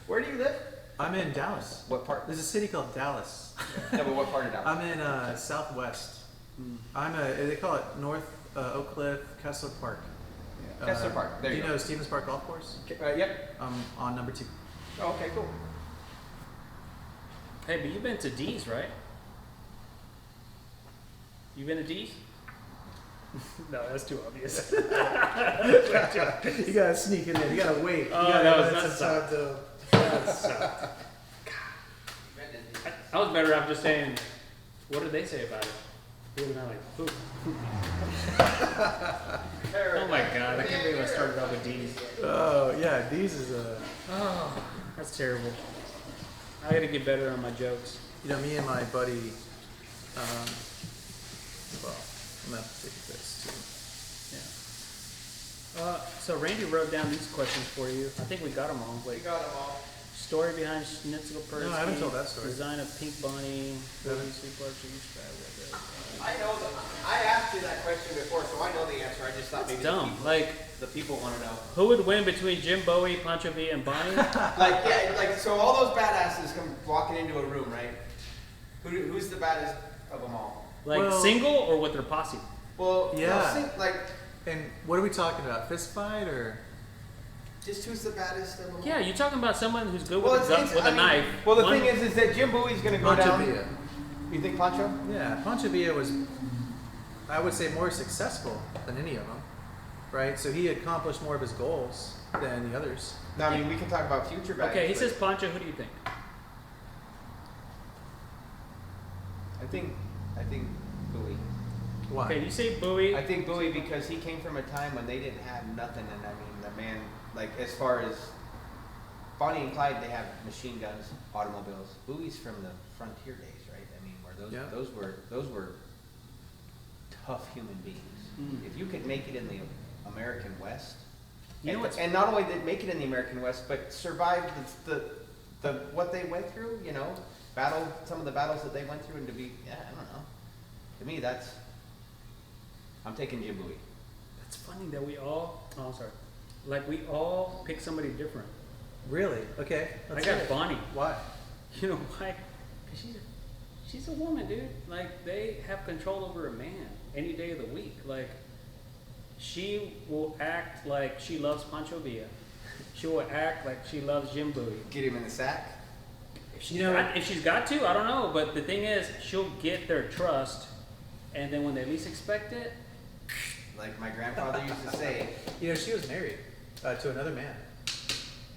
Where do you live? I'm in Dallas. What part? There's a city called Dallas. No, but what part of Dallas? I'm in Southwest. They call it North Oak Cliff, Kessler Park. Kessler Park. There do you you go. know Stevens Park Golf Course? Yep. On number 2. Oh, okay, cool. Hey, but you've been to D's, right? You been to D's? No, that's too obvious. You gotta sneak in there. You gotta wait. Oh, you gotta that was let nuts. some time to. I was better off just saying, what did they say about it? He was not like, poop. Oh my God, I can't believe I started off with D's. Oh yeah, these is a. Oh, that's terrible. I gotta get better on my jokes. You know, me and my buddy. Well, I'm gonna take this too. Yeah. So Randy wrote down these questions for you. I think we got them all. Wait. got them all. Story behind Schnitzelpop. No, I haven't told that story. Design of Pink Bunny. Haven't. I know I asked you that question before, so I know the answer. I just thought That's maybe dumb. Like, the people want to know. who would win between Jim Bowie, Poncho V, and Bonnie? So all those badasses come walking into a room, right? Who's the baddest of them all? Like Well- single or with their posse? Well, Yeah. no, And what are we talking about? Fist fight or? just who's the baddest of them all? Yeah, you're talking about someone who's good Well, with a, gun, it's- with I a mean- knife. Well, the One- thing is that Jim Bowie's gonna go Poncho down. Villa. You think Poncho? Yeah, Poncho Villa was, I would say, more successful than any of them, right? So he accomplished more of his goals than the others. No, I mean we can talk about future bags. Okay, he but says Poncho. Who do you think? I think Bowie. Why? Okay, you say Bowie. I think Bowie because he came from a time when they didn't have nothing, and I mean the man, like as far as Bonnie and Clyde, they have machine guns, automobiles. Bowie's from the frontier days, right? I mean, where those were tough human beings. Mm. If you could make it in the American West, You know what's- and not only did make it in the American West, but survive the what they went through, you know, some of the battles that they went through, and to be, I don't know. To me, I'm taking Jim Bowie. It's funny that we all. Oh, I'm sorry. Like we all pick somebody different. Really? Okay. I let's got hear it. Bonnie. Why? You know why? Because she's a woman, dude. Like they have control over a man any day of the week. Like she will act like she loves Pancho Villa. She will act like she loves Jim Bowie. Get him in the sack. If she's got to, I don't know. But the thing is, she'll get their trust, and then when they least expect it, Like my grandfather used to say. You know, she was married to another man.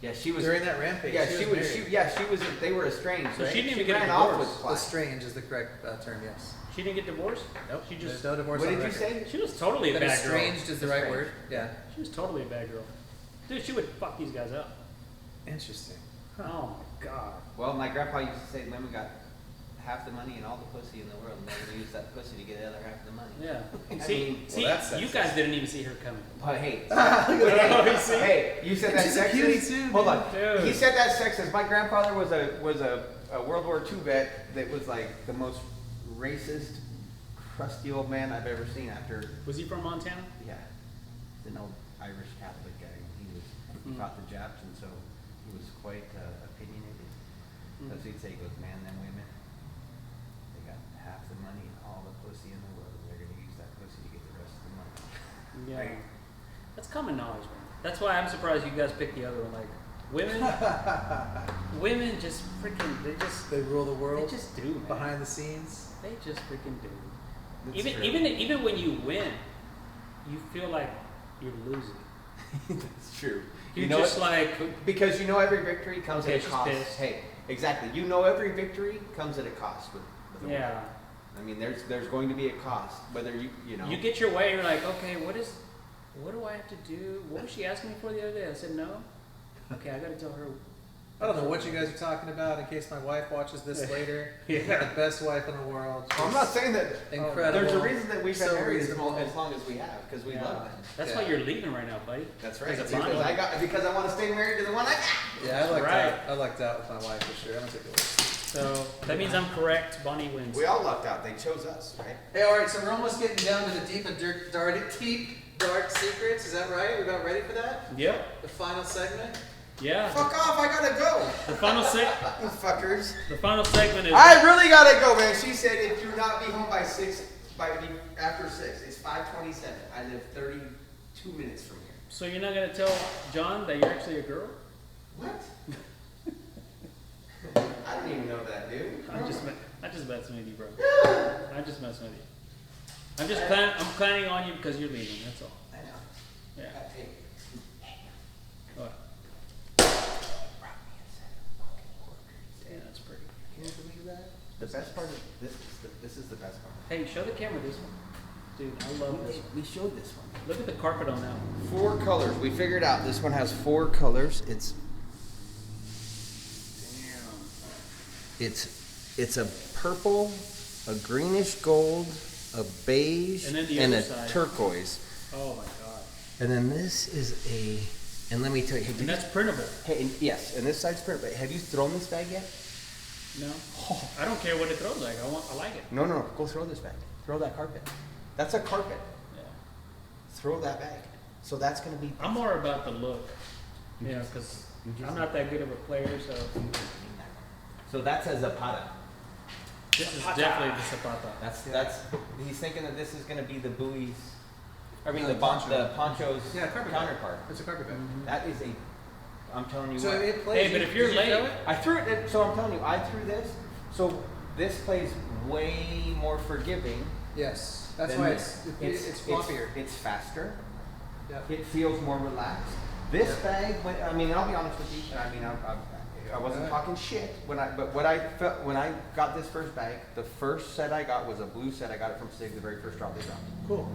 Yeah, she was During that rampage. Yeah, she was married. she was. They were estranged. So right? she didn't even get ran a off divorce. with Clyde. Estranged is the correct term, yes. she didn't get divorced. Nope. She There's just. no divorce What on did you record. say? She was totally a That bad girl. estranged is the right Estranged. word. Yeah. She was totally a bad girl. Dude, she would fuck these guys up. Interesting. Oh my god. Well, my grandpa used to say women got half the money and all the pussy in the world, and they're gonna use that pussy to get the other half of the money. Yeah. I See, mean, see, that's you sexist. guys didn't even see her coming. But hey, Oh, you see? hey, you said that She's a cutie sexist. too, Hold man. on. Dude. He said that sexist. My grandfather was a World War II vet that was like the most racist, crusty old man I've ever seen. After Was he from Montana? yeah, he's an old Irish Catholic guy. He fought the Japs, and so he was quite opinionated. That's what he'd say. He goes, man, them women, they got half the money and all the pussy in the world, and they're gonna use that pussy to get the rest of the money. Yeah. Like, That's common knowledge, man. That's why I'm surprised you guys picked the other one. Like, women just freaking, They rule the world. they just do, man. Behind the scenes. They just freaking do. That's true. Even when you win, you feel like you're losing. That's true. You're You know just what? like, Because you know every victory comes Okay, at a she's cost. pissed. Hey, exactly. You know every victory comes at a cost with a win. yeah. I mean, there's going to be a cost, whether you know. You get your way, you're like, okay, what do I have to do? What was she asking me for the other day? I said no. Okay, I gotta tell her. I don't know what you guys are talking about. In case my wife watches this later, Yeah. you got the best wife in the world. I'm not saying that. Incredible. There's a reason that we've been So married reasonable. as long as we have, because we Yeah. love them. That's Yeah. why you're leaving right now, buddy. That's right. Because Because of Bonnie. because I want to stay married to the one I got. Yeah, I like Right. that. I like that with my wife for sure. I'm gonna take the list. So that means I'm correct. Bonnie wins. We all lucked out. They chose us, right? Hey, all right. So we're almost getting down to the deep and dark secrets. Is that right? We about ready for that? Yep. The final segment. Yeah. Fuck off! I gotta go. The final You fuckers. segment is. I really gotta go, man. She said if you not be home by after 6, it's 5:27. I live 32 minutes from here. So you're not gonna tell John that you're actually a girl? What? I don't even know that, dude. I'm just messing with you, bro. I'm just messing with you. I'm planning on you because you're leaving. That's all. I know. Yeah. Hey, What? brought me a set of fucking quarters. Yeah, that's pretty. Can you believe that? The best part of this is the best part. Hey, show the camera this one. Dude, I love this one. We showed this one. Look at the carpet on that one. 4 colors. We figured out this one has 4 colors. It's a purple, a greenish gold, a beige, And then the and other a side. turquoise. Oh my god. And then this is and let me tell you, And that's printable. hey, yes, and this side's print. But have you thrown this bag yet? No. I don't care what it throws like. I like it. No, go throw this bag. Throw that carpet. That's a carpet. Yeah. Throw that bag. So that's gonna be. I'm more about the look. You know, because I'm not that good of a player, so So that's a Zapata. this is definitely the Zapata. That's. He's thinking that this is gonna be the buoys. I mean The the poncho. poncho's Yeah, carpet bag. counterpart. It's a carpet bag. That is I'm telling you So what. it plays. Hey, but if you're did you throw late- it? I threw it. So I'm telling you, I threw this. So this plays way more forgiving. Yes. That's than why this. it's floppier. It's faster. Yep. It feels more relaxed. This bag, I mean, I'll be honest with you. I mean, I wasn't talking shit but what I felt when I got this first bag, the first set I got was a blue set. I got it from Sig, the very first drop they dropped. Cool.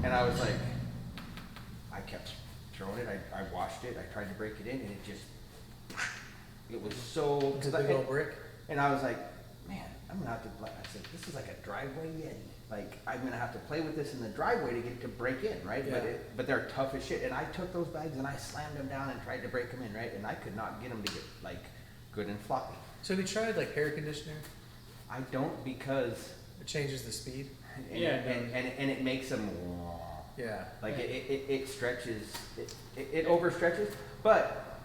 And I was like, I kept throwing it. I washed it. I tried to break it in, and it was so. It's a big old brick. And I was like, man, I'm gonna have to. I said, this is like a driveway Yeti. Like I'm gonna have to play with this in the driveway to get to break in, right? Yeah. But they're tough as shit. And I took those bags and I slammed them down and tried to break them in, right? And I could not get them to get like good and floppy. So have you tried like hair conditioner? I don't because. It changes the speed. Yeah, and it makes them. Yeah. Like it stretches, it overstretches. But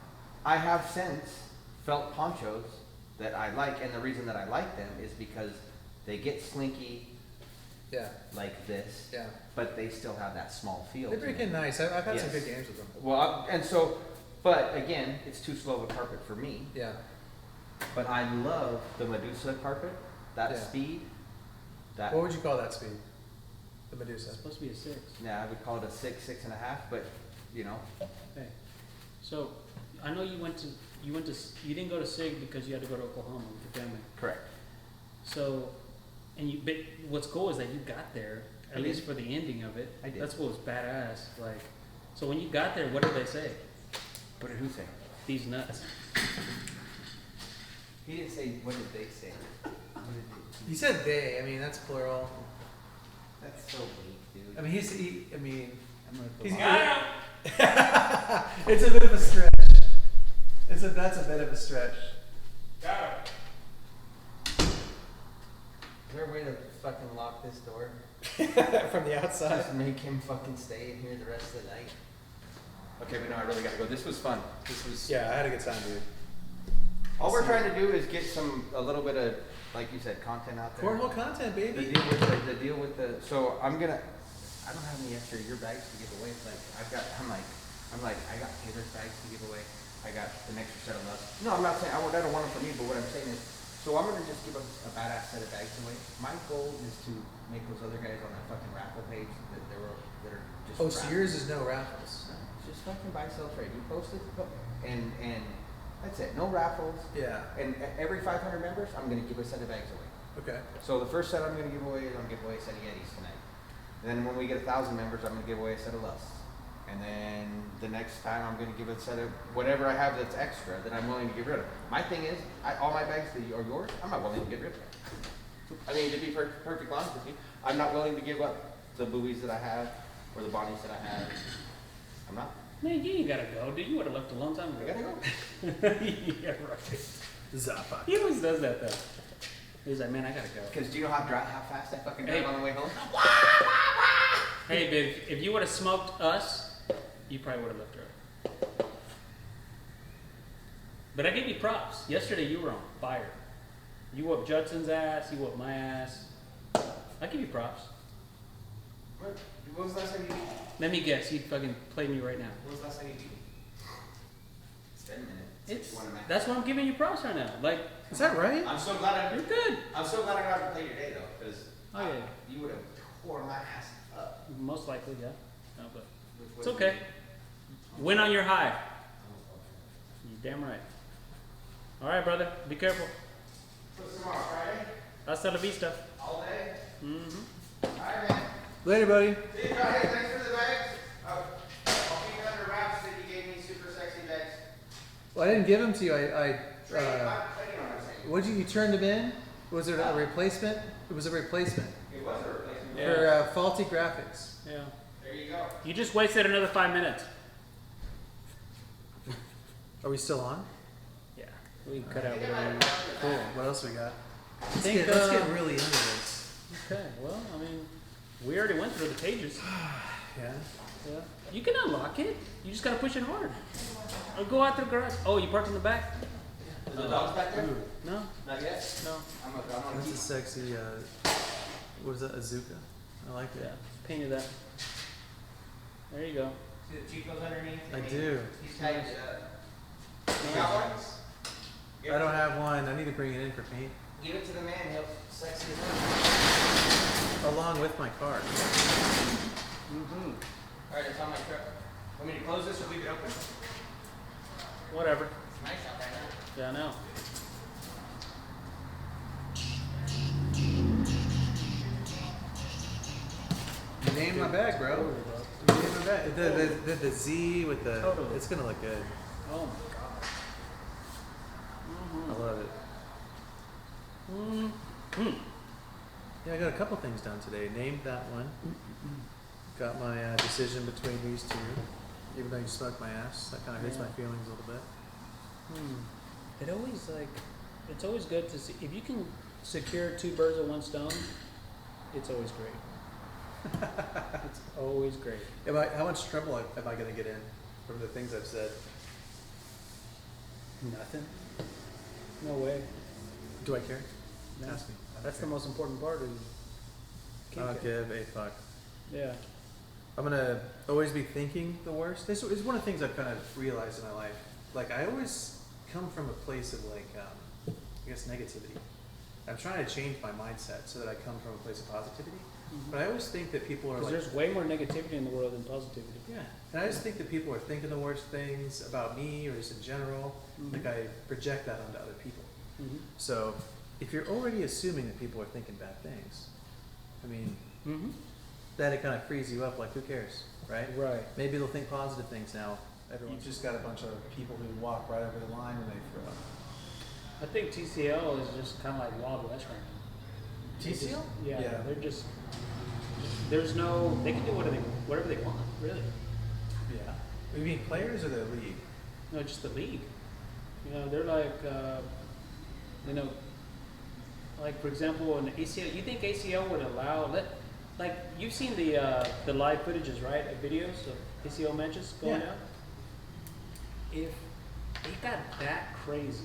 I have since felt ponchos that I like, and the reason that I like them is because they get slinky Yeah. like this, Yeah. but they still have that small feel. They to break them. in nice. I've had some Yes. good games with them. Well, but again, it's too slow of a carpet for me. Yeah. But I love the Medusa carpet, that Yeah. speed. That What would you call that speed? The Medusa. It's supposed to be a 6. yeah, I would call it a 6.5, but you know. Hey. So I know you didn't go to SIG because you had to go to Oklahoma with your family. Correct. So, but what's cool is that you got there, I at least did. for the ending of it. I did. That's what was badass. Like, so when you got there, what did they say? What did who say? These nuts. He didn't say. What did they say? What did they? You said they. I mean, that's plural. That's so weak, dude. I mean, I'm gonna he's go- good. It's a bit of a stretch. That's a bit of a stretch. Is there a way to fucking lock this door? From the outside. Just make him fucking stay in here the rest of the night. Okay, but no, I really gotta go. This was fun. This was. Yeah, I had a good time, dude. All we're trying to do is get a little bit of, like you said, content out there. Cornhole content, The baby. deal with the, so I don't have any extra your bags to give away. It's like, I got Taylor's bags to give away. I got an extra set of Lust. No, I'm not saying, I don't want them for me, but what I'm saying is, so I'm gonna just give a badass set of bags away. My goal is to make those other guys on that fucking raffle page that are just. Oh, so yours is no raffles. Just fucking buy, sell, trade. You post it, and that's it. No raffles. Yeah. And every 500 members, I'm gonna give a set of bags away. Okay. So the first set I'm gonna give away is I'm gonna give away a set of Yetis tonight. Then when we get 1,000 members, I'm gonna give away a set of Lusts. And then the next time I'm gonna give a set of whatever I have that's extra that I'm willing to get rid of. My thing is, all my bags that are yours, I'm not willing to get rid of. I mean, to be perfectly honest with you, I'm not willing to give up the buoys that I have or the bonnies that I have. I'm not. Man, you ain't gotta go, dude. You would have left a long time ago. I gotta go. Yeah, right. Zappa. He always does that though. He's like, man, I gotta go. Because do you know how fast I fucking drive Hey. on the way home? Hey, babe, if you would have smoked us, you probably would have left early. But I gave you props. Yesterday you were on fire. You whooped Judson's ass, you whooped my ass. I give you props. What was the last time you beat me? Let me guess, you fucking played me right now. When was the last time you beat me? It's 10 minutes. It's, One match. that's why I'm giving you props right now. Like, Is that right? I'm so glad you're good. I'm so glad I got to play today though, because Oh, yeah. you would have tore my ass up. Most likely, yeah. No, but Which it's was- okay. Win on your high. You damn right. All right, brother. Be careful. What's tomorrow, Friday? Hasta la vista. All day? Mm-hmm. Alright, man. Later, buddy. See you, guys. Hey, thanks for the bags. I'll keep it under wraps that you gave me super sexy bags. Well, I didn't give them to you. Trey, you know what I'm saying. What you turned them in? Was it a replacement? It was a replacement It was a replacement. Yeah. for faulty graphics. Yeah. There you go. You just wasted another 5 minutes. Are we still on? Yeah. We can cut out I think I whatever. might have Cool. done that. What else we got? think, Let's get really into this. Okay. Well, I mean, we already went through the pages. Yeah. Yeah. You can unlock it. You just gotta push it hard. Or go out the garage. Oh, you parked in the back? Is the dogs back there? Ooh, No. Not yet? No. I'm on that's a sexy. What is that? Azuka. I like it. Yeah. Painted that. There you go. See the Chico's underneath? I do. He's tightened it up. You got one? Give I it don't to- have one. I need to bring it in for paint, Give it to the man. He'll sexy as hell. along with my car. Mm-hmm. Alright, it's on my truck. Want me to close this or leave it open? Whatever. It's nice out there now. Yeah, I know. You named my bag, bro. Totally, You named my bag. The Z with the. Totally. It's gonna look good. Oh my god. I love it. Mm-hmm. Yeah, I got a couple things done today. Named that one. Got my decision between these two. Even though you smoked my ass, that kind of hurts Yeah. my feelings a little bit. It always it's always good to see if you can secure 2 birds with 1 stone. It's always great. It's always great. How much trouble am I going to get in from the things I've said? Nothing. No way. Do I care? No. Ask me. I don't That's the care. most important part. Is I don't give a fuck. Yeah. I'm gonna always be thinking the worst. This is one of the things I've kind of realized in my life. Like I always come from a place of like, I guess negativity. I'm trying to change my mindset so that I come from a place of positivity. But I always think that people are Because like, there's way more negativity in the world than positivity. yeah. And I just think that people are thinking the worst things about me or just in general. Like I project that onto other people. Mm-hmm. So if you're already assuming that people are thinking bad things, I mean, Mm-hmm. that it kind of frees you up. Like who cares, right? Right. Maybe they'll think positive things now. You've just got a bunch of people who walk right over the line when they throw up. I think TCL is just kind of like Wild West right now. They TCL? just- Yeah, Yeah. They're just. There's no. They can do whatever they want, really. Yeah. You mean players or the league? No, just the league. You know, they're like, you know, like for example, an ACL. You think ACL would allow like you've seen the live footages, right? Of videos of ACL matches going Yeah. out. If it got that crazy,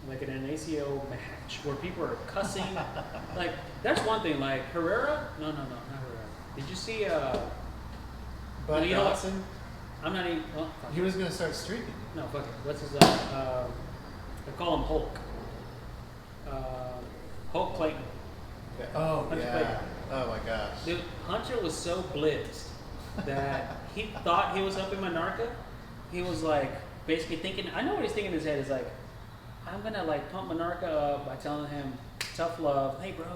like in an ACO match where people are cussing. Like that's one thing. Like Herrera, no, not Herrera. Did you see? But you know what? Dawson, I'm not even. Oh, fuck he it. was gonna start streaking. No, fuck it. What's his? I call him Hulk. Hulk Clayton. Oh Hunter yeah. Clayton. Oh my gosh. Dude, Hunter was so blitzed that he thought he was up in Monarca. He was like basically thinking. I know what he's thinking in his head is like, I'm gonna like pump Monarca up by telling him tough love. Hey, bro,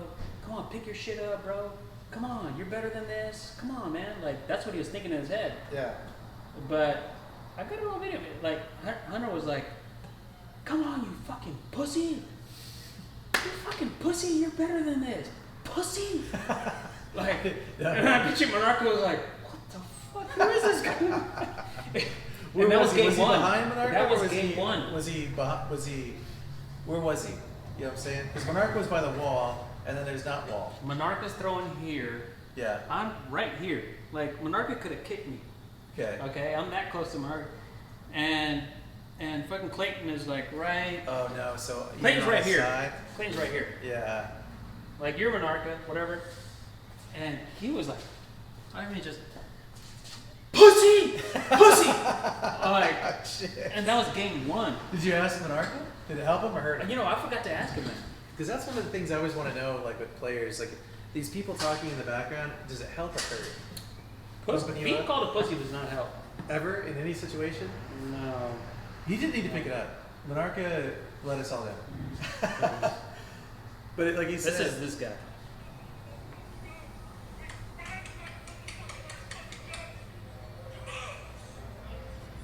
come on, pick your shit up, bro. Come on, you're better than this. Come on, man. Like that's what he was thinking in his head. Yeah. But I got it on video. Like Hunter was like, "Come on, you fucking pussy! You fucking pussy! You're better than this, pussy!" Like, and I bet you Monarca was like, "What the fuck? Who is this guy?" Where And that was he? game Was he one. behind Monarca? That or was game one. Was he behind? Was he? Where was he? You know what I'm saying? Because Monarca was by the wall, and then there's not wall. Monarca's throwing here. Yeah. I'm right here. Like Monarca could have kicked me. Okay. Okay, I'm that close to Monarca, and fucking Clayton is like right. Oh no. So even Clayton's on right the here. side? Clayton's right here. Yeah. Like you're Monarca, whatever. And he was like, I mean, just pussy, pussy. Like, Shit. and that was game one. Did you ask Monarca? Did it help him or hurt him? You know, I forgot to ask him that. Because that's one of the things I always want to know, like with players, like these people talking in the background, does it help or hurt? Pumping you Being up? called a pussy does not help. Ever in any situation? No. He didn't need to pick it up. Monarca let us all down. But like he said, This is this guy.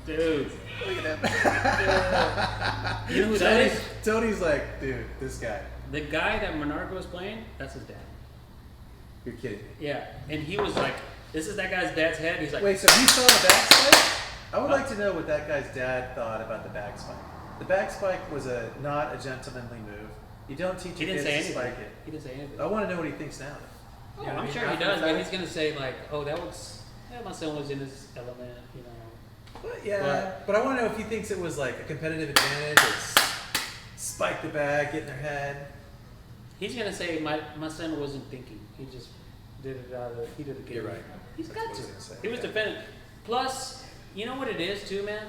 Dude. look at that. You know who that is? Tony's like, dude, this guy. The guy that Monarca was playing, that's his dad. You're kidding me. Yeah. And he was like, this is that guy's dad's head. He's like, Wait, so he saw the back spike? I would like to know what that guy's dad thought about the back spike. The back spike was not a gentlemanly move. You don't teach he your didn't kids say to anything. spike it. He didn't say anything. I want to know what he thinks now. Oh, You know what I I'm mean? sure he After does, the but fact. he's gonna say like, "Oh, that was my son was in his element," you know. But yeah, but I want to know if he thinks it was like a competitive advantage. It's spike the bag, get in their head. He's gonna say my son wasn't thinking. He just did it out of the heat of the game. You're right. He's That's got what to. I was gonna say. He was Okay. defending. Plus, you know what it is too, man,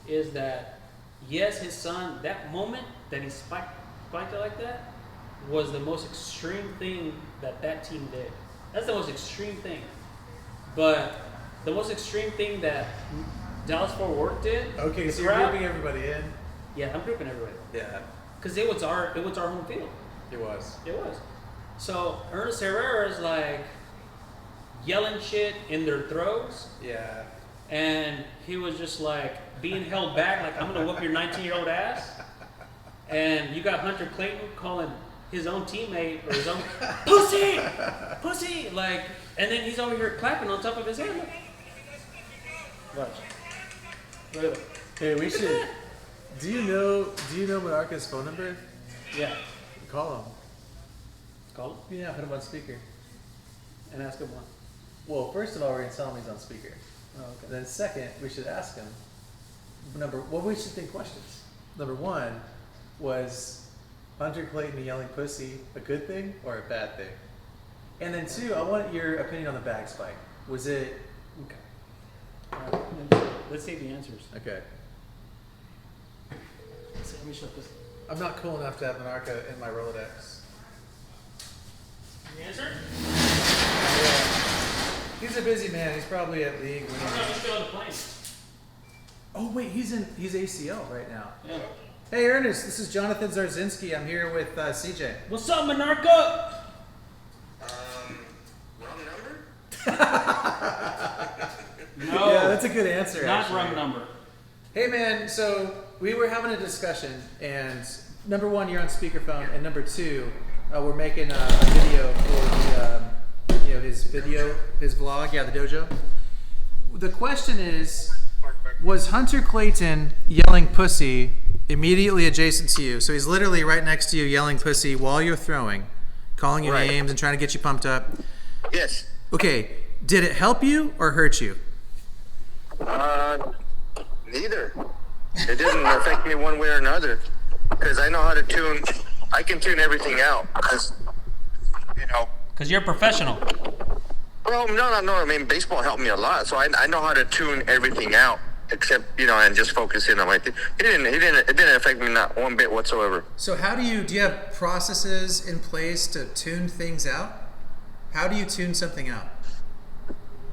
is that yes, his son that moment that he spiked it like that was the most extreme thing that team did. That's the most extreme thing. But the most extreme thing that Dallas Fort Worth did. Okay, the so you're crowd- grouping everybody in. Yeah, I'm grouping everybody. Yeah, Cause it was our home field. it was. It was. So Ernest Herrera is like yelling shit in their throats, Yeah. and he was just like being held back, like I'm gonna whoop your 19-year-old ass. And you got Hunter Clayton calling his own teammate or his own pussy, pussy, like, and then he's over here clapping on top of his head. Watch. Look at that. Hey, we Look at should. that. Do you know Monarca's phone number? Yeah. Call him. Call him Yeah, put him on speaker. and ask him one. Well, first of all, we're gonna tell him he's on speaker. Oh, okay. Then second, we should ask him. We should think questions. Number one, was Hunter Clayton yelling pussy a good thing or a bad thing? And then two, I want your opinion on the bag spike. Was it Okay. All right. Let's see the answers. okay? Let's see, let me shut this. I'm not cool enough to have Monarca in my Rolodex. The answer? He's a busy man. He's probably at league. I'm not still on the plane. Oh wait, he's ACL right now. Yeah. Hey Ernest, this is Jonathan Zarzinski. I'm here with CJ. What's up, Monarca? Wrong number? No. Yeah, that's a good answer. Not actually. wrong number. Hey man, so we were having a discussion, and number one, you're on speakerphone, and number two, we're making a video for the, his vlog, yeah, the dojo. The question is, was Hunter Clayton yelling pussy immediately adjacent to you? So he's literally right next to you yelling pussy while you're throwing, calling you Right. names and trying to get you pumped up. Yes. Okay, did it help you or hurt you? Neither. It didn't affect me one way or another. because I know how to tune. I can tune everything out because, you know. Because you're a professional. Well, no. I mean, baseball helped me a lot, so I know how to tune everything out, except, you know, and just focus in on my thing. It didn't affect me not one bit whatsoever. So how do you have processes in place to tune things out? How do you tune something out?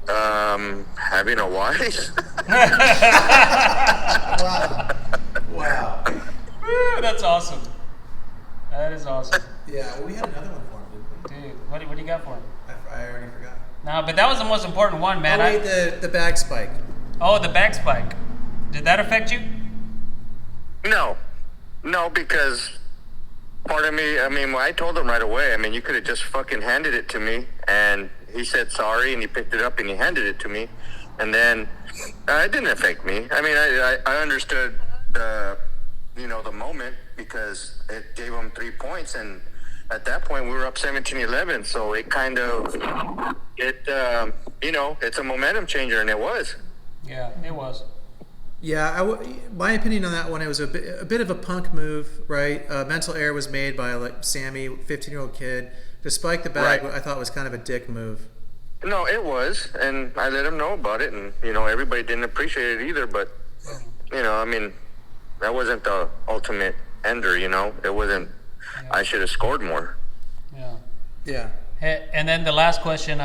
Having a wife. Wow. Woo, that's awesome. That is awesome. Yeah, well, we had another one for him, didn't we? Dude, what do you got for him? I already forgot. No, but that was the most important one, man. Oh, wait, the bag spike. Oh, the back spike. Did that affect you? No, because part of me, I mean, I told him right away, I mean, you could have just fucking handed it to me, and he said sorry, and he picked it up, and he handed it to me, and then it didn't affect me. I mean, I understood the moment, because it gave him 3 points, and at that point, we were up 17-11, so it kind of, it's a momentum changer, and it was. Yeah, it was. Yeah, my opinion on that one, it was a bit of a punk move, right? Mental error was made by Sammy, 15-year-old kid. To spike the bag, right. I thought was kind of a dick move. No, it was, and I let him know about it, and, you know, everybody didn't appreciate it either, but, you know, I mean, that wasn't the ultimate ender, you know? It wasn't, I should have scored more. Yeah. Yeah. Hey, and then the last question,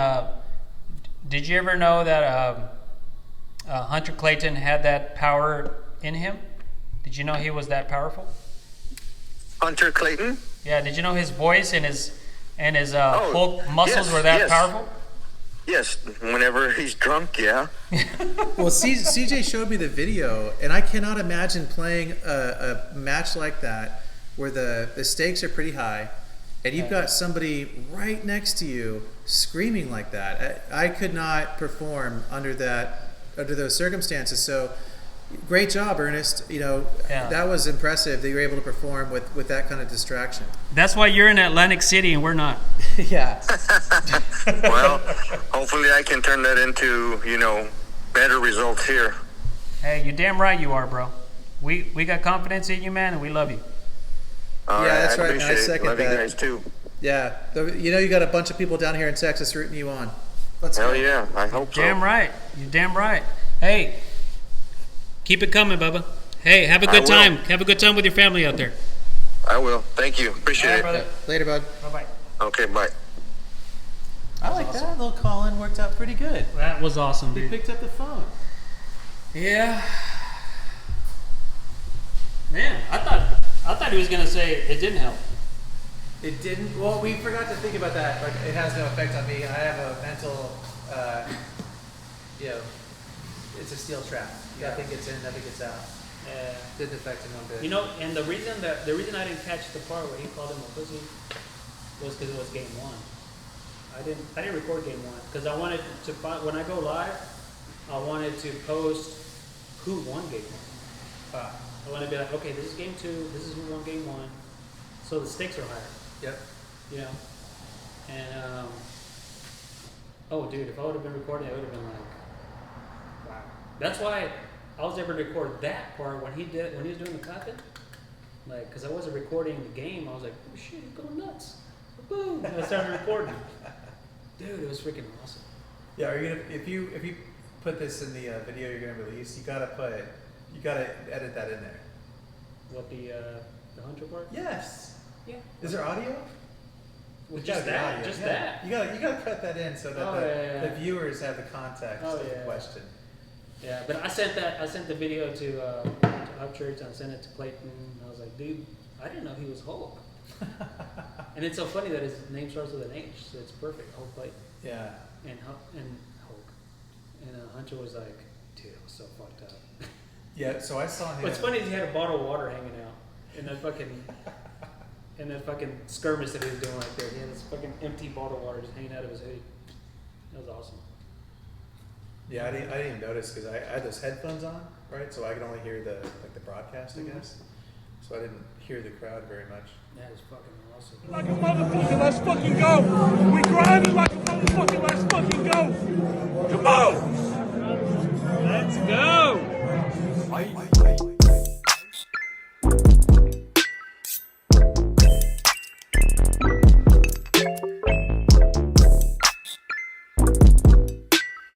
did you ever know that Hunter Clayton had that power in him? Did you know he was that powerful? Hunter Clayton? Yeah, did you know his voice and his Hulk muscles were that powerful? Yes, whenever he's drunk, yeah. Well, CJ showed me the video, and I cannot imagine playing a match like that where the stakes are pretty high, and you've got somebody right next to you screaming like that. I could not perform under those circumstances. So, great job, Ernest. You know, that was impressive that you were able to perform with that kind of distraction. That's why you're in Atlantic City and we're not. Yeah. Well, hopefully I can turn that into, you know, better results here. Hey, you're damn right you are, bro. We got confidence in you, man, and we love you. That's right. I second love that. You guys too. Yeah. You know, you got a bunch of people down here in Texas rooting you on. Hell yeah, I hope so. Damn right. You're damn right. Hey, keep it coming, Bubba. Hey, have a good time. Have a good time with your family out there. I will. Thank you. Appreciate it. Brother. Later, bud. Bye-bye. Okay, bye. I like that. Little call-in worked out pretty good. That was awesome, dude. He picked up the phone. Yeah. Man, I thought he was gonna say it didn't help. It didn't. Well, we forgot to think about that. Like, it has no effect on me. I have a mental, it's a steel trap. Nothing gets in, nothing gets out. Didn't affect him one bit. You know, and the reason I didn't catch the part where he called him a pussy was because it was game one. I didn't record game one because I wanted to when I go live, I wanted to post who won game one. I want to be like, okay, this is game two. This is who won game one. So the stakes are higher. Yep. You know, and oh, dude, if I would have been recording, I would have been like, wow. That's why I was able to record that part when he was doing the clapping. Like, because I wasn't recording the game, I was like, oh shit, he's going nuts. Boom! And I started recording. Dude, it was freaking awesome. Yeah, are you gonna if you put this in the video you're gonna release, you gotta edit that in there. What the Hunter part? Yes. Yeah. Is there audio? Well, just that. Audio. Just yeah. that. You gotta cut that in so that the viewers have the context of the question. Yeah, but I sent the video to Upchurch and I sent it to Clayton. And I was like, dude, I didn't know he was Hulk. And it's so funny that his name starts with an H, so it's perfect. Hulk Clayton. Yeah. And Hulk. And Hunter was like, dude, I was so fucked up. Yeah, so I saw him. What's funny is he had a bottle of water hanging out in that fucking skirmish that he was doing right there. He had this fucking empty bottle of water just hanging out of his hoodie. That was awesome. Yeah, I didn't even notice because I had those headphones on, right? So I could only hear the broadcast, I guess. So I didn't hear the crowd very much. That is fucking awesome. Like a motherfucker, let's fucking go. We grinding like a motherfucker, let's fucking go. Come on. Let's go.